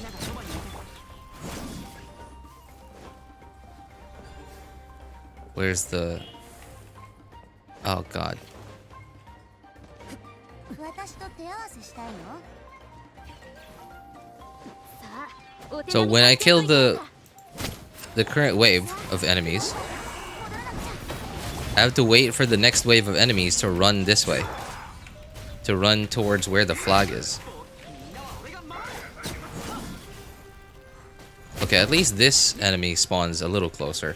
Where's the... Oh god. So when I kill the current wave of enemies, I have to wait for the next wave of enemies to run this way. To run towards where the flag is. Okay, at least this enemy spawns a little closer.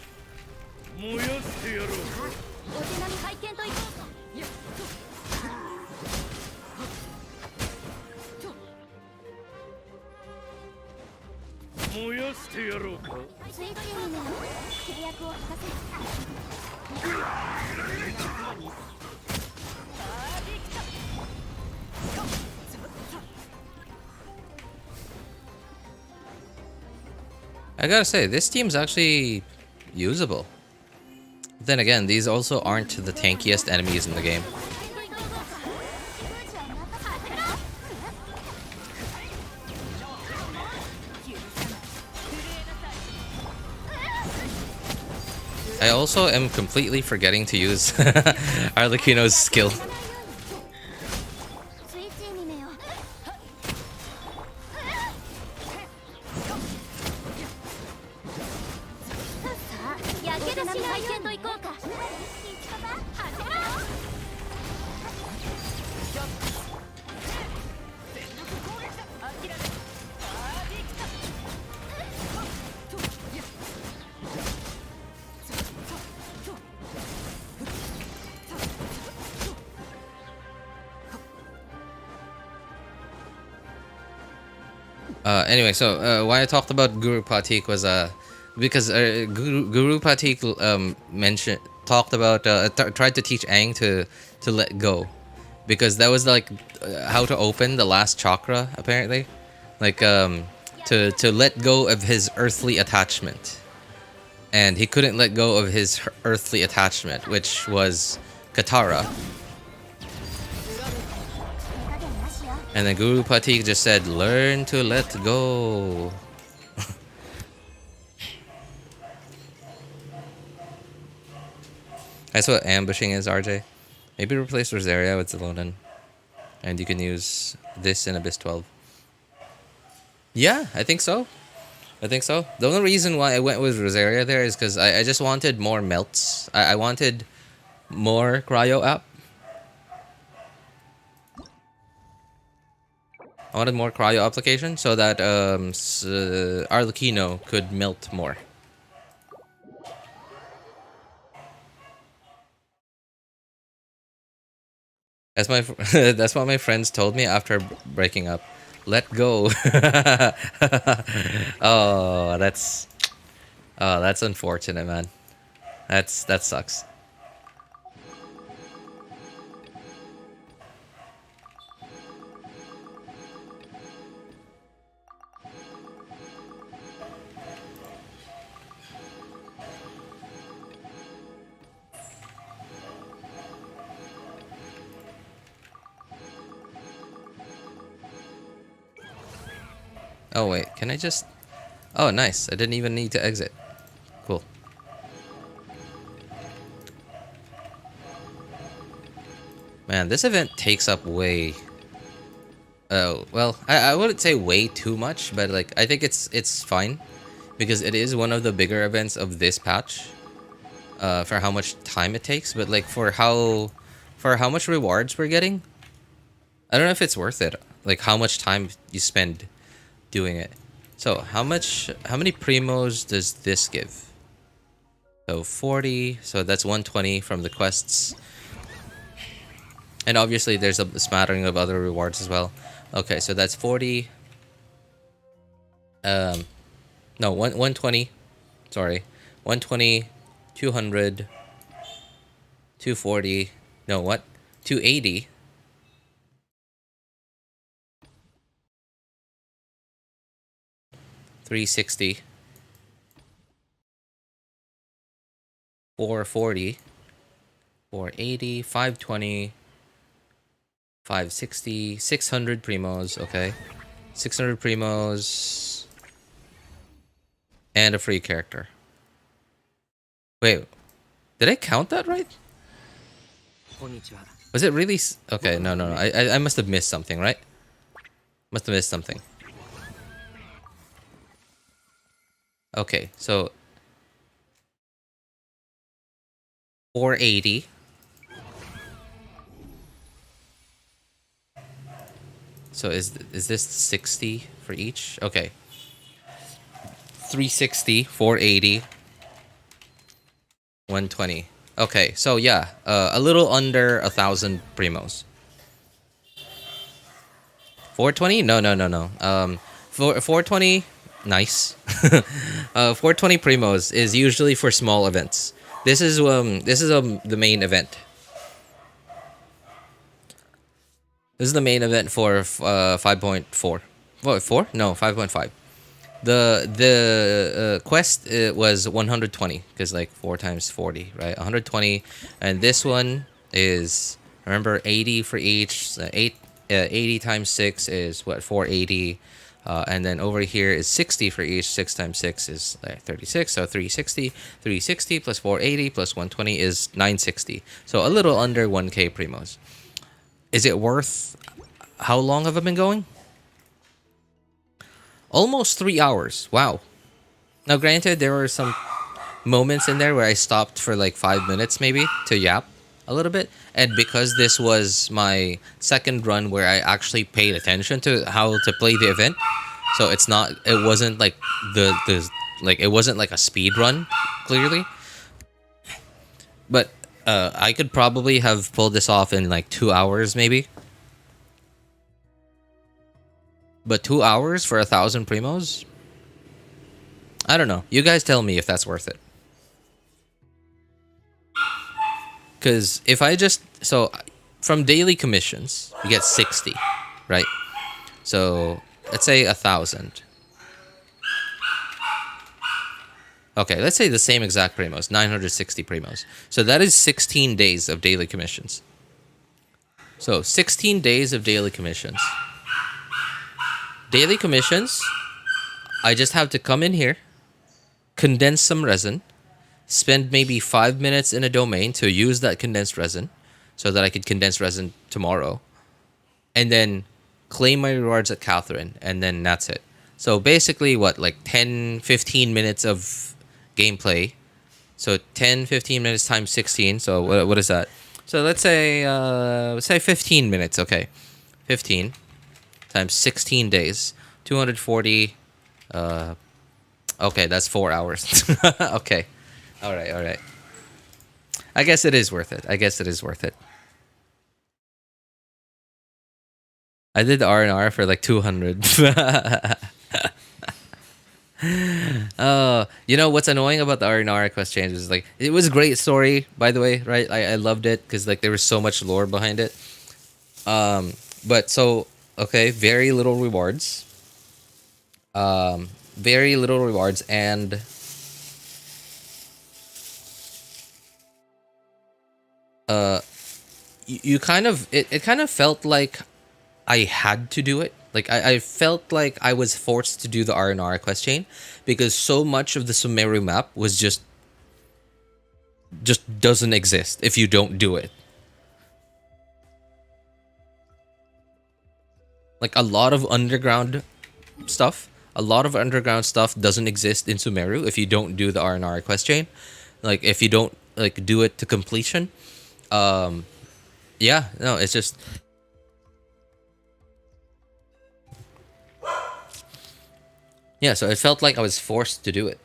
I gotta say, this team's actually usable. Then again, these also aren't the tankiest enemies in the game. I also am completely forgetting to use Arlecchino's skill. Anyway, so why I talked about Guru Patik was because Guru Patik talked about tried to teach Aang to let go, because that was like how to open the last chakra apparently, like to let go of his earthly attachment, and he couldn't let go of his earthly attachment, which was Katara. And then Guru Patik just said, learn to let go. That's what ambushing is, RJ. Maybe replace Rosaria with Xilonen. And you can use this in Abyss 12. Yeah, I think so. I think so. The only reason why I went with Rosaria there is because I just wanted more melts. I wanted more cryo app. I wanted more cryo application so that Arlecchino could melt more. That's my that's what my friends told me after breaking up. Let go. Oh, that's unfortunate, man. That sucks. Oh wait, can I just... Oh nice, I didn't even need to exit. Cool. Man, this event takes up way... Oh, well, I wouldn't say way too much, but like, I think it's fine. Because it is one of the bigger events of this patch. For how much time it takes, but like for how much rewards we're getting, I don't know if it's worth it. Like how much time you spend doing it. So how many primos does this give? So 40, so that's 120 from the quests. And obviously there's a smattering of other rewards as well. Okay, so that's 40. No, 120. Sorry. 120, 200, 240. No, what? 280. 360, 440, 480, 520, 560, 600 primos, okay. 600 primos, and a free character. Wait, did I count that right? Was it really... Okay, no. I must have missed something, right? Must have missed something. Okay, so 480. So is this 60 for each? Okay. 360, 480, 120. Okay, so yeah, a little under 1,000 primos. 420? No. 420. Nice. 420 primos is usually for small events. This is the main event. This is the main event for 5.4. What, 4? No, 5.5. The quest was 120 because like 4 times 40, right? 120, and this one is, remember, 80 for each. 80 times 6 is what, 480. And then over here is 60 for each. 6 times 6 is 36, so 360. 360 plus 480 plus 120 is 960. So a little under 1k primos. Is it worth... How long have I been going? Almost 3 hours. Wow. Now granted, there were some moments in there where I stopped for like 5 minutes maybe to yap a little bit. And because this was my second run where I actually paid attention to how to play the event, so it wasn't like it wasn't like a speed run, clearly. But I could probably have pulled this off in like 2 hours maybe. But 2 hours for 1,000 primos? I don't know. You guys tell me if that's worth it. Because if I just... So, from daily commissions, you get 60, right? So, let's say 1,000. Okay, let's say the same exact primos, 960 primos. So that is 16 days of daily commissions. So 16 days of daily commissions. Daily commissions, I just have to come in here, condense some resin, spend maybe 5 minutes in a domain to use that condensed resin so that I could condense resin tomorrow, and then claim my rewards at Catherine, and then that's it. So basically, what, like 10, 15 minutes of gameplay. So 10, 15 minutes times 16. So what is that? So let's say 15 minutes. Okay, 15 times 16 days, 240. Okay, that's 4 hours. Okay, all right. I guess it is worth it. I did Aranara for like 200. You know what's annoying about the Aranara quest changes is, like, it was a great story, by the way, right? I loved it because, like, there was so much lore behind it. But so, okay, very little rewards. Very little rewards, and you kind of it kind of felt like I had to do it. Like, I felt like I was forced to do the Aranara quest chain because so much of the Sumeru map was just doesn't exist if you don't do it. Like, a lot of underground stuff doesn't exist in Sumeru if you don't do the Aranara quest chain. Like, if you don't, like, do it to completion. Yeah, no, it's just... Yeah, so it felt like I was forced to do it.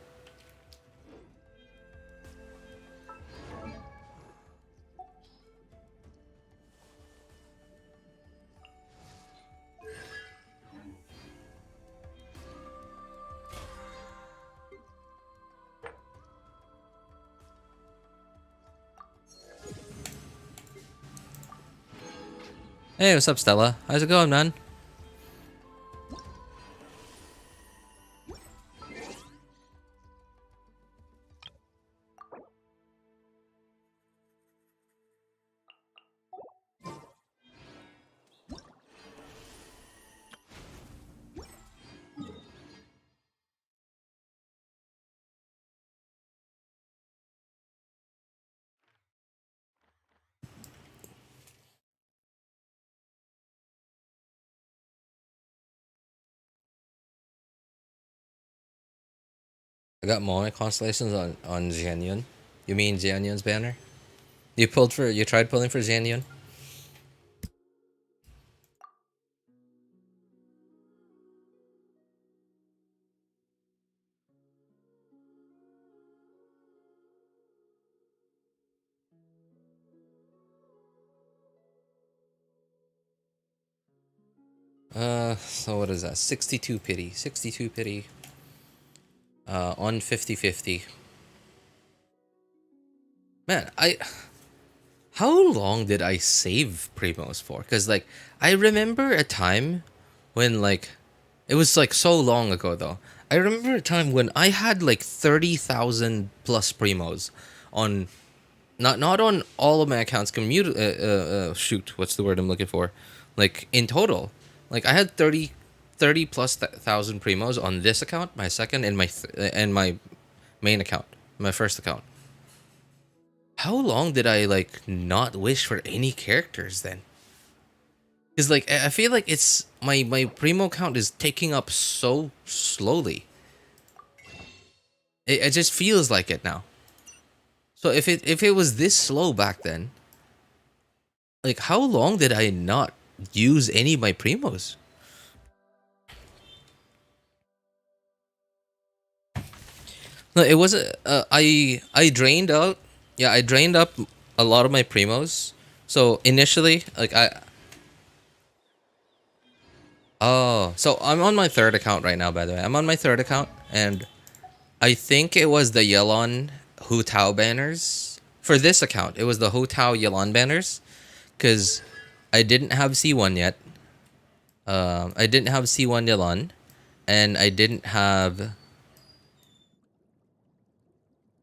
Hey, what's up, Stella? How's it going, man? I got moment constellations on Xianyun. You mean Xianyun's banner? You tried pulling for Xianyun? So what is that? 62 pity. 62 pity. On 50-50. Man, how long did I save Primos for? Because, like, I remember a time when, like, it was, like, so long ago, though. I remember a time when I had, like, 30,000 plus Primos on... Not on all of my accounts. Shoot, what's the word I'm looking for? Like, in total. Like, I had 30 plus thousand Primos on this account, my second, and my main account, my first account. How long did I, like, not wish for any characters then? Because, like, I feel like it's my Primo count is taking up so slowly. It just feels like it now. So if it was this slow back then, like, how long did I not use any of my Primos? No, it wasn't. I drained out. Yeah, I drained up a lot of my Primos. So initially, like, Oh, so I'm on my third account right now, by the way. I'm on my third account, and I think it was the Yelon Hu Tao banners. For this account, it was the Hu Tao Yelon banners, because I didn't have C1 yet. I didn't have C1 Yelon, and I didn't have...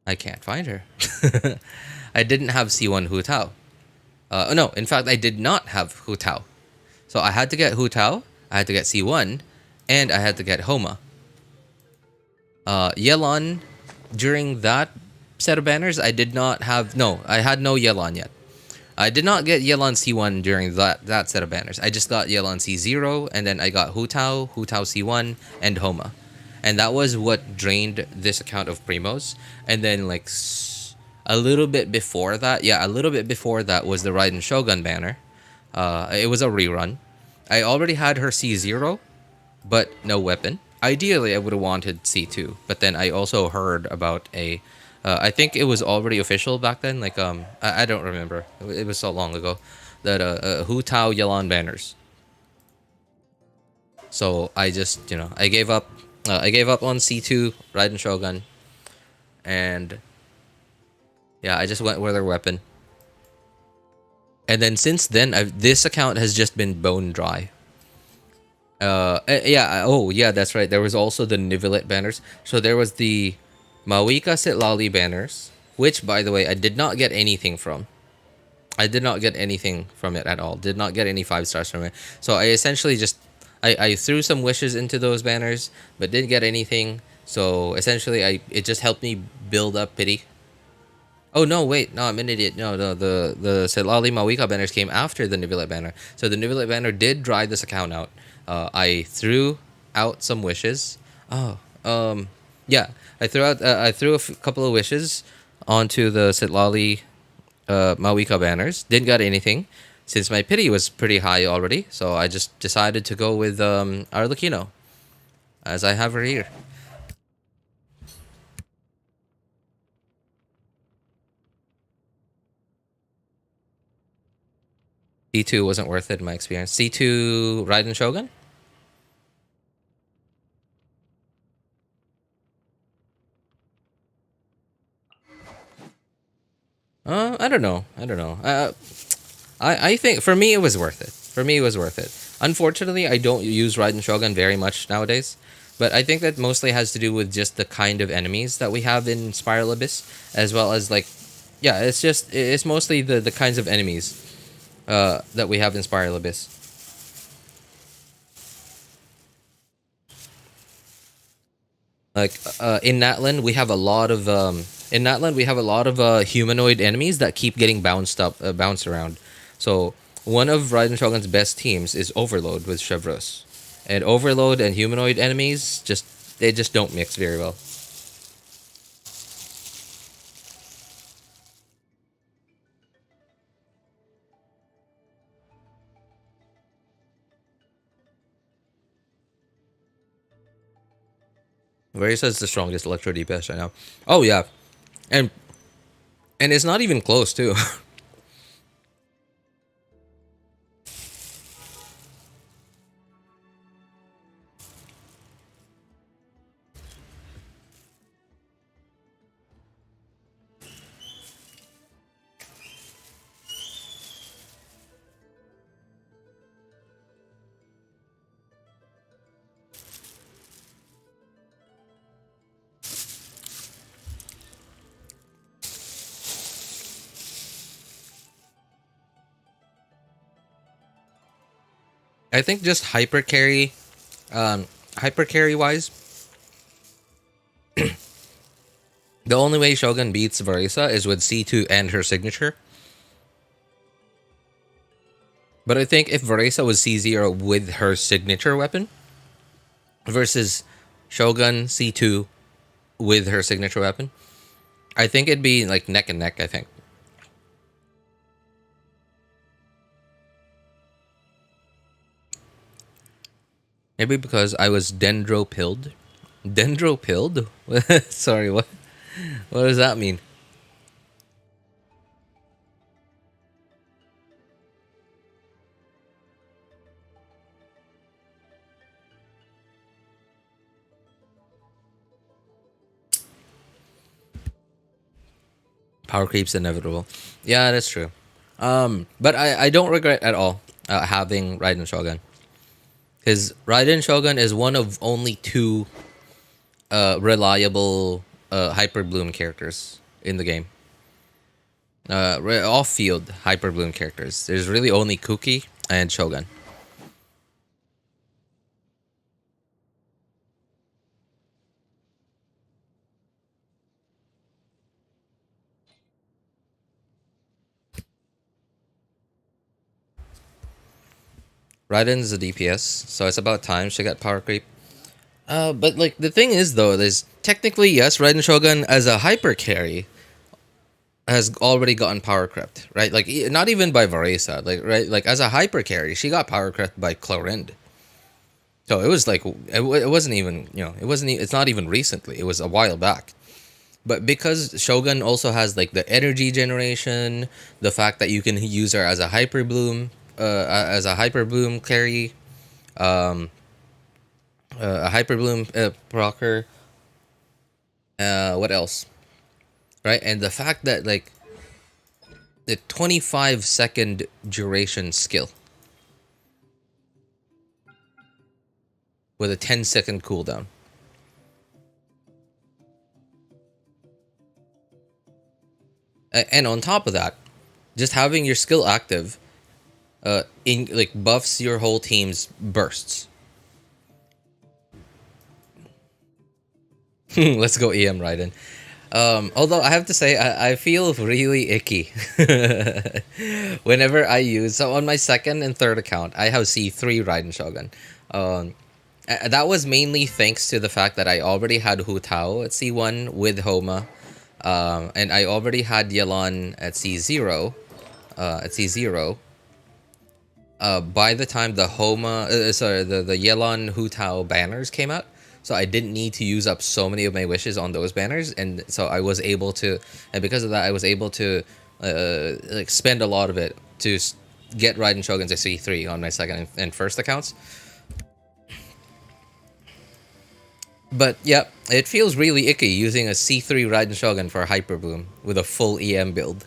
I can't find her. I didn't have C1 Hu Tao. No, in fact, I did not have Hu Tao. So I had to get Hu Tao, I had to get C1, and I had to get Homa. Yelon, during that set of banners, I did not have... No, I had no Yelon yet. I did not get Yelon C1 during that set of banners. I just got Yelon C0, and then I got Hu Tao C1, and Homa. And that was what drained this account of Primos. And then, like, a little bit before that... Yeah, a little bit before that was the Raiden Shogun banner. It was a rerun. I already had her C0, but no weapon. Ideally, I would have wanted C2, but then I also heard about a... I think it was already official back then. Like, I don't remember. It was so long ago. That Hu Tao Yelon banners. So I just, I gave up. I gave up on C2 Raiden Shogun, and yeah, I just went with her weapon. And then since then, this account has just been bone dry. Yeah. Oh, yeah, that's right. There was also the Nivelet banners. So there was the Mawika Sitlali banners, which, by the way, I did not get anything from. I did not get anything from it at all. Did not get any 5 stars from it. So I essentially just... I threw some wishes into those banners, but didn't get anything. So essentially, it just helped me build up pity. Oh, no, wait. No, I'm an idiot. No, the Sitlali Mawika banners came after the Nivelet banner. So the Nivelet banner did dry this account out. I threw out some wishes. Oh, yeah. I threw a couple of wishes onto the Sitlali Mawika banners. Didn't get anything, since my pity was pretty high already. So I just decided to go with Arlecchino, as I have her here. C2 wasn't worth it in my experience. C2 Raiden Shogun? I don't know. I think for me it was worth it. For me it was worth it. Unfortunately, I don't use Raiden Shogun very much nowadays, but I think that mostly has to do with just the kind of enemies that we have in Spiral Abyss, as well as, like, yeah, it's mostly the kinds of enemies that we have in Spiral Abyss. Like in Natlan, we have a lot of humanoid enemies that keep getting bounced around. So one of Raiden Shogun's best teams is Overload with Chevreuse, and Overload and humanoid enemies just don't mix very well. Varesa is the strongest Electro DPS right now. Oh yeah, and it's not even close too. I think just hyper carry wise, the only way Shogun beats Varesa is with C2 and her signature. But I think if Varesa was C0 with her signature weapon versus Shogun C2 with her signature weapon, I think it'd be like neck and neck, I think. Maybe because I was dendro-pilled. Dendro-pilled? Sorry, what does that mean? Power creep's inevitable. Yeah, that's true. But I don't regret at all having Raiden Shogun. Because Raiden Shogun is one of only two reliable hyperbloom characters in the game. Off-field hyperbloom characters. There's really only Kuki and Shogun. Raiden's a DPS, so it's about time she got power creep. But like the thing is though, there's technically yes, Raiden Shogun as a hyper carry has already gotten power crept, right? Like not even by Varesa, like right, like as a hyper carry, she got power crept by Clorind. So it was like it wasn't even it's not even recently. It was a while back. But because Shogun also has like the energy generation, the fact that you can use her as a hyperbloom, carry, a hyperbloom procer. What else? Right, and the fact that like the 25-second duration skill with a 10-second cooldown. And on top of that, just having your skill active in like buffs your whole team's bursts. Let's go EM Raiden. Although I have to say I feel really icky whenever I use, so on my second and third account I have C3 Raiden Shogun. That was mainly thanks to the fact that I already had Hu Tao at C1 with Homa. And I already had Yelan at C0. By the time the Homa, the Yelan Hu Tao banners came out, so I didn't need to use up so many of my wishes on those banners, and so I was able to, and because of that, I was able to like spend a lot of it to get Raiden Shogun to C3 on my second and first accounts. But yeah, it feels really icky using a C3 Raiden Shogun for Hyperbloom with a full EM build.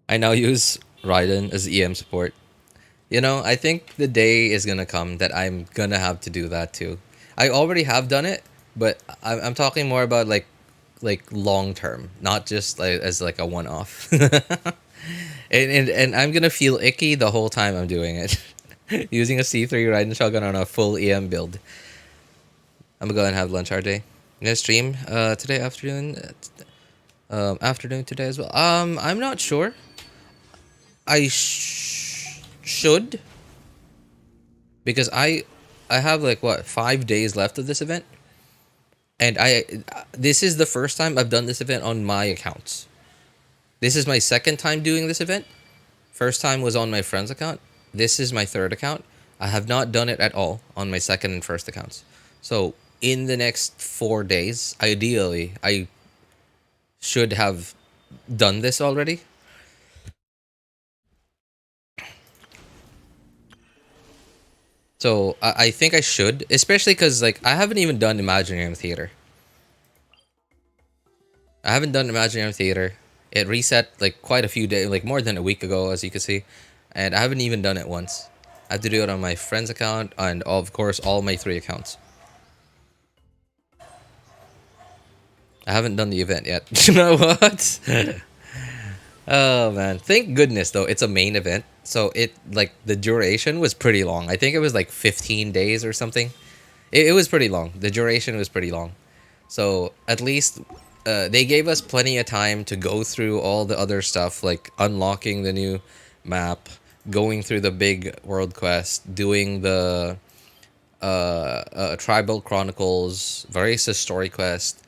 I now use Raiden as EM support. You know, I think the day is gonna come that I'm gonna have to do that too. I already have done it, but I'm talking more about like long term, not just like as like a one-off. And I'm gonna feel icky the whole time I'm doing it. Using a C3 Raiden Shogun on a full EM build. I'm gonna go and have lunch our day. I'm gonna stream today afternoon. Afternoon today as well. I'm not sure. I should, because I have like what 5 days left of this event, and this is the first time I've done this event on my accounts. This is my second time doing this event. First time was on my friend's account. This is my third account. I have not done it at all on my second and first accounts. So in the next 4 days, ideally, I should have done this already. So I think I should, especially because like I haven't even done Imaginary Theater. I haven't done Imaginary Theater. It reset like quite a few days, like more than a week ago, as you can see, and I haven't even done it once. I have to do it on my friend's account and of course all my 3 accounts. I haven't done the event yet. You know what? Oh man, thank goodness though it's a main event, so it like the duration was pretty long. I think it was like 15 days or something. It was pretty long. The duration was pretty long, so at least they gave us plenty of time to go through all the other stuff, like unlocking the new map, going through the big world quest, doing the Tribal Chronicles, Varesa story quest.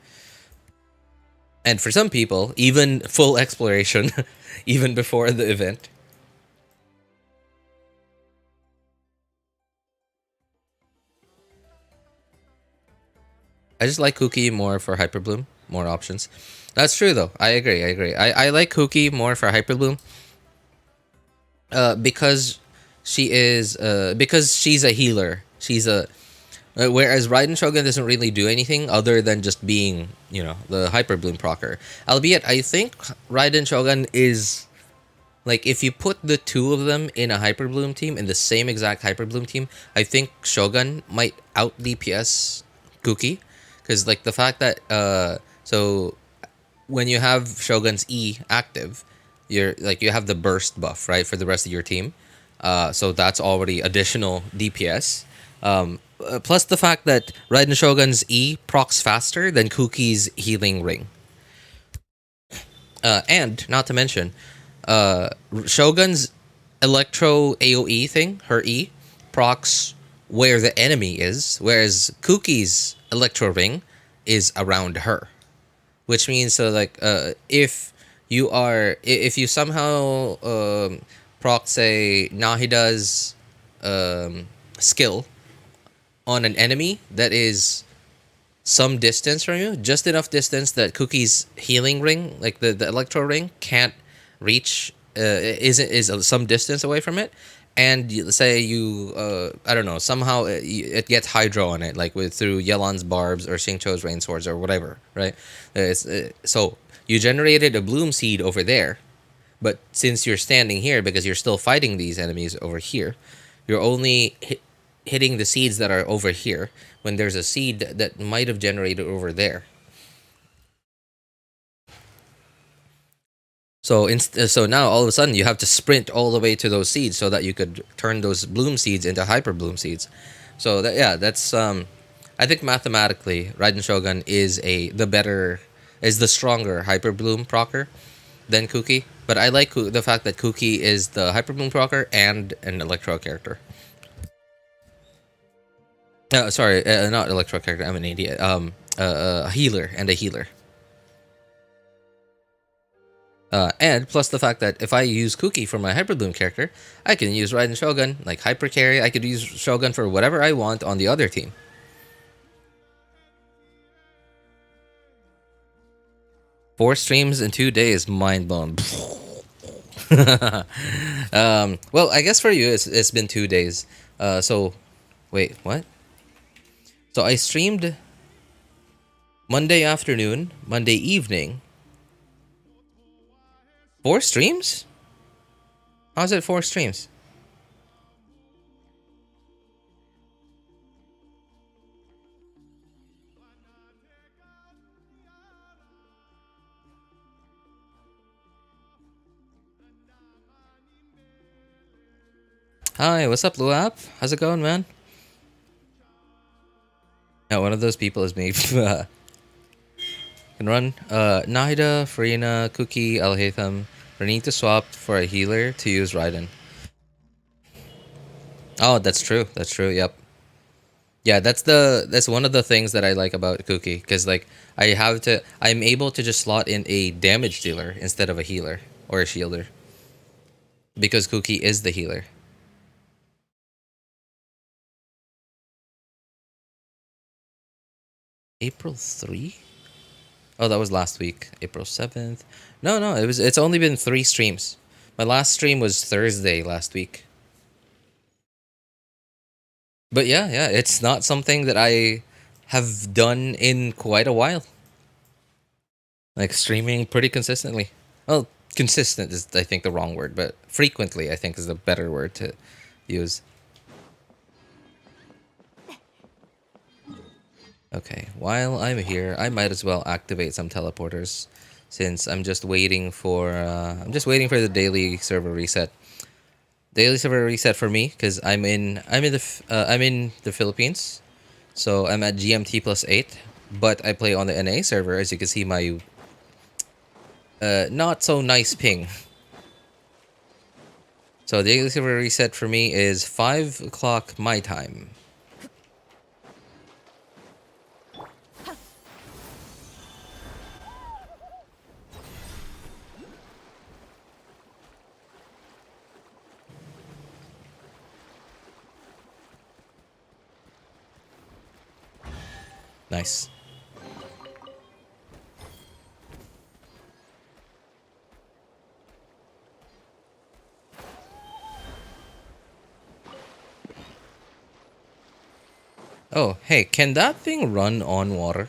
And for some people, even full exploration, even before the event. I just like Kuki more for Hyperbloom, more options. That's true though. I agree. I like Kuki more for Hyperbloom. Because she is because she's a healer. She's a Whereas Raiden Shogun doesn't really do anything other than just being, you know, the hyperbloom procer. Albeit, I think Raiden Shogun is like, if you put the two of them in a hyperbloom team, in the same exact hyperbloom team, I think Shogun might out DPS Kuki, because like the fact that so when you have Shogun's E active, you have the burst buff, right, for the rest of your team. So that's already additional DPS. Plus the fact that Raiden Shogun's E procs faster than Kuki's healing ring. And not to mention, Shogun's Electro AoE thing, her E, procs where the enemy is, whereas Kuki's Electro ring is around her. Which means, so like, if you somehow proc, say, Nahida's skill on an enemy that is some distance from you, just enough distance that Kuki's healing ring, like the Electro ring, can't reach, is some distance away from it, and say you, I don't know, somehow it gets Hydro on it, like through Yelan's barbs or Xingqiu's rain swords or whatever, right? So you generated a bloom seed over there, but since you're standing here because you're still fighting these enemies over here, you're only hitting the seeds that are over here when there's a seed that might have generated over there. So so now all of a sudden you have to sprint all the way to those seeds so that you could turn those bloom seeds into hyper bloom seeds. So that's I think mathematically Raiden Shogun is the stronger hyper bloom procer than Kuki. But I like the fact that Kuki is the hyper bloom procer and an electro character. Sorry, not electro character. I'm an idiot. A healer and a healer. And plus the fact that if I use Kuki for my hyperbloom character, I can use Raiden Shogun like hyper carry. I could use Shogun for whatever I want on the other team. Four streams in 2 days, mind blown. Well, I guess for you it's been 2 days. So, wait, what? So I streamed Monday afternoon, Monday evening. 4 streams? How's it 4 streams? Hi, what's up, Luap? How's it going, man? Yeah, one of those people is me. Can run Nahida, Farina, Kuki, Alhaitham. We need to swap for a healer to use Raiden. Oh, that's true. That's true. Yep. Yeah, that's one of the things that I like about Kuki, because like I'm able to just slot in a damage dealer instead of a healer or a shielder, because Kuki is the healer. April 3? Oh, that was last week. April 7th. No, it's only been 3 streams. My last stream was Thursday last week. But yeah, it's not something that I have done in quite a while. Like streaming pretty consistently. Well, consistent is I think the wrong word, but frequently I think is the better word to use. Okay, while I'm here, I might as well activate some teleporters, since I'm just waiting for the daily server reset. Daily server reset for me, because I'm in the Philippines, so I'm at GMT +8, but I play on the NA server. As you can see, my not so nice ping. So the daily server reset for me is 5 o'clock my time. Nice. Oh, hey, can that thing run on water?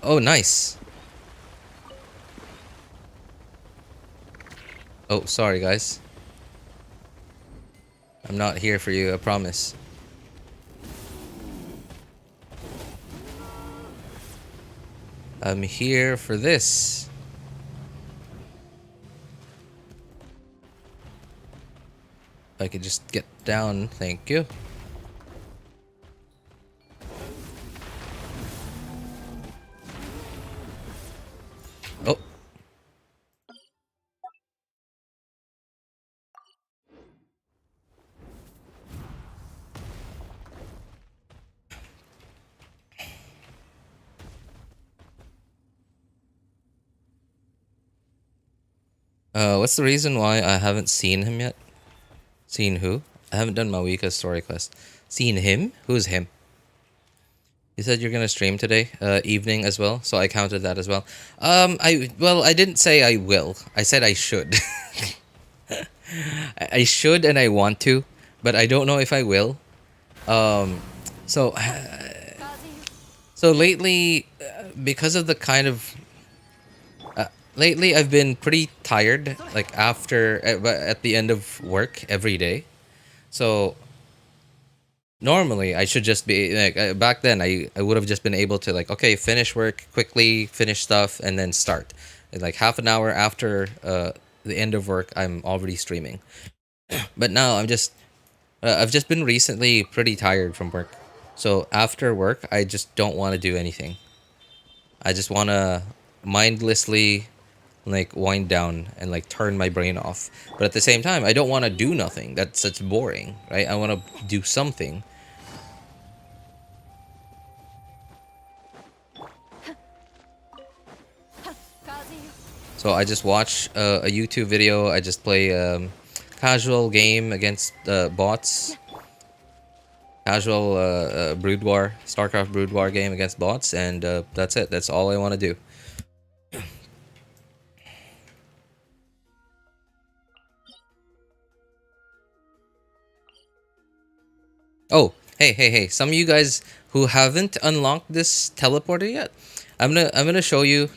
Oh, nice. Oh, sorry, guys. I'm not here for you, I promise. I'm here for this. If I could just get down, thank you. Oh. What's the reason why I haven't seen him yet? Seen who? I haven't done Mawika's story quest. Seen him? Who's him? You said you're gonna stream today, evening as well, so I counted that as well. I didn't say I will. I said I should. I should and I want to, but I don't know if I will. So lately, because of the kind of lately I've been pretty tired, like at the end of work every day. So normally I should just be like back then I would have just been able to like, okay, finish work quickly, finish stuff, and then start. And like half an hour after the end of work, I'm already streaming. But now I've just been recently pretty tired from work. So after work, I just don't want to do anything. I just want to mindlessly like wind down and like turn my brain off. But at the same time, I don't want to do nothing. That's boring, right? I want to do something. So I just watch a YouTube video. I just play casual game against bots. Casual Brood War, StarCraft Brood War game against bots, and that's it. That's all I want to do. Oh, hey! Some of you guys who haven't unlocked this teleporter yet, I'm gonna show you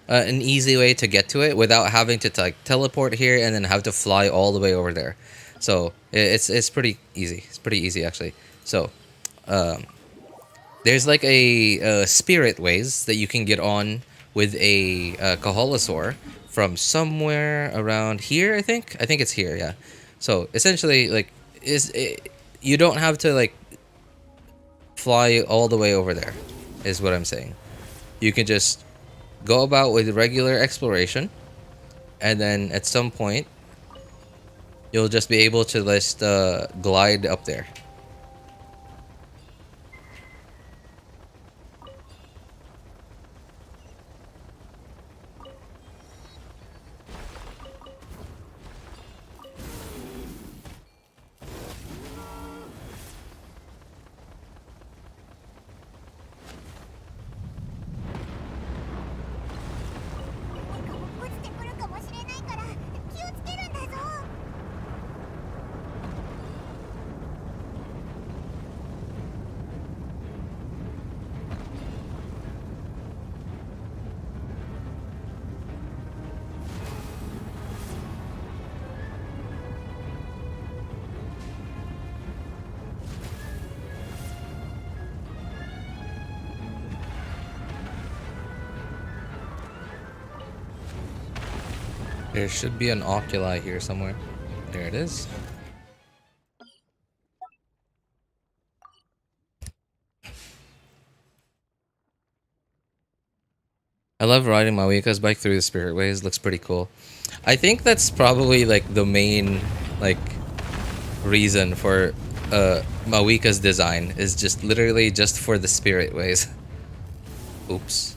an easy way to get to it without having to like teleport here and then have to fly all the way over there. So it's pretty easy. It's pretty easy actually. So there's like a spirit ways that you can get on with a Kaholosaur from somewhere around here. I think it's here. Yeah. So essentially, like, you don't have to like fly all the way over there, is what I'm saying. You can just go about with regular exploration, and then at some point, you'll just be able to just glide up there. There should be an oculi here somewhere. There it is. I love riding Mawika's bike through the spirit ways. Looks pretty cool. I think that's probably like the main like reason for Mawika's design is just literally just for the spirit ways. Oops.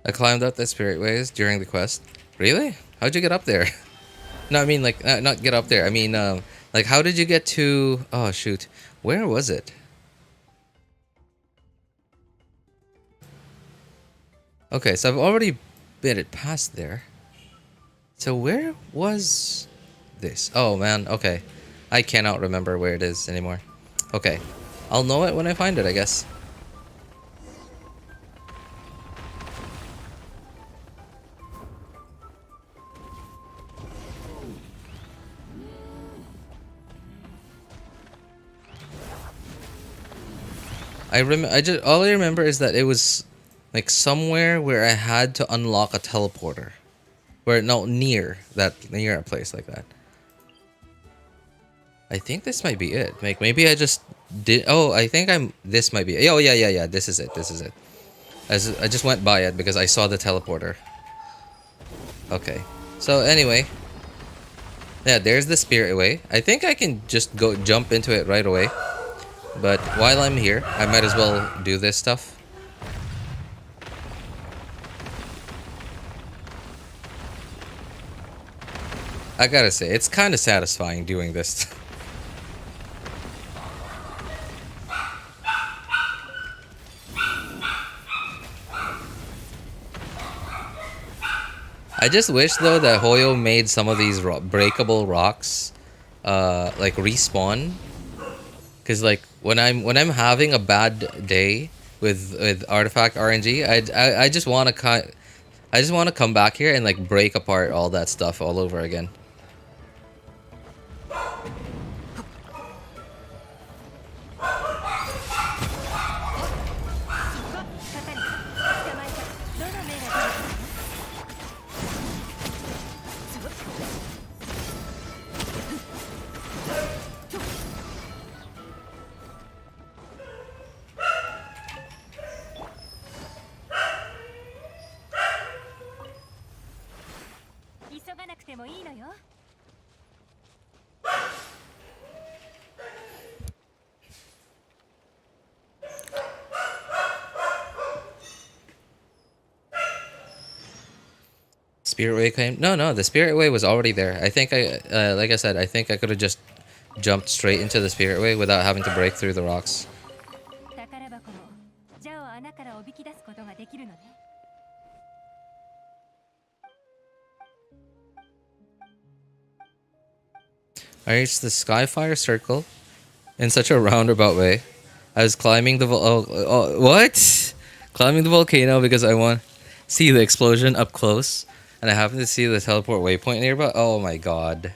I climbed up the spirit ways during the quest. Really? How'd you get up there? No, I mean like not get up there. I mean like how did you get to? Oh shoot, where was it? Okay, so I've already been it past there. So where was this? Oh man, okay. I cannot remember where it is anymore. Okay, I'll know it when I find it, I guess. All I remember is that it was like somewhere where I had to unlock a teleporter. Near a place like that. I think this might be it. Like maybe I just did. Oh, I think this might be it. Oh yeah. This is it. I just went by it because I saw the teleporter. Okay. So anyway, yeah, there's the spirit way. I think I can just jump into it right away. But while I'm here, I might as well do this stuff. I gotta say, it's kind of satisfying doing this. I just wish though that Hoyo made some of these breakable rocks like respawn. Cause like when I'm having a bad day with artifact RNG, I just want to come back here and like break apart all that stuff all over again. Spirit Way came? No, the Spirit Way was already there. I think like I said, I think I could have just jumped straight into the Spirit Way without having to break through the rocks. I reached the Skyfire Circle in such a roundabout way. I was climbing the what? Climbing the volcano because I want to see the explosion up close. And I happen to see the teleport waypoint nearby. Oh my god.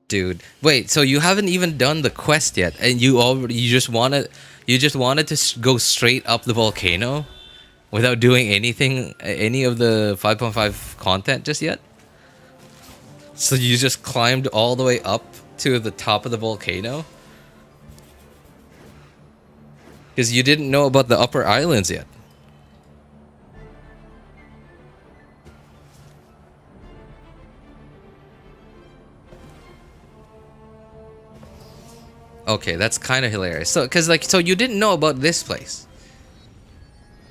Dude. Wait, so you haven't even done the quest yet and you just wanted to go straight up the volcano without doing any of the 5.5 content just yet? So you just climbed all the way up to the top of the volcano? Because you didn't know about the upper islands yet. Okay, that's kind of hilarious. So you didn't know about this place.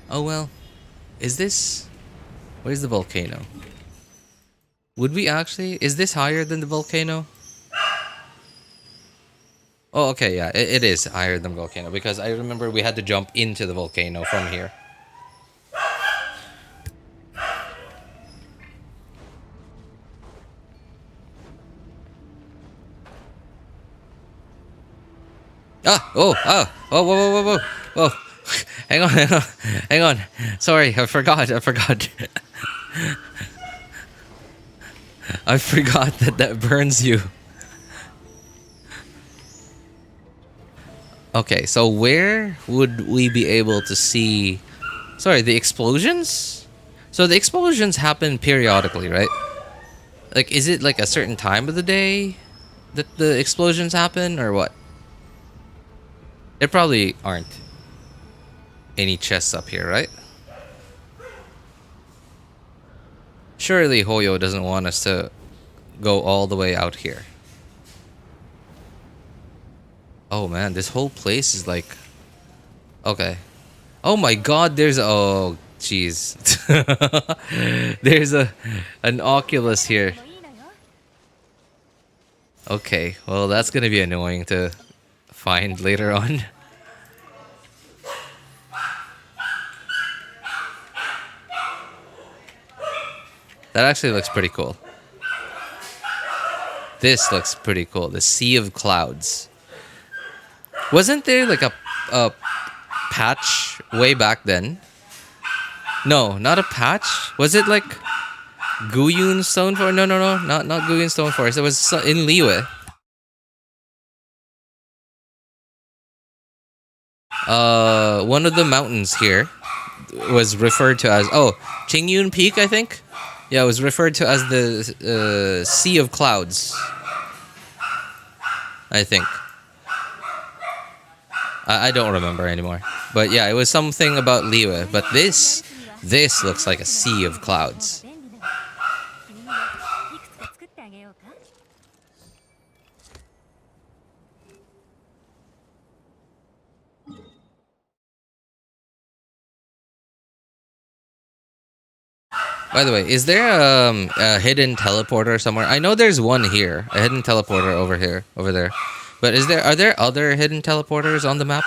Oh well. Where's the volcano? Would we actually... Is this higher than the volcano? Oh, okay, yeah. It is higher than the volcano. Because I remember we had to jump into the volcano from here. Whoa. Hang on. Sorry, I forgot. I forgot that burns you. Okay, so where would we be able to see... Sorry, the explosions? So the explosions happen periodically, right? Like, is it like a certain time of the day that the explosions happen, or what? There probably aren't any chests up here, right? Surely Hoyo doesn't want us to go all the way out here. Oh man, this whole place is like... Okay. Oh my god, there's... Oh, Jeez. There's an Oculus here. もいいのよ Okay, well that's gonna be annoying to find later on. That actually looks pretty cool. This looks pretty cool. The Sea of Clouds. Wasn't there like a patch way back then? No, not a patch. Was it like Guyun Stone Forest? No, not Guyun Stone Forest. It was in Liyue. One of the mountains here was referred to as Qingyun Peak, I think. Yeah, it was referred to as the Sea of Clouds. I think. I don't remember anymore. But yeah, it was something about Liyue. But this looks like a sea of clouds. 便利だわ君にもいくつか作ってあげようか By the way, is there a hidden teleporter somewhere? I know there's one here, a hidden teleporter over there. But are there other hidden teleporters on the map?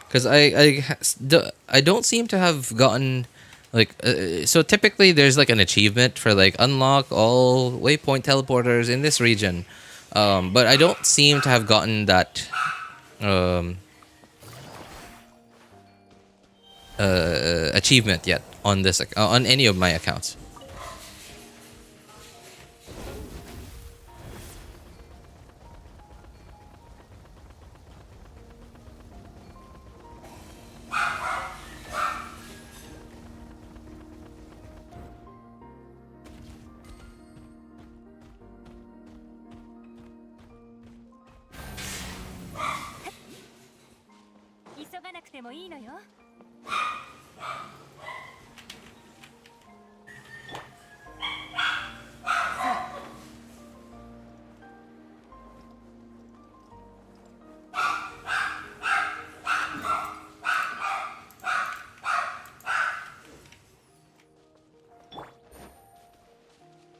Because I don't seem to have gotten like so typically there's like an achievement for like unlock all waypoint teleporters in this region, but I don't seem to have gotten that achievement yet on this on any of my accounts.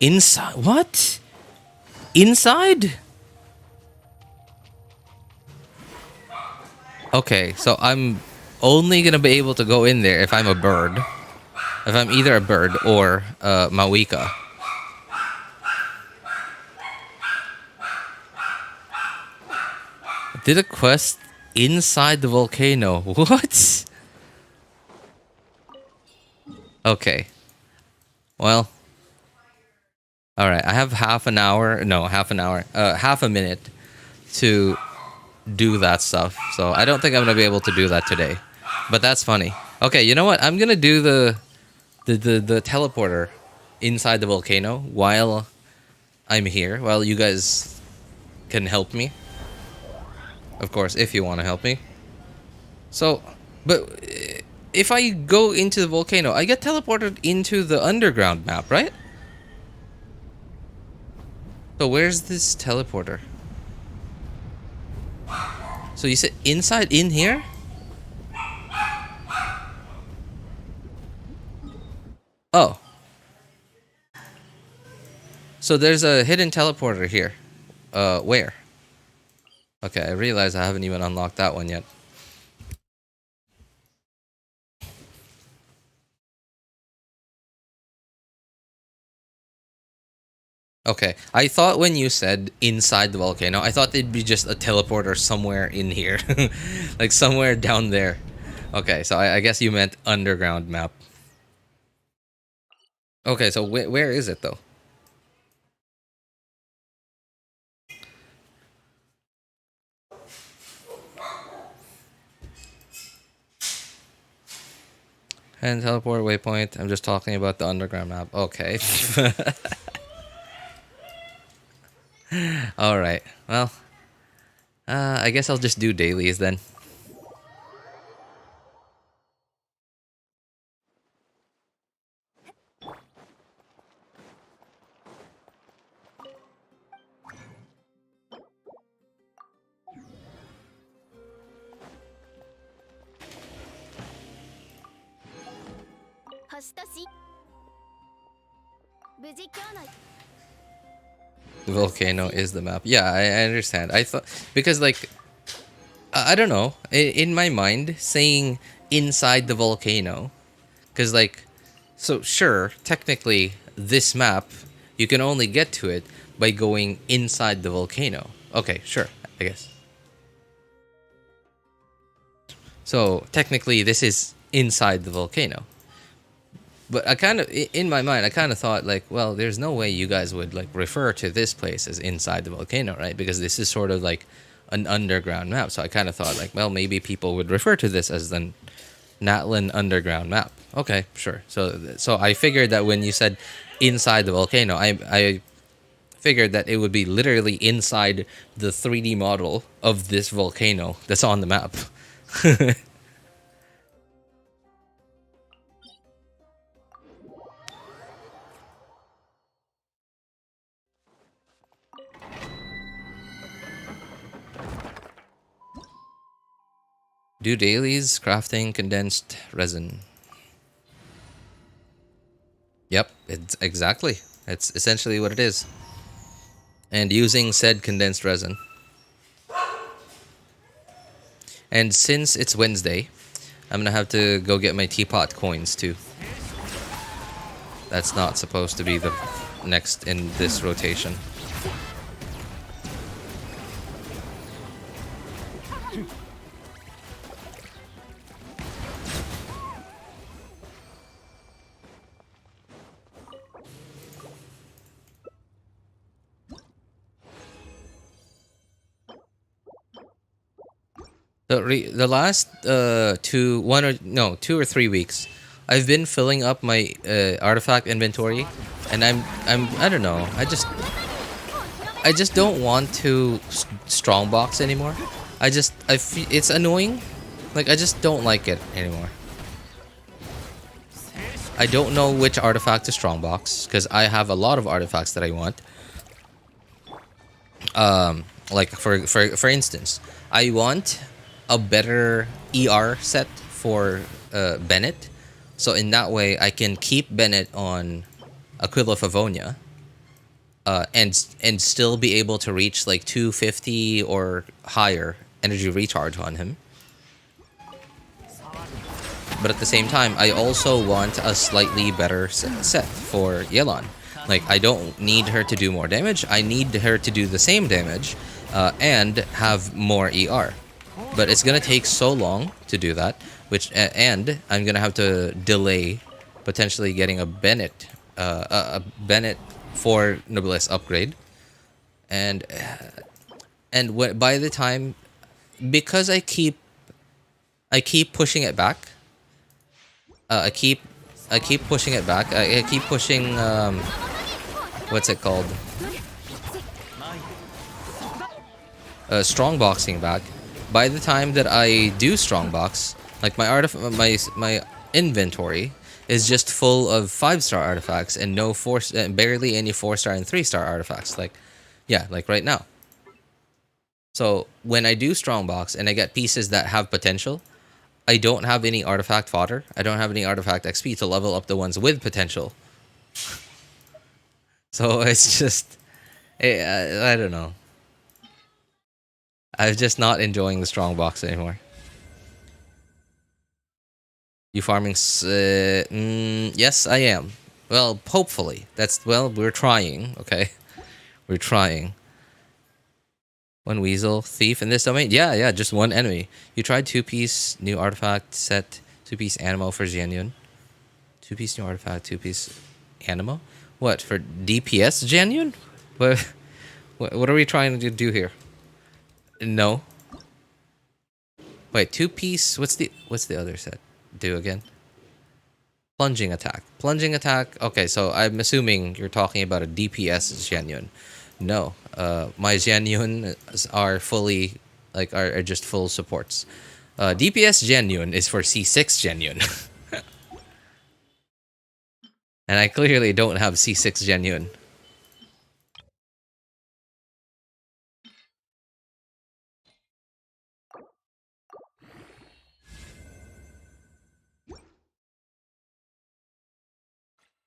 Inside? What? Inside? Okay, so I'm only gonna be able to go in there if I'm a bird. If I'm either a bird or Mawika. Did a quest inside the volcano. What? Okay. Well. Alright, I have half a minute to do that stuff. So I don't think I'm gonna be able to do that today. But that's funny. Okay, you know what? I'm gonna do the teleporter inside the volcano while I'm here, while you guys can help me. Of course, if you want to help me. So, but if I go into the volcano, I get teleported into the underground map, right? So where's this teleporter? So you said inside in here? Oh. So there's a hidden teleporter here. Where? Okay, I realize I haven't even unlocked that one yet. Okay, I thought when you said inside the volcano, I thought it'd be just a teleporter somewhere in here. Like somewhere down there. Okay, so I guess you meant underground map. Okay, so where is it though? And teleport waypoint. I'm just talking about the underground map. Okay. Alright, well. I guess I'll just do dailies then. The volcano is the map. Yeah, I understand. I thought because like I don't know. In my mind, saying inside the volcano, because like, so sure, technically this map you can only get to it by going inside the volcano. Okay, sure, I guess. So technically this is inside the volcano. But I kind of, in my mind, I kind of thought like, well, there's no way you guys would like refer to this place as inside the volcano, right? Because this is sort of like an underground map. So I kind of thought like, well, maybe people would refer to this as the Natlan underground map. Okay, sure. So I figured that when you said inside the volcano, I figured that it would be literally inside the 3D model of this volcano that's on the map. Do dailies, crafting condensed resin. Yep, it's exactly. It's essentially what it is. And using said condensed resin. And since it's Wednesday, I'm gonna have to go get my teapot coins too. That's not supposed to be the next in this rotation. The last 2 or 3 weeks, I've been filling up my artifact inventory, and I don't know. I just don't want to strongbox anymore. I feel it's annoying. Like I just don't like it anymore. I don't know which artifact to strongbox because I have a lot of artifacts that I want. Like for instance, I want a better ER set for Bennett, so in that way I can keep Bennett on Aquila Favonia, and still be able to reach like 250 or higher energy recharge on him. But at the same time, I also want a slightly better set for Yelan. Like, I don't need her to do more damage. I need her to do the same damage and have more ER. But it's gonna take so long to do that, and I'm gonna have to delay potentially getting a Bennett for Noblesse upgrade, and by the time, because I keep pushing it back. I keep pushing it back. I keep pushing what's it called? Strongboxing back. By the time that I do strongbox, like my inventory is just full of 5-star artifacts and barely any 4-star and 3-star artifacts. Like, yeah, like right now. So when I do strongbox and I get pieces that have potential, I don't have any artifact fodder. I don't have any artifact XP to level up the ones with potential. So it's just, I don't know. I'm just not enjoying the strongbox anymore. You farming? Yes, I am. Well, hopefully. We're trying. Okay, we're trying. One weasel thief in this domain. Yeah, just one enemy. You tried 2-piece new artifact set, 2-piece animo for Xianyun. 2-piece new artifact, 2-piece animo. What for DPS Xianyun? What are we trying to do here? No. Wait, 2-piece. What's the other set? Do again. Plunging attack. Plunging attack. Okay, so I'm assuming you're talking about a DPS Xianyun. No, my Xianyun are fully, like, are just full supports. DPS Xianyun is for C6 Xianyun. And I clearly don't have C6 Xianyun.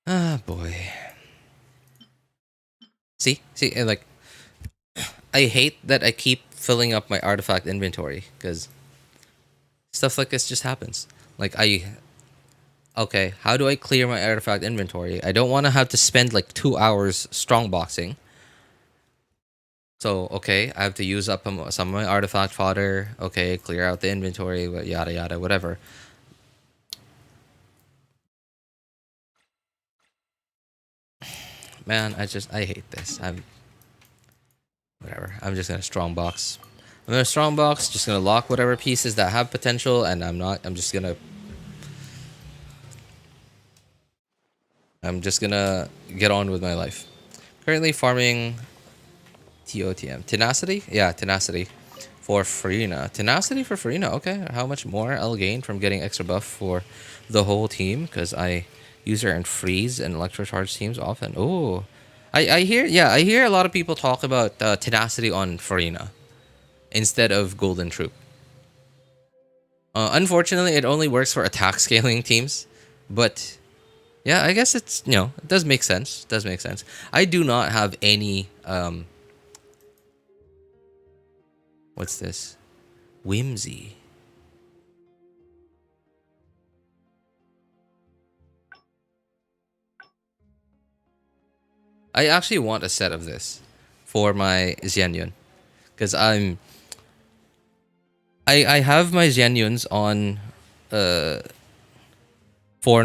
Ah, boy. See, and like, I hate that I keep filling up my artifact inventory because stuff like this just happens. Like, okay, how do I clear my artifact inventory? I don't want to have to spend like 2 hours strongboxing. So, okay, I have to use up some of my artifact fodder. Okay, clear out the inventory, yada yada, whatever. Man, I hate this. Whatever. I'm just gonna strongbox. I'm gonna strongbox, just gonna lock whatever pieces that have potential, and I'm just gonna get on with my life. Currently farming TOTM. Tenacity? Yeah, Tenacity for Farina. Tenacity for Farina, okay. How much more I'll gain from getting extra buff for the whole team? Because I use her in freeze and electrocharge teams often. Oh. I hear a lot of people talk about Tenacity on Farina instead of Golden Troop. Unfortunately, it only works for attack scaling teams, but yeah, I guess it's, it does make sense. It does make sense. I do not have any what's this? Whimsy. I actually want a set of this for my Xianyun because I have my Xianyuns on four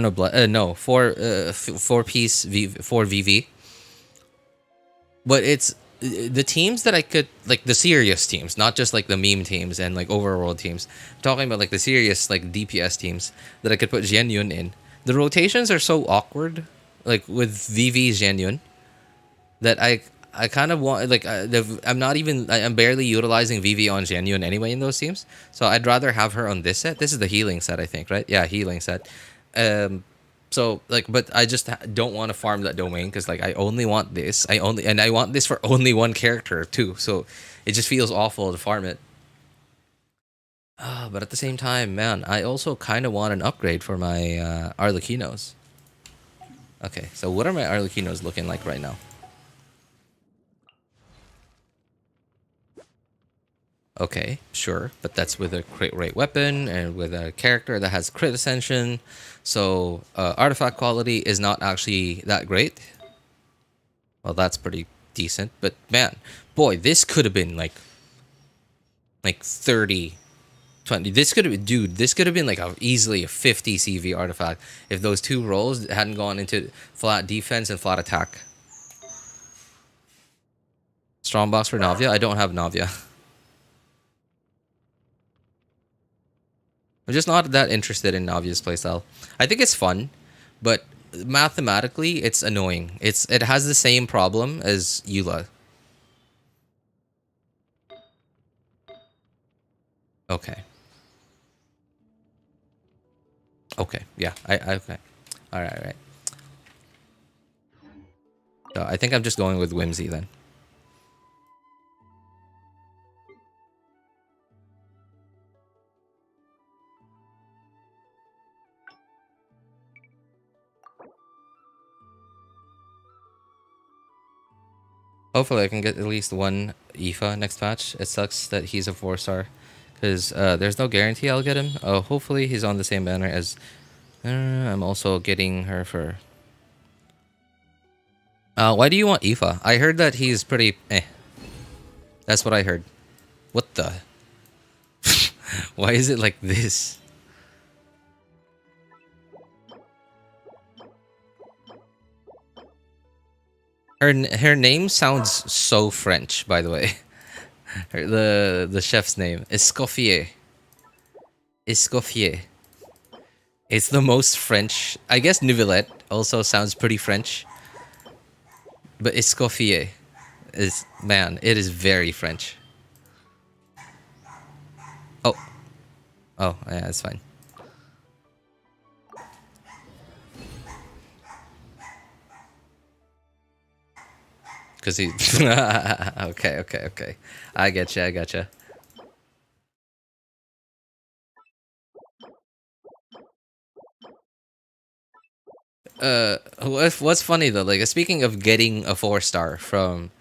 piece 4 VV, but it's the teams that I could, like, the serious teams, not just like the meme teams and like overworld teams. I'm talking about like the serious like DPS teams that I could put Xianyun in. The rotations are so awkward, like with VV Xianyun, that I kind of want, like, I'm barely utilizing VV on Xianyun anyway in those teams, so I'd rather have her on this set. This is the healing set, I think, right? Yeah, healing set. So like, but I just don't want to farm that domain because like I only want this. I want this for only one character too. So it just feels awful to farm it. But at the same time, man, I also kind of want an upgrade for my Arlequinos. Okay, so what are my Arlequinos looking like right now? Okay, sure, but that's with a crit rate weapon and with a character that has crit ascension. So artifact quality is not actually that great. Well, that's pretty decent, but man, boy, this could have been like 30, 20. This could have been, dude, this could have been like easily a 50 CV artifact if those two rolls hadn't gone into flat defense and flat attack. Strongbox for Navia? I don't have Navia. I'm just not that interested in Navia's playstyle. I think it's fun, but mathematically, it's annoying. It has the same problem as Eula. Okay. Okay. Yeah. Okay. All right. All right. So I think I'm just going with Whimsy then. Hopefully I can get at least one Aoife next patch. It sucks that he's a 4-star. Because there's no guarantee I'll get him. Oh, hopefully he's on the same banner as... I'm also getting her for... why do you want Aoife? I heard that he's pretty... That's what I heard. What the... Why is it like this? Her name sounds so French, by the way. The chef's name, Escoffier. Escoffier. It's the most French. I guess Nivelette also sounds pretty French. But Escoffier is, man, it is very French. Oh. Oh, yeah, that's fine. Because he... okay. I getcha. what's funny though, like speaking of getting a 4-star from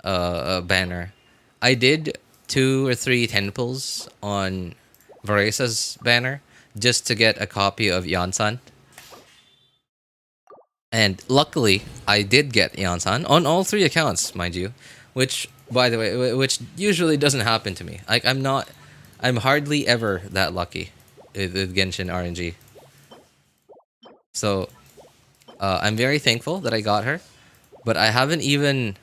a banner, I did 2 or 3 temples on Varesa's banner just to get a copy of Iansan. And luckily, I did get Iansan on all 3 accounts, mind you. Which, by the way, which usually doesn't happen to me. Like, I'm hardly ever that lucky with Genshin RNG. So, I'm very thankful that I got her. But I haven't even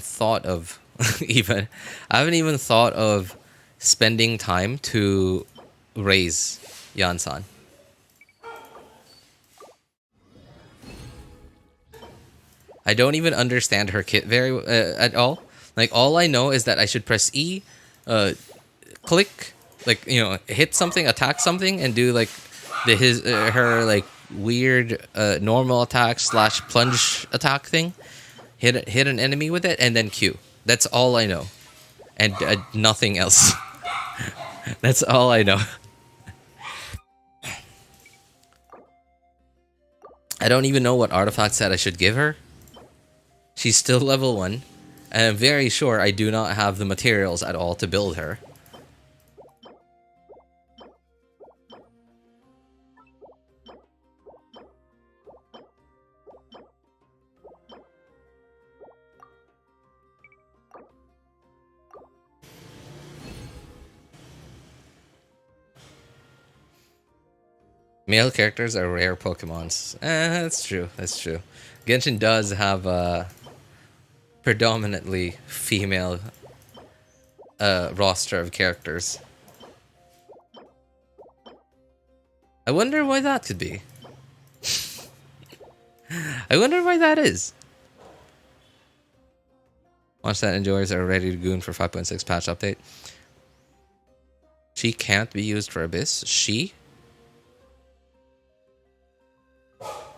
thought of, I haven't even thought of spending time to raise Iansan. I don't even understand her kit very at all. Like, all I know is that I should press E, click, like, you know, hit something, attack something, and do like her like weird normal attack slash plunge attack thing. Hit an enemy with it, and then Q. That's all I know, and nothing else. That's all I know. I don't even know what artifact set I should give her. She's still level 1, and I'm very sure I do not have the materials at all to build her. Male characters are rare Pokemons. That's true. That's true. Genshin does have a predominantly female roster of characters. I wonder why that could be. I wonder why that is. Watch that enjoyers are ready to goon for 5.6 patch update. She can't be used for Abyss. She?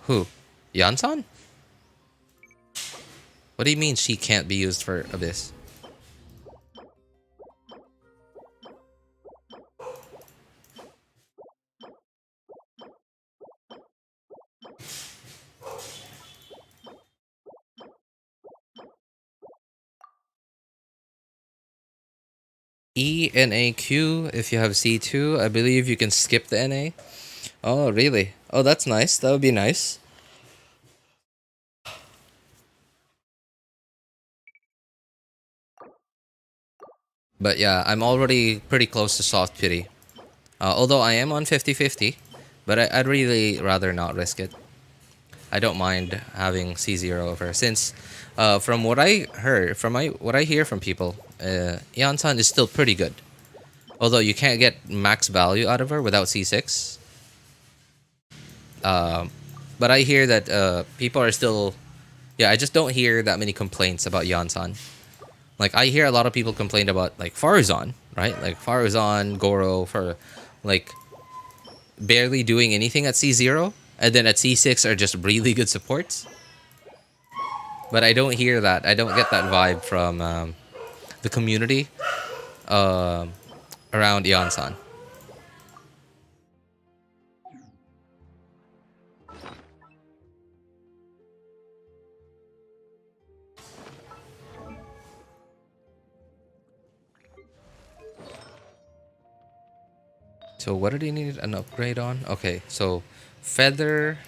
Who? Iansan? What do you mean she can't be used for Abyss? E and AQ if you have C2. I believe you can skip the NA. Oh, really? Oh, that's nice. That would be nice. But yeah, I'm already pretty close to soft pity. Although I am on 50-50, but I'd really rather not risk it. I don't mind having C0 over, since from what I heard, what I hear from people, Iansan is still pretty good. Although you can't get max value out of her without C6. But I hear that people are still... Yeah, I just don't hear that many complaints about Iansan. Like, I hear a lot of people complain about, like, Faruzan, right? Like, Faruzan, Goro, for, like, barely doing anything at C0. And then at C6 are just really good supports. But I don't hear that. I don't get that vibe from the community around Iansan. So what did he need an upgrade on? Okay, so feather,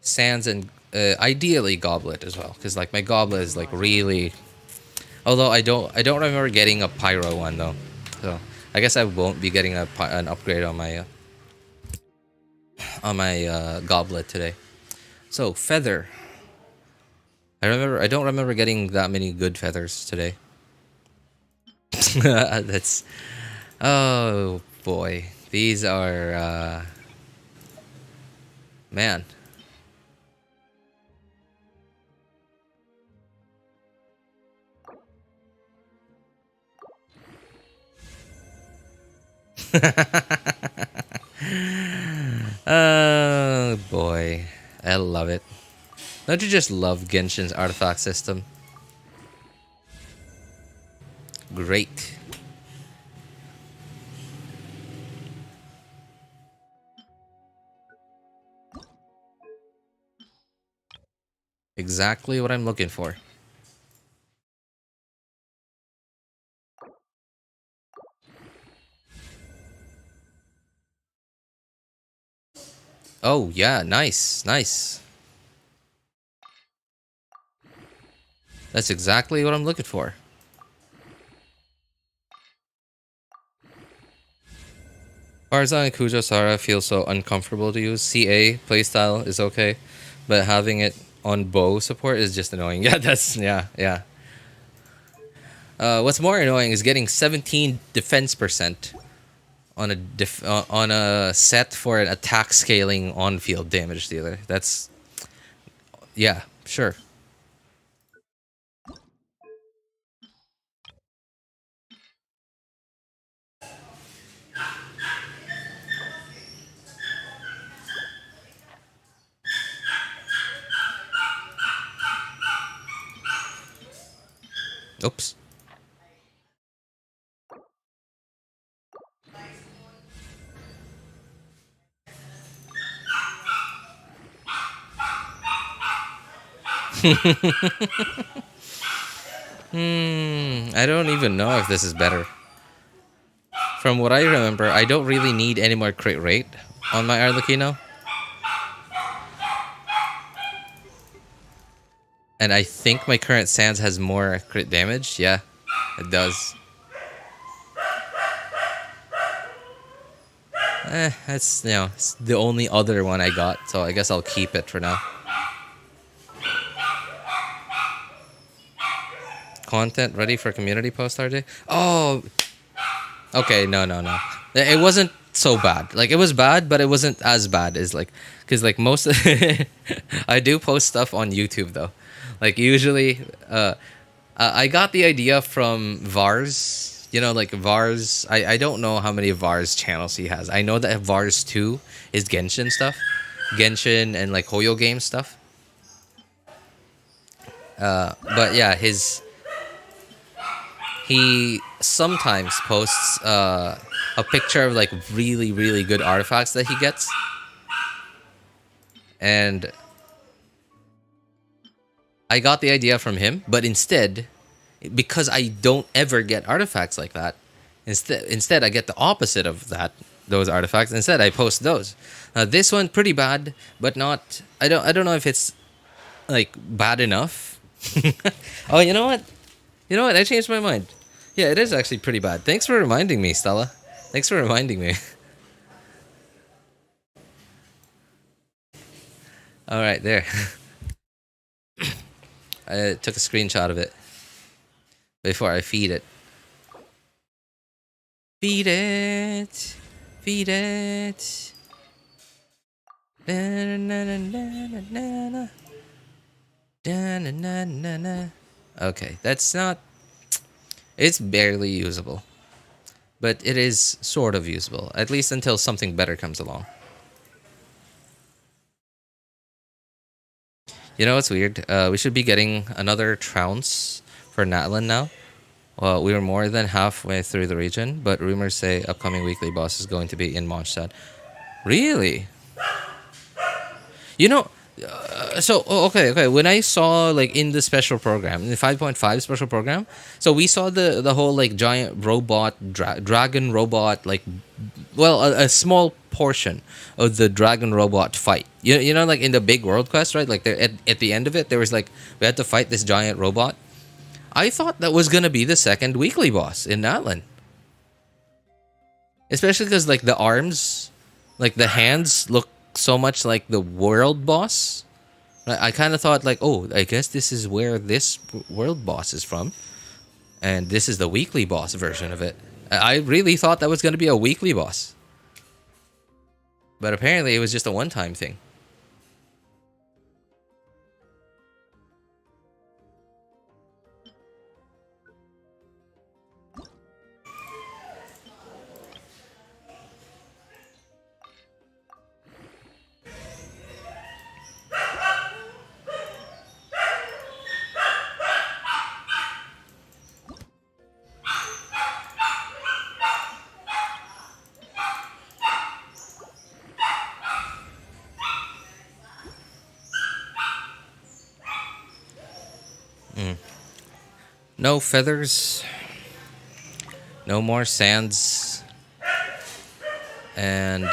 sands, and ideally goblet as well, because like my goblet is like really. Although I don't remember getting a pyro one though, so I guess I won't be getting an upgrade on my goblet today. So feather. I don't remember getting that many good feathers today. That's. Oh boy. These are, man. Oh boy. I love it. Don't you just love Genshin's artifact system? Great. exactly what I'm looking for. Oh, yeah, nice, nice. That's exactly what I'm looking for. Farzan and Kujo Sara feel so uncomfortable to use. CA playstyle is okay, but having it on bow support is just annoying. Yeah, yeah. What's more annoying is getting 17 defense percent on a set for an attack scaling on field damage dealer. That's, yeah, sure. Oops. I don't even know if this is better. From what I remember, I don't really need any more crit rate on my Arlecchino. And I think my current Sans has more crit damage. Yeah, it does. That's, it's the only other one I got, so I guess I'll keep it for now. Content ready for community post, RJ? Oh, okay, no. It wasn't so bad. Like, it was bad, but it wasn't as bad as, like, because, like, most of I do post stuff on YouTube, though. Like, usually, I got the idea from Vars. You know, like, Vars, I don't know how many Vars channels he has. I know that Vars 2 is Genshin stuff. Genshin and, like, Hoyo game stuff. But, yeah, he sometimes posts a picture of, like, really, really good artifacts that he gets. And I got the idea from him, but instead, because I don't ever get artifacts like that, instead I get the opposite of those artifacts. Instead, I post those. This one pretty bad, but not. I don't know if it's, like, bad enough. Oh, you know what? I changed my mind. Yeah, it is actually pretty bad. Thanks for reminding me, Stella. Thanks for reminding me. All right, there. I took a screenshot of it before I feed it. Feed it. Feed it. Na, na, na, na, na, na. Na, na, na, na, na. Okay, that's not... It's barely usable. But it is sort of usable. At least until something better comes along. You know what's weird? We should be getting another trounce for Natlan now. Well, we were more than halfway through the region, but rumors say upcoming weekly boss is going to be in Mondstadt. Really? You know, okay. When I saw, like, in the special program, in the 5.5 special program, so we saw the whole, like, giant robot, dragon robot, like, well, a small portion of the dragon robot fight. You know, like, in the big world quest, right? Like, there at the end of it, there was, like, we had to fight this giant robot. I thought that was gonna be the second weekly boss in Natlan. Especially because, like, the arms, like, the hands look so much like the world boss. I kind of thought, like, oh, I guess this is where this world boss is from. And this is the weekly boss version of it. I really thought that was going to be a weekly boss. But apparently it was just a one-time thing. No feathers. No more sands. And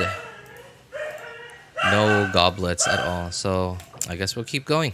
no goblets at all. So I guess we'll keep going.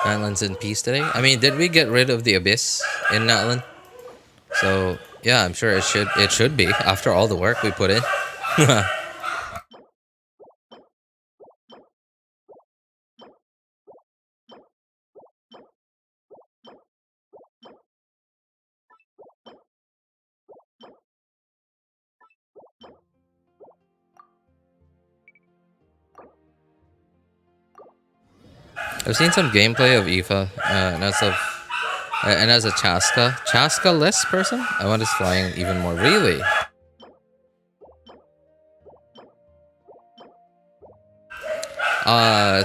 Natlan's in peace today. I mean, did we get rid of the abyss in Natlan? So yeah, I'm sure it should be after all the work we put in. I've seen some gameplay of Aoife, and as a Chaska-less person, I want us flying even more. Really?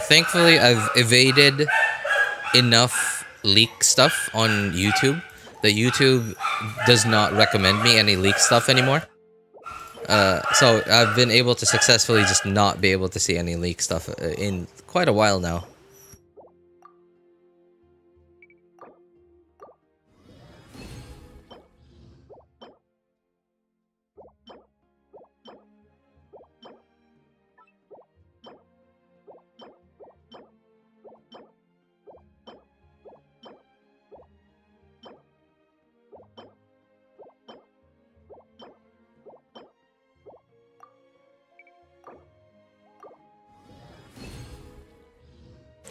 Thankfully, I've evaded enough leak stuff on YouTube that YouTube does not recommend me any leak stuff anymore. So I've been able to successfully just not be able to see any leak stuff in quite a while now.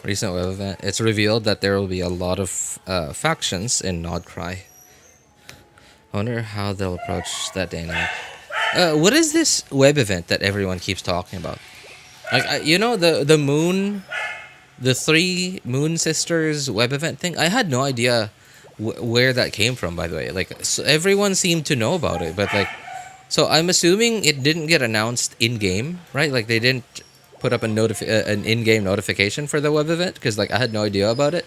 Recent web event. It's revealed that there will be a lot of factions in Nodcry. I wonder how they'll approach that dynamic. What is this web event that everyone keeps talking about? Like, you know, the moon, the 3 Moon Sisters web event thing? I had no idea where that came from, by the way. Like, so everyone seemed to know about it, but like, so I'm assuming it didn't get announced in-game, right? Like, they didn't put up an in-game notification for the web event, because like I had no idea about it.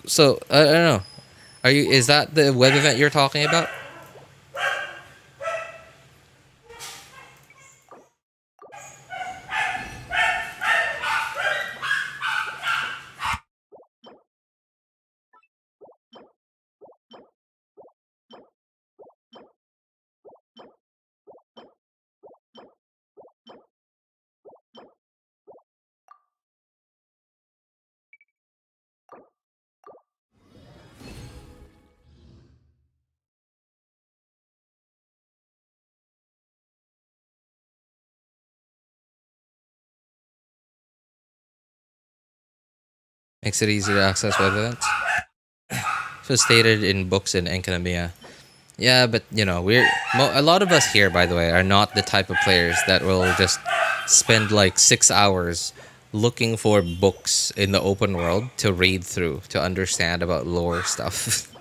So I don't know. Is that the web event you're talking about? Makes it easier to access web events. So stated in books in Enkanomiya. Yeah, but you know, a lot of us here, by the way, are not the type of players that will just spend like 6 hours looking for books in the open world to read through to understand about lore stuff.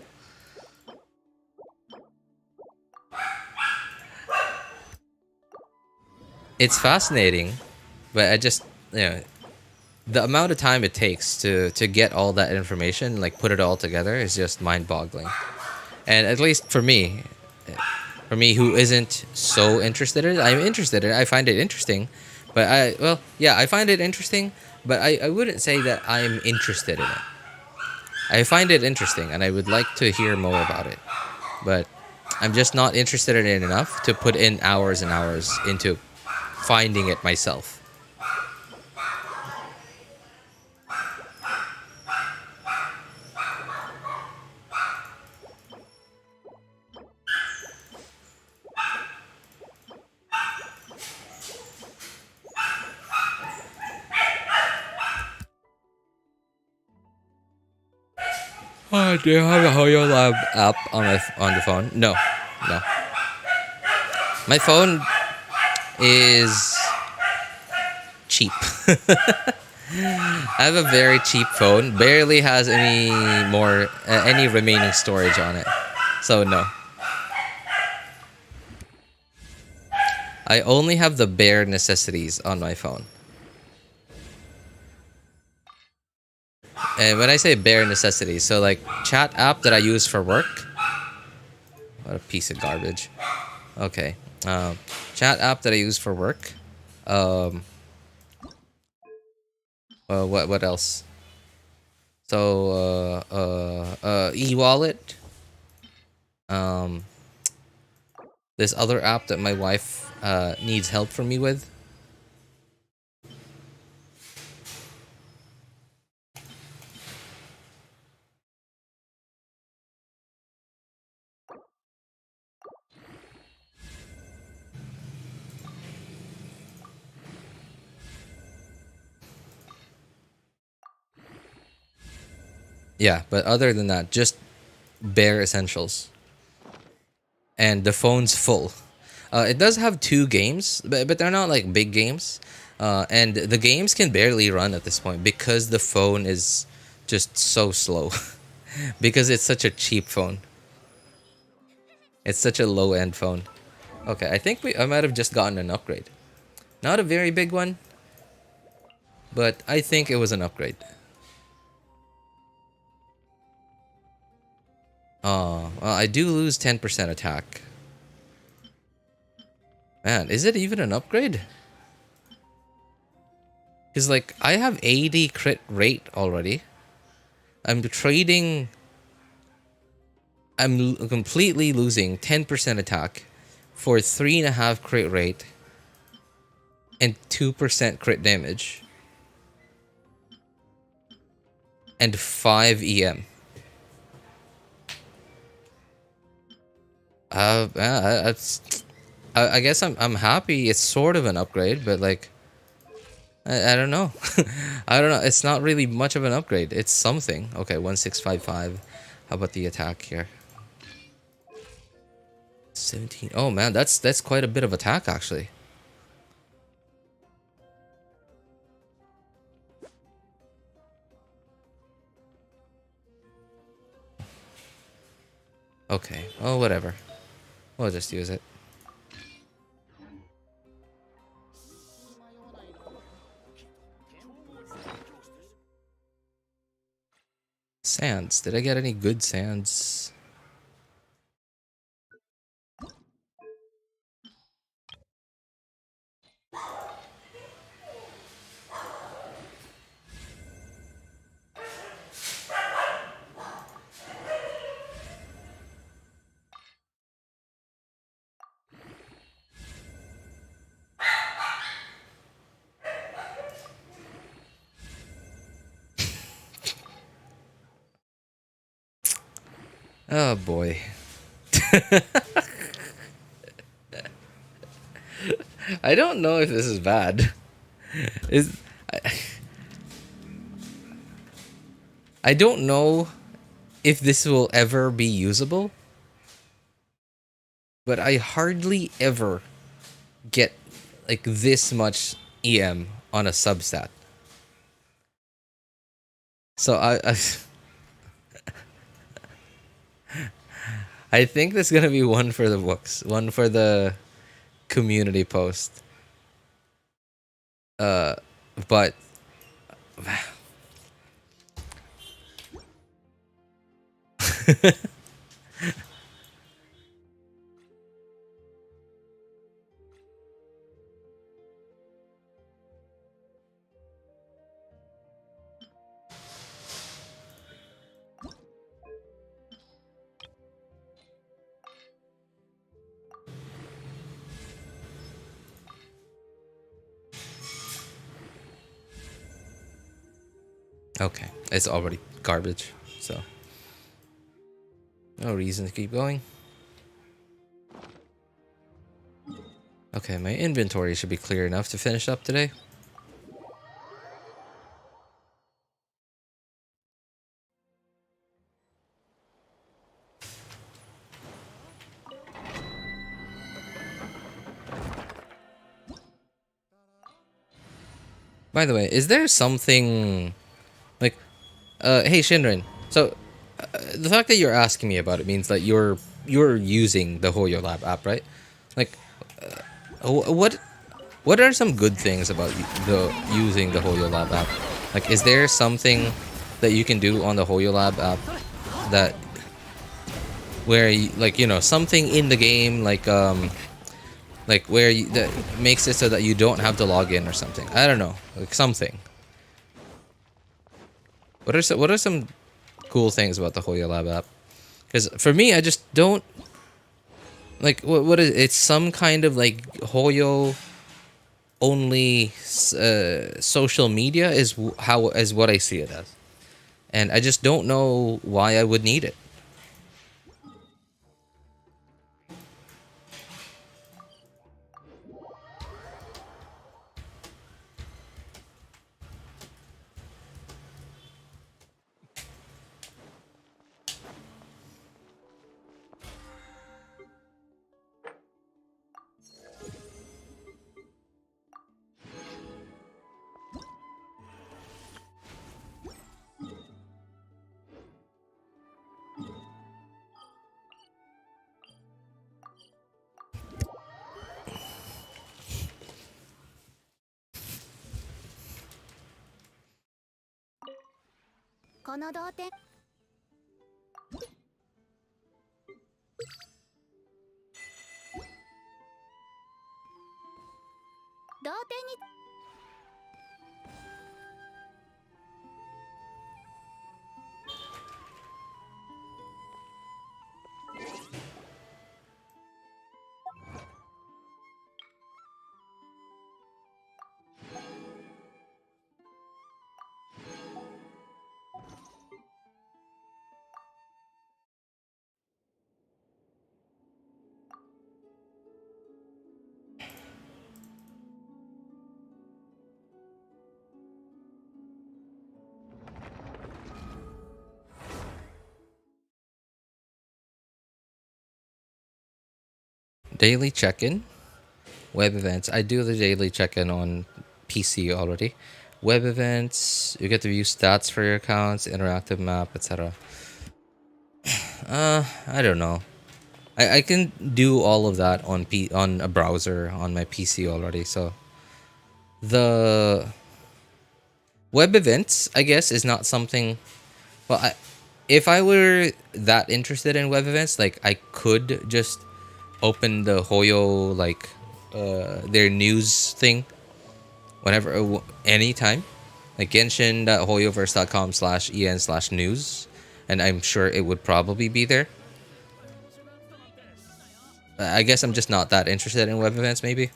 It's fascinating, but I just, you know, the amount of time it takes to get all that information, like put it all together, is just mind-boggling. And at least for me who isn't so interested in it, I'm interested in it. I find it interesting, but I find it interesting, but I wouldn't say that I'm interested in it. I find it interesting, and I would like to hear more about it, but I'm just not interested in it enough to put in hours and hours into finding it myself. Oh, do you have a Hoyo Lab app on the phone? No, no. My phone is cheap. I have a very cheap phone. Barely has any remaining storage on it. So no. I only have the bare necessities on my phone. And when I say bare necessities, so like chat app that I use for work. What a piece of garbage. Okay. Chat app that I use for work. What else? So e-wallet. This other app that my wife needs help from me with. Yeah, but other than that, just bare essentials. And the phone's full. It does have 2 games, but they're not like big games. And the games can barely run at this point because the phone is just so slow. Because it's such a cheap phone. It's such a low-end phone. Okay, I think I might have just gotten an upgrade. Not a very big one, but I think it was an upgrade. Oh, well, I do lose 10% attack. Man, is it even an upgrade? Because, like, I have 80 crit rate already. I'm trading... I'm completely losing 10% attack for 3.5 crit rate and 2% crit damage. And 5 EM. Yeah, I guess I'm happy. It's sort of an upgrade, but like, I don't know. I don't know. It's not really much of an upgrade. It's something. Okay, 1655. How about the attack here? 17. Oh man, that's quite a bit of attack actually. Okay. Oh, whatever. We'll just use it. Sands. Did I get any good sands? Oh boy. I don't know if this is bad. I don't know if this will ever be usable, but I hardly ever get like this much EM on a substat. So I think that's gonna be one for the books, one for the community post. But okay, it's already garbage, so no reason to keep going. Okay, my inventory should be clear enough to finish up today. By the way, is there something like, hey Shinrin, so the fact that you're asking me about it means that you're using the Hoyo Lab app, right? Like, what are some good things about the using the Hoyo Lab app? Like, is there something that you can do on the Hoyo Lab app that where like, you know, something in the game, like where that makes it so that you don't have to log in or something? I don't know, like something. What are some cool things about the Hoyo Lab app? Because for me, I just don't like what is it's some kind of like Hoyo only social media is how is what I see it as, and I just don't know why I would need it. Daily check-in, web events. I do the daily check-in on PC already. Web events, you get to view stats for your accounts, interactive map, etc. I don't know. I can do all of that on on a browser on my PC already. So the web events, I guess, is not something. Well, if I were that interested in web events, like I could just open the Hoyo like their news thing whenever anytime, like genshin.hoyoverse.com/en/news, and I'm sure it would probably be there. I guess I'm just not that interested in web events, maybe.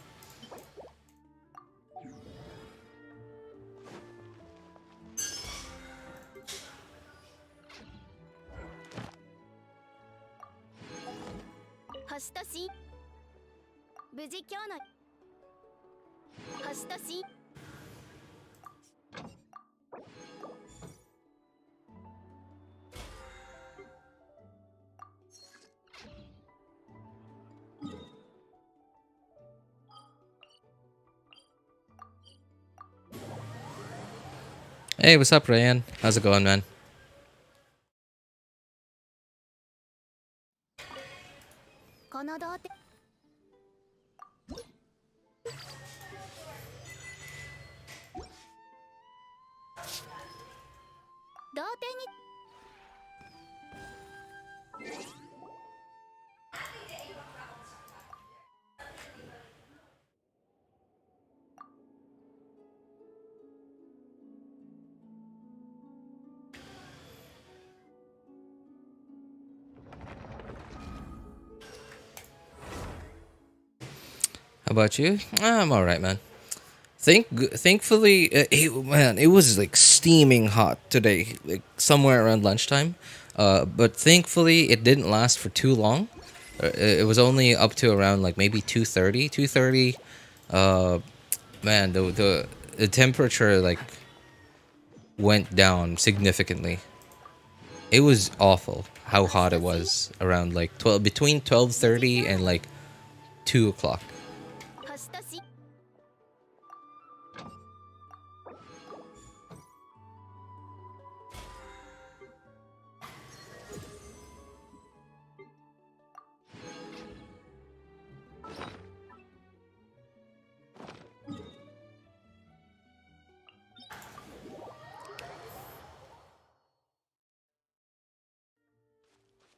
Hey, what's up, Ryan? How's it going, man? How about you? I'm all right, man. Thankfully, man, it was like steaming hot today, like somewhere around lunchtime. But thankfully, it didn't last for too long. It was only up to around like maybe 2:30. 2:30. Man, the temperature like went down significantly. It was awful how hot it was around like 12 between 12:30 and like 2 o'clock.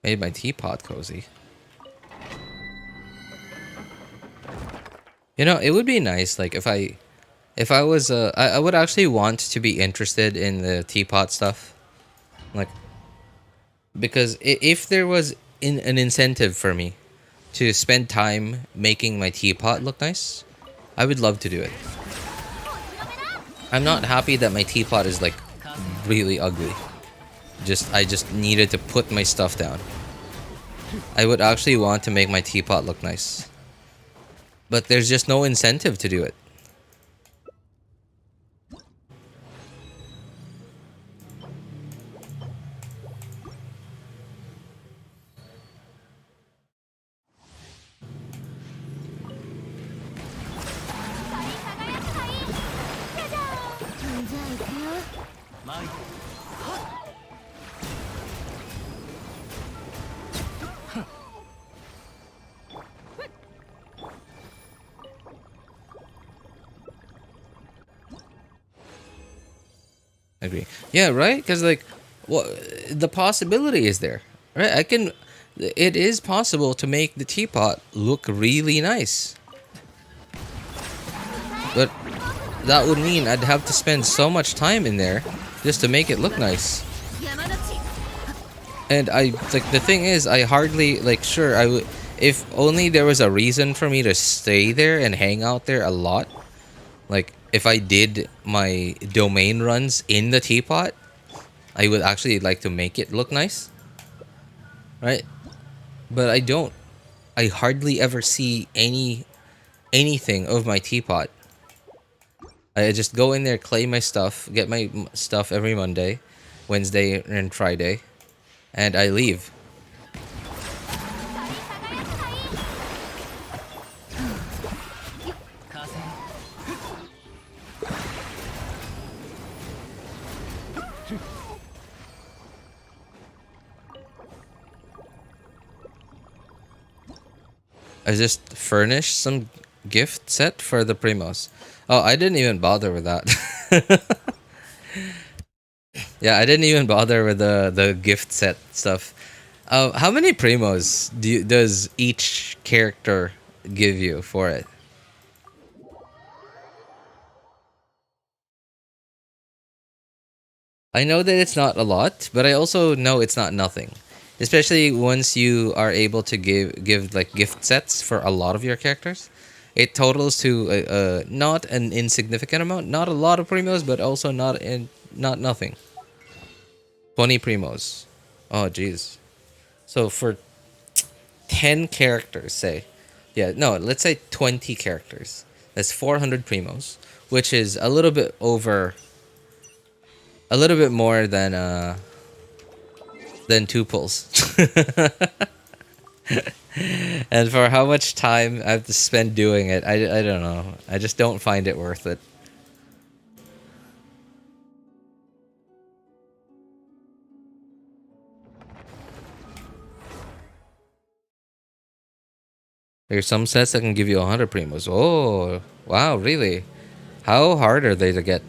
Made my teapot cozy. You know, it would be nice, like, if I was, I would actually want to be interested in the teapot stuff. Like, because if there was an incentive for me to spend time making my teapot look nice, I would love to do it. I'm not happy that my teapot is, like, really ugly. I just needed to put my stuff down. I would actually want to make my teapot look nice. But there's just no incentive to do it. Agree. Yeah, right? Because, like, well, the possibility is there, right? It is possible to make the teapot look really nice. But that would mean I'd have to spend so much time in there just to make it look nice. And the thing is, I hardly, like, sure, I would, if only there was a reason for me to stay there and hang out there a lot. Like, if I did my domain runs in the teapot, I would actually like to make it look nice. Right? But I don't. I hardly ever see anything of my teapot. I just go in there, claim my stuff, get my stuff every Monday, Wednesday, and Friday, and I leave. I just furnished some gift set for the Primos. Oh, I didn't even bother with that. Yeah, I didn't even bother with the gift set stuff. How many Primos does each character give you for it? I know that it's not a lot, but I also know it's not nothing. Especially once you are able to give like gift sets for a lot of your characters. It totals to not an insignificant amount, not a lot of Primos, but also not nothing. 20 Primos. Oh jeez. So for 10 characters, say. Yeah, no, let's say 20 characters. That's 400 Primos, which is a little bit more than tuples. And for how much time I have to spend doing it, I don't know. I just don't find it worth it. There's some sets that can give you 100 Primos. Oh, wow, really? How hard are they to get?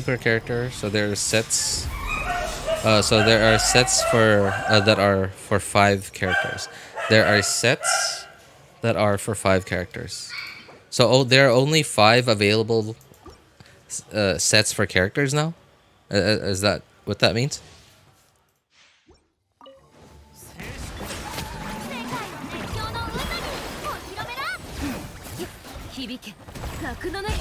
Per character, so there are sets. So there are sets for that are for 5 characters. There are sets that are for 5 characters. So there are only 5 available sets for characters now. Is that what that means? 響け格のない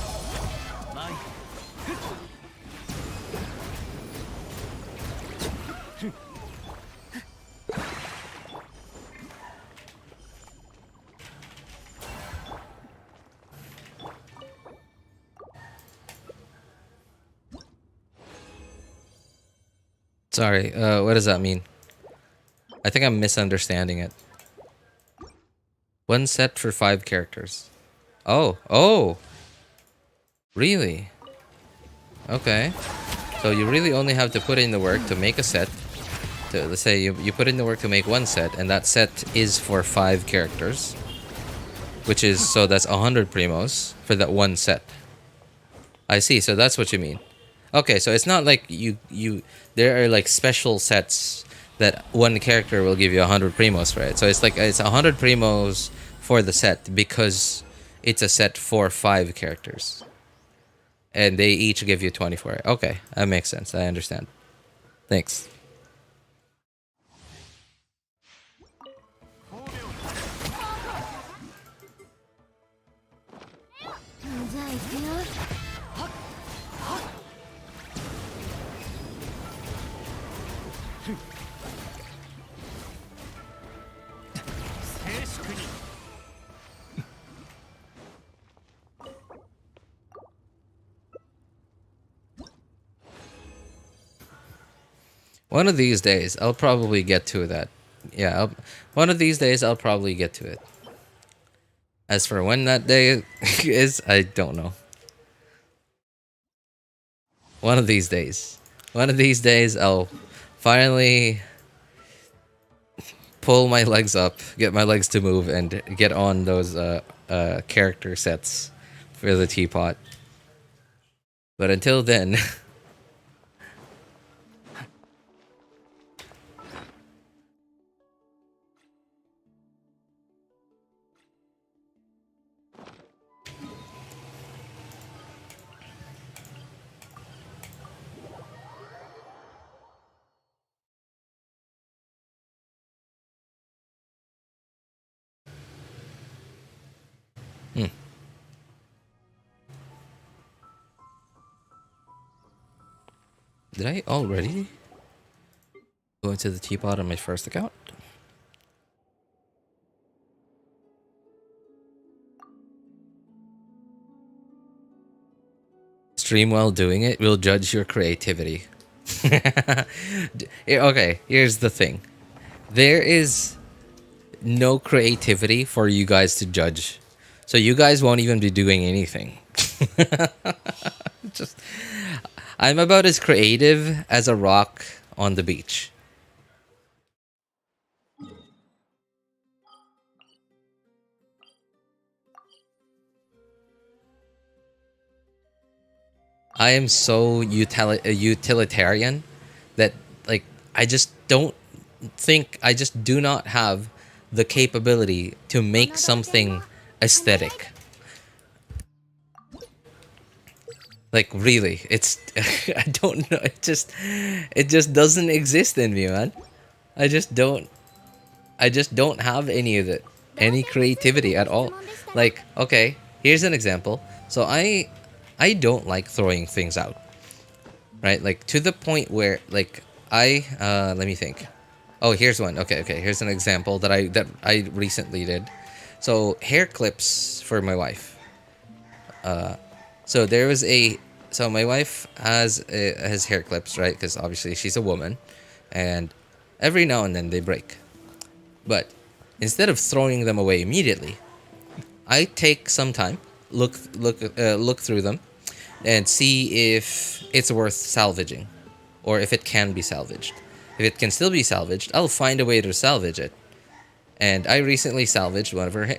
Sorry, what does that mean? I think I'm misunderstanding it. One set for 5 characters. Oh! Really? Okay. So you really only have to put in the work to make a set. Let's say you put in the work to make one set, and that set is for 5 characters. Which is, so that's 100 primos for that one set. I see, so that's what you mean. Okay, so it's not like there are like special sets that one character will give you 100 primos, right? So it's like it's 100 primos for the set because it's a set for 5 characters. And they each give you 24. Okay, that makes sense. I understand. Thanks. One of these days, I'll probably get to that. Yeah, one of these days, I'll probably get to it. As for when that day is, I don't know. One of these days. One of these days, I'll finally pull my legs up, get my legs to move, and get on those character sets for the teapot. But until then... Did I already go into the teapot on my first account? Stream while doing it will judge your creativity. Okay, here's the thing. There is no creativity for you guys to judge. So you guys won't even be doing anything. Just... I'm about as creative as a rock on the beach. I am so utilitarian that, like, I just do not have the capability to make something aesthetic. Like, really, it's... I don't know, it just doesn't exist in me, man. I just don't have any of it. Any creativity at all. Like, okay, here's an example. So I don't like throwing things out. Right? Like, to the point where, like, let me think. Oh, here's one. Okay, here's an example that I recently did. So, hair clips for my wife. So there was so my wife has hair clips, right? Because obviously she's a woman, and every now and then they break. But instead of throwing them away immediately, I take some time, look through them, and see if it's worth salvaging, or if it can be salvaged. If it can still be salvaged, I'll find a way to salvage it. And I recently salvaged one of her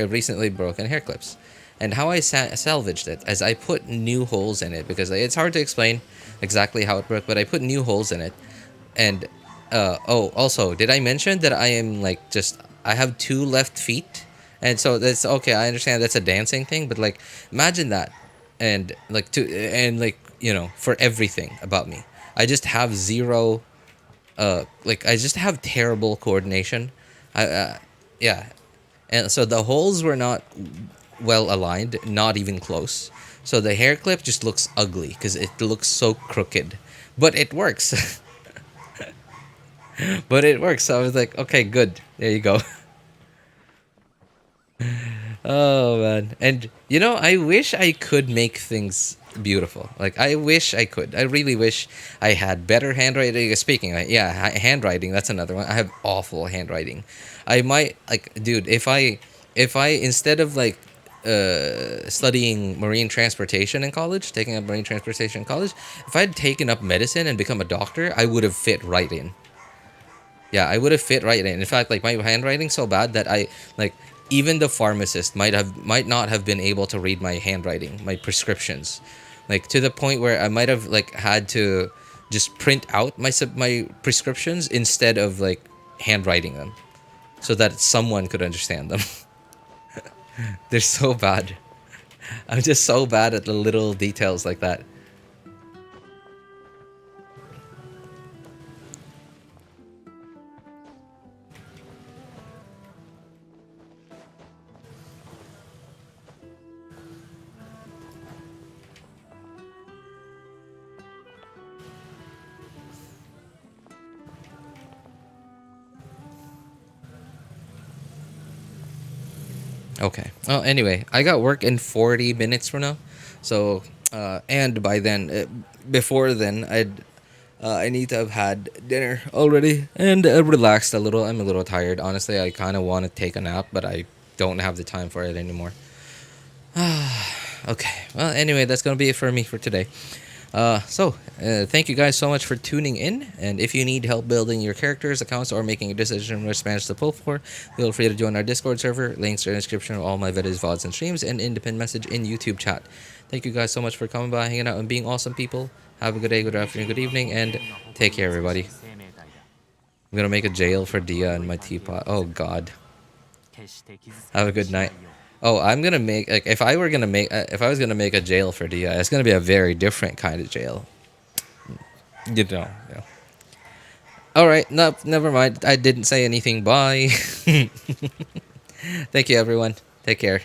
recently broken hair clips. And how I salvaged it, as I put new holes in it, because it's hard to explain exactly how it broke, but I put new holes in it. And, oh, also, did I mention that I am, like, I have 2 left feet? And so that's, okay, I understand that's a dancing thing, but, like, imagine that. And, like, you know, for everything about me. I just have zero, I just have terrible coordination. Yeah. And so the holes were not well aligned, not even close. So the hair clip just looks ugly because it looks so crooked. But it works. But it works. So I was like, okay, good. There you go. Oh man. And you know, I wish I could make things beautiful. Like I wish I could. I really wish I had better handwriting. Speaking of, yeah, handwriting, that's another one. I have awful handwriting. I might like dude, if I instead of like studying marine transportation in college, taking up marine transportation in college, if I'd taken up medicine and become a doctor, I would have fit right in. Yeah, I would have fit right in. In fact, like my handwriting's so bad that I like even the pharmacist might not have been able to read my handwriting, my prescriptions, like to the point where I might have like had to just print out my prescriptions instead of like handwriting them, so that someone could understand them. They're so bad. I'm just so bad at the little details like that. Okay. Well, anyway, I got work in 40 minutes from now. So, and by then, before then, I need to have had dinner already and relaxed a little. I'm a little tired. Honestly, I kind of want to take a nap, but I don't have the time for it anymore. Okay. Well, anyway, that's going to be it for me for today. Thank you guys so much for tuning in. And if you need help building your characters, accounts, or making a decision which Spanish to pull for, feel free to join our Discord server. Links are in the description of all my videos, VODs, and streams, and in the pinned message in YouTube chat. Thank you guys so much for coming by, hanging out, and being awesome people. Have a good day, good afternoon, good evening, and take care, everybody. I'm gonna make a jail for Dia and my teapot. Oh, God. Have a good night. Oh, I'm gonna make like if I was gonna make a jail for Dia, it's gonna be a very different kind of jail. You know. Yeah. All right, no, never mind. I didn't say anything. Bye. Thank you, everyone. Take care.